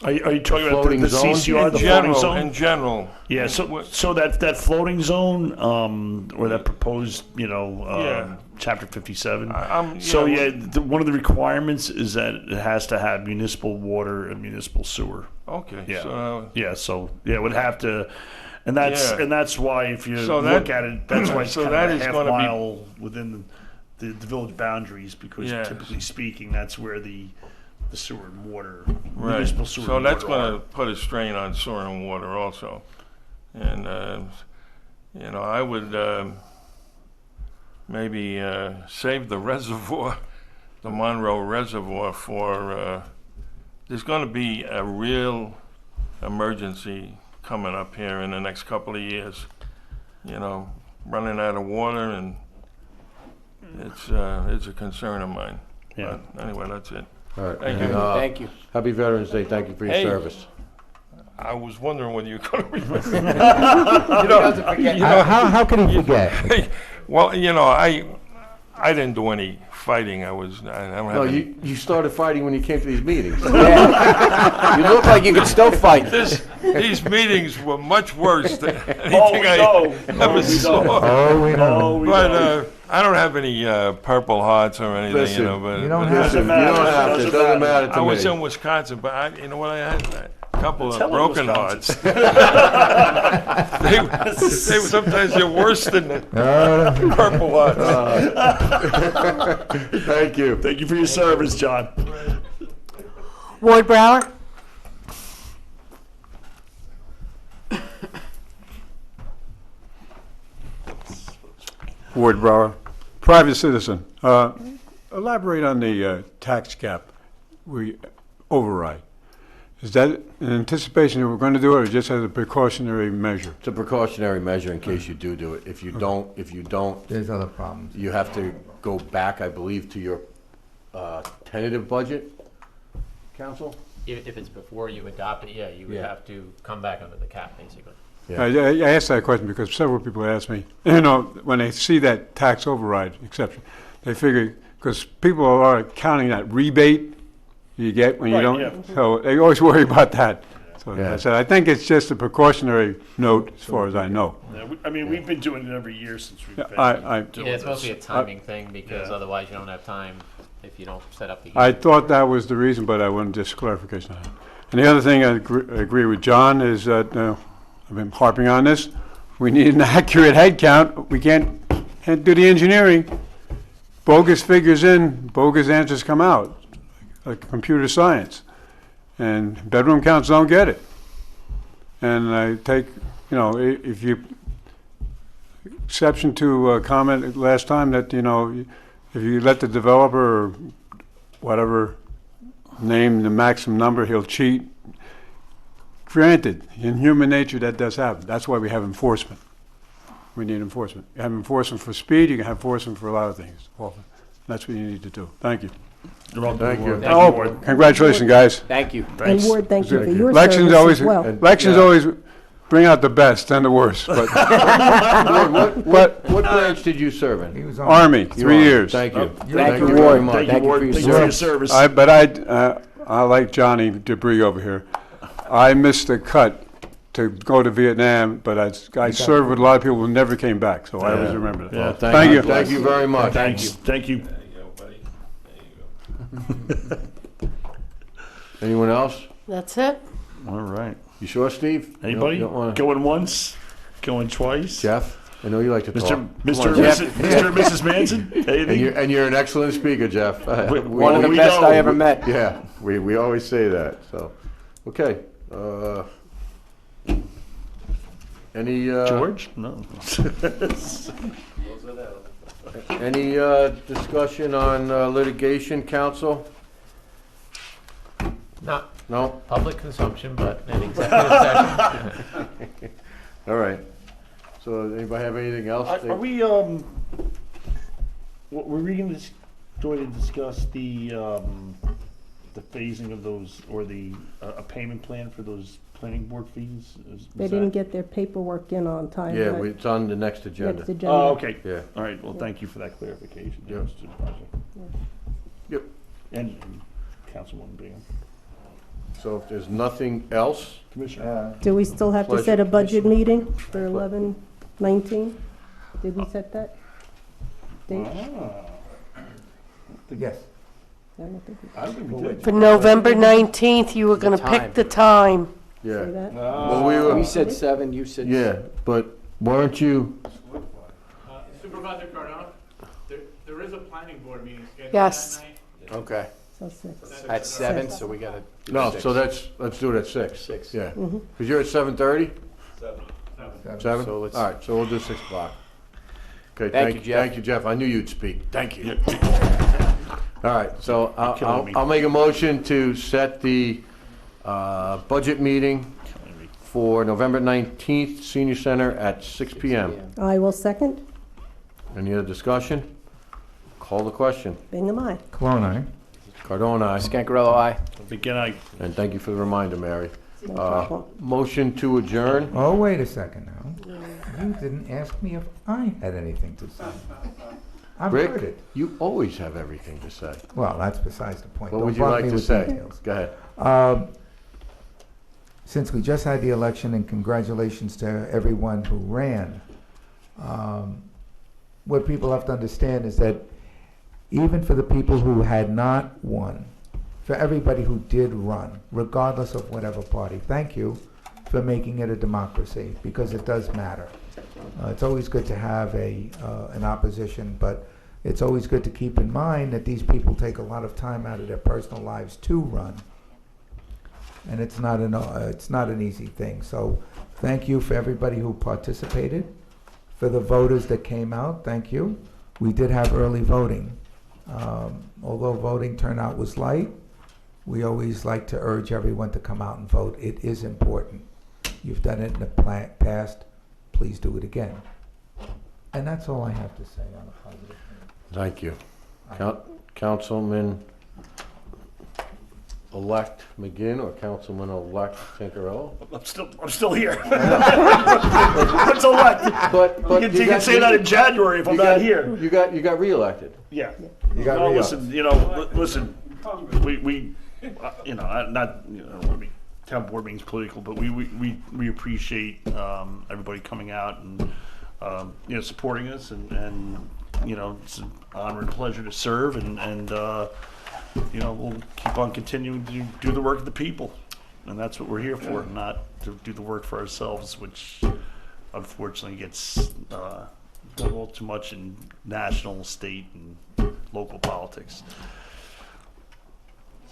Are you talking about Floating the zone? CCR, the floating zone? In general. Yeah, so that floating zone, or that proposed, Yeah. Chapter 57. So one of the requirements is that it has to have municipal water and municipal sewer. Okay. Yeah. So it would have to, and that's why if you look at it, that's why it's so kind that of is a half gonna be- mile within the village boundaries, because Yes. typically speaking, that's where the sewer and water, Right. municipal sewer So and that's water going are. to put a strain on sewer and water also. And, I would maybe save the reservoir, the Monroe Reservoir for, there's going to be a real emergency coming up here in the next couple of years. Running out of water, and it's a concern of mine. Yeah. But anyway, that's it. All right. Thank and, you. Thank you. Happy Veterans Day, thank you for your Hey. service. I was wondering whether you were going to remember. How can he forget? Well, I didn't do any fighting. I don't have No, any. you started fighting when you came to these meetings. Yeah. You look like you could still fight. These meetings were much worse than anything Oh, we know. I ever saw. Oh, we know. Oh, we But know. I don't have any Purple Hearts or anything, Listen, But you don't but have Listen, to. you don't have to, it doesn't matter I to was me. in Wisconsin, but you know what? I had a couple of Tell 'em broken Wisconsin. hearts. they sometimes they're worse than the Purple Hearts. Thank you. Thank you for your service, John. Ward Brower? Ward Brower, private citizen. Elaborate on the tax cap we override. Is that in anticipation that we're going to do it, or just as a precautionary measure? It's a precautionary measure in case you do it. If you don't, There's other problems. you have to go back, I believe, to your tentative budget, council? if it's before you adopt it, yeah, you would Yeah. have to come back under the cap, basically. Yeah. I asked that question because several people asked me, when they see that tax override exception, they figure, because people are counting that rebate you get when you Right, don't, yeah. so they always worry about that. So Yeah. I said, I think it's just a precautionary note as far as I know. Yeah, I mean, we've been doing it every year since we've been I- doing Yeah, it's this. mostly a timing thing, because Yeah. otherwise you don't have time if you don't set up the. I hearing. thought that was the reason, but I wanted just clarification on that. And the other thing I agree with John is that, I've been harping on this, we need an accurate head count. We can't do the engineering. Bogus figures in, bogus answers come out, like computer science. And bedroom counts don't get it. And I take, if you, exception to a comment last time that, if you let the developer or whatever name the maximum number, he'll cheat. Granted, in human nature, that does happen. That's why we have enforcement. We need enforcement. You have enforcement for speed, you can have enforcement for a lot of things. That's what you need to do. Thank you. You're welcome, Thank you. Ward. Thank Oh, Ward. congratulations, guys. Thank you. And Thanks. Ward, thank you for your Elections service always, as well. elections Yeah. always bring out the best and the worst, but Ward, what branch did you serve in? He was on. Army, You were 3 on. years. Thank you. Thank you, very Ward. much. Thank you, Thank you Ward. for your Thanks for your service. service. I like Johnny Debris over here. I missed the cut to go to Vietnam, but I served with a lot of people who never came back, so I always Yeah. remember that. Yeah, Thank you. Thank you very much. Thanks. Thank you. Anyone else? That's it? All right. You sure, Steve? You Anybody? don't wanna- Going once? Going twice? Jeff? I know you like to talk. Mr. Come Mr. on, Mrs. Jeff. Mr. and Mrs. Manson? Anything? And you're an excellent speaker, Jeff. One of the we best know. I ever met. Yeah, we always say that, so, okay. Any, George? No. any discussion on litigation, counsel? Not No? public consumption, but an executive session. All right. So anybody have anything else? Are we, were we going to discuss the phasing of those, or a payment plan for those planning board fees? They didn't get their paperwork in on time. Yeah, but it's on the next agenda. next agenda. Oh, okay. Yeah. All right, well, thank you for that clarification. Yeah. Mr. Supervisor. Yep. And Councilwoman Bingham. So if there's nothing else, Commissioner? Do we still have to Pleasure. set a budget meeting for 11/19? Did we set that date? Yes. I don't think we I don't think we did. For November 19th, you were going to time. pick the time. yeah. say that. Well, we were, We said 7, you said. yeah, but weren't you, Supervisor Cardone, there is a planning board meeting scheduled Yes. that night. Okay. So 6. At 7, so we gotta. do no, 6. so let's do it at 6. 6. Yeah. Mhm. Because you're at 7:30? 7. 7? So let's- All right, so we'll do 6 o'clock. Okay, Thank you, Jeff. Thank you, Jeff. I knew you'd speak. Thank you. All right, so killing me. I'll make a motion to set the budget meeting for November 19th, Senior Center at 6 PM. I will second. Any other discussion? Call the question. Bingham, aye. Cologne, aye. Cardone, aye. Scancarello, aye. Begin, I, And thank you for the reminder, Mary. No problem. Motion to adjourn. Oh, wait a second now. You didn't ask me if I had anything to say. I've heard Rick, it. you always have everything to say. Well, that's besides the point. What Don't would you bug like me to with say? details. Go ahead. Since we just had the election, and congratulations to everyone who ran, what people have to understand is that even for the people who had not won, for everybody who did run, regardless of whatever party, thank you for making it a democracy, because it does matter. It's always good to have an opposition, but it's always good to keep in mind that these people take a lot of time out of their personal lives to run. And it's not an easy thing. So thank you for everybody who participated. For the voters that came out, thank you. We did have early voting. Although voting turnout was light, we always like to urge everyone to come out and vote. It is important. You've done it in the past, please do it again. And that's all I have to say on a positive note. Thank you. Councilman Councilman-elect McGinn or Councilman-elect Tinkerello. I'm still here. I'm still elected. But You can say that in January if I'm not here. You got reelected. Yeah. You got No, re-upped. listen, listen, we, not, town board meeting's political, but we appreciate, everybody coming out and, supporting us and, it's an honor and pleasure to serve and, we'll keep on continuing to do the work of the people. And that's what we're here for, not to do the work for ourselves, which unfortunately gets, done a little too much in national, state, and local politics.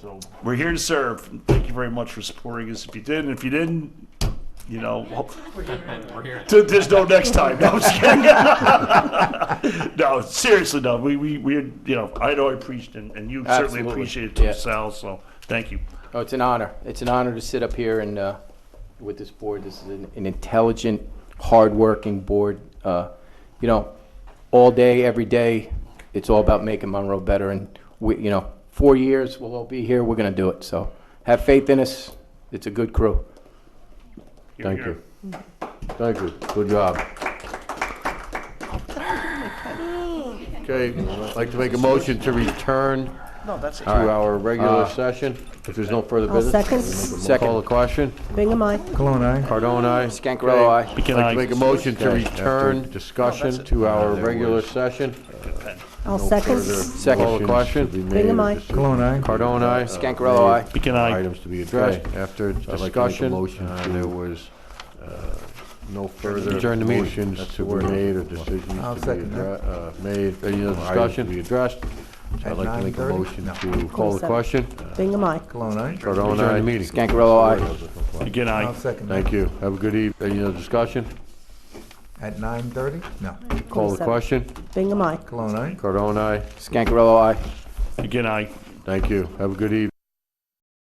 So we're here to serve. Thank you very much for supporting us. If you did, and if you didn't, there's no next time. No, I'm just kidding. No, seriously, no. We I know I appreciate and you certainly Absolutely. appreciate it too, Yeah. Sal. So thank you. Oh, it's an honor. It's an honor to sit up here and with this board. This is an intelligent, hardworking board. All day, every day, it's all about making Monroe better. And 4 years we'll all be here. We're going to do it. So have faith in us. It's a good crew. Thank you. Thank you. Good job. Okay, I'd like to make a motion to return No, that's it. to our regular session. If there's no further I'll business. second. Call the question. Bingham, aye. Cologne, aye? Cardone, aye. Scancarello, aye. I'd like to make a motion to Okay. return discussion to our regular session. I'll No second. further Second. Call the question. Bingham, aye. Cologne, aye? Cardone, aye. Scancarello, aye. Beacon, aye. Items to be addressed. After discussion, there was no further motions to be made or decisions I'll to be second that. made. Any other discussion to be addressed? So I'd At like to make a 9:30? motion No. to call the question. Bingham, aye. Cologne, aye? Cardone, aye. The meeting. Scancarello, aye. Beacon, aye. I'll second that. Thank you. Have a good evening. Any other discussion? At 9:30? No. Call the 27. question. Bingham, aye. Cologne, aye? Scancarello, aye. Beacon, aye. Thank you. Have a good evening.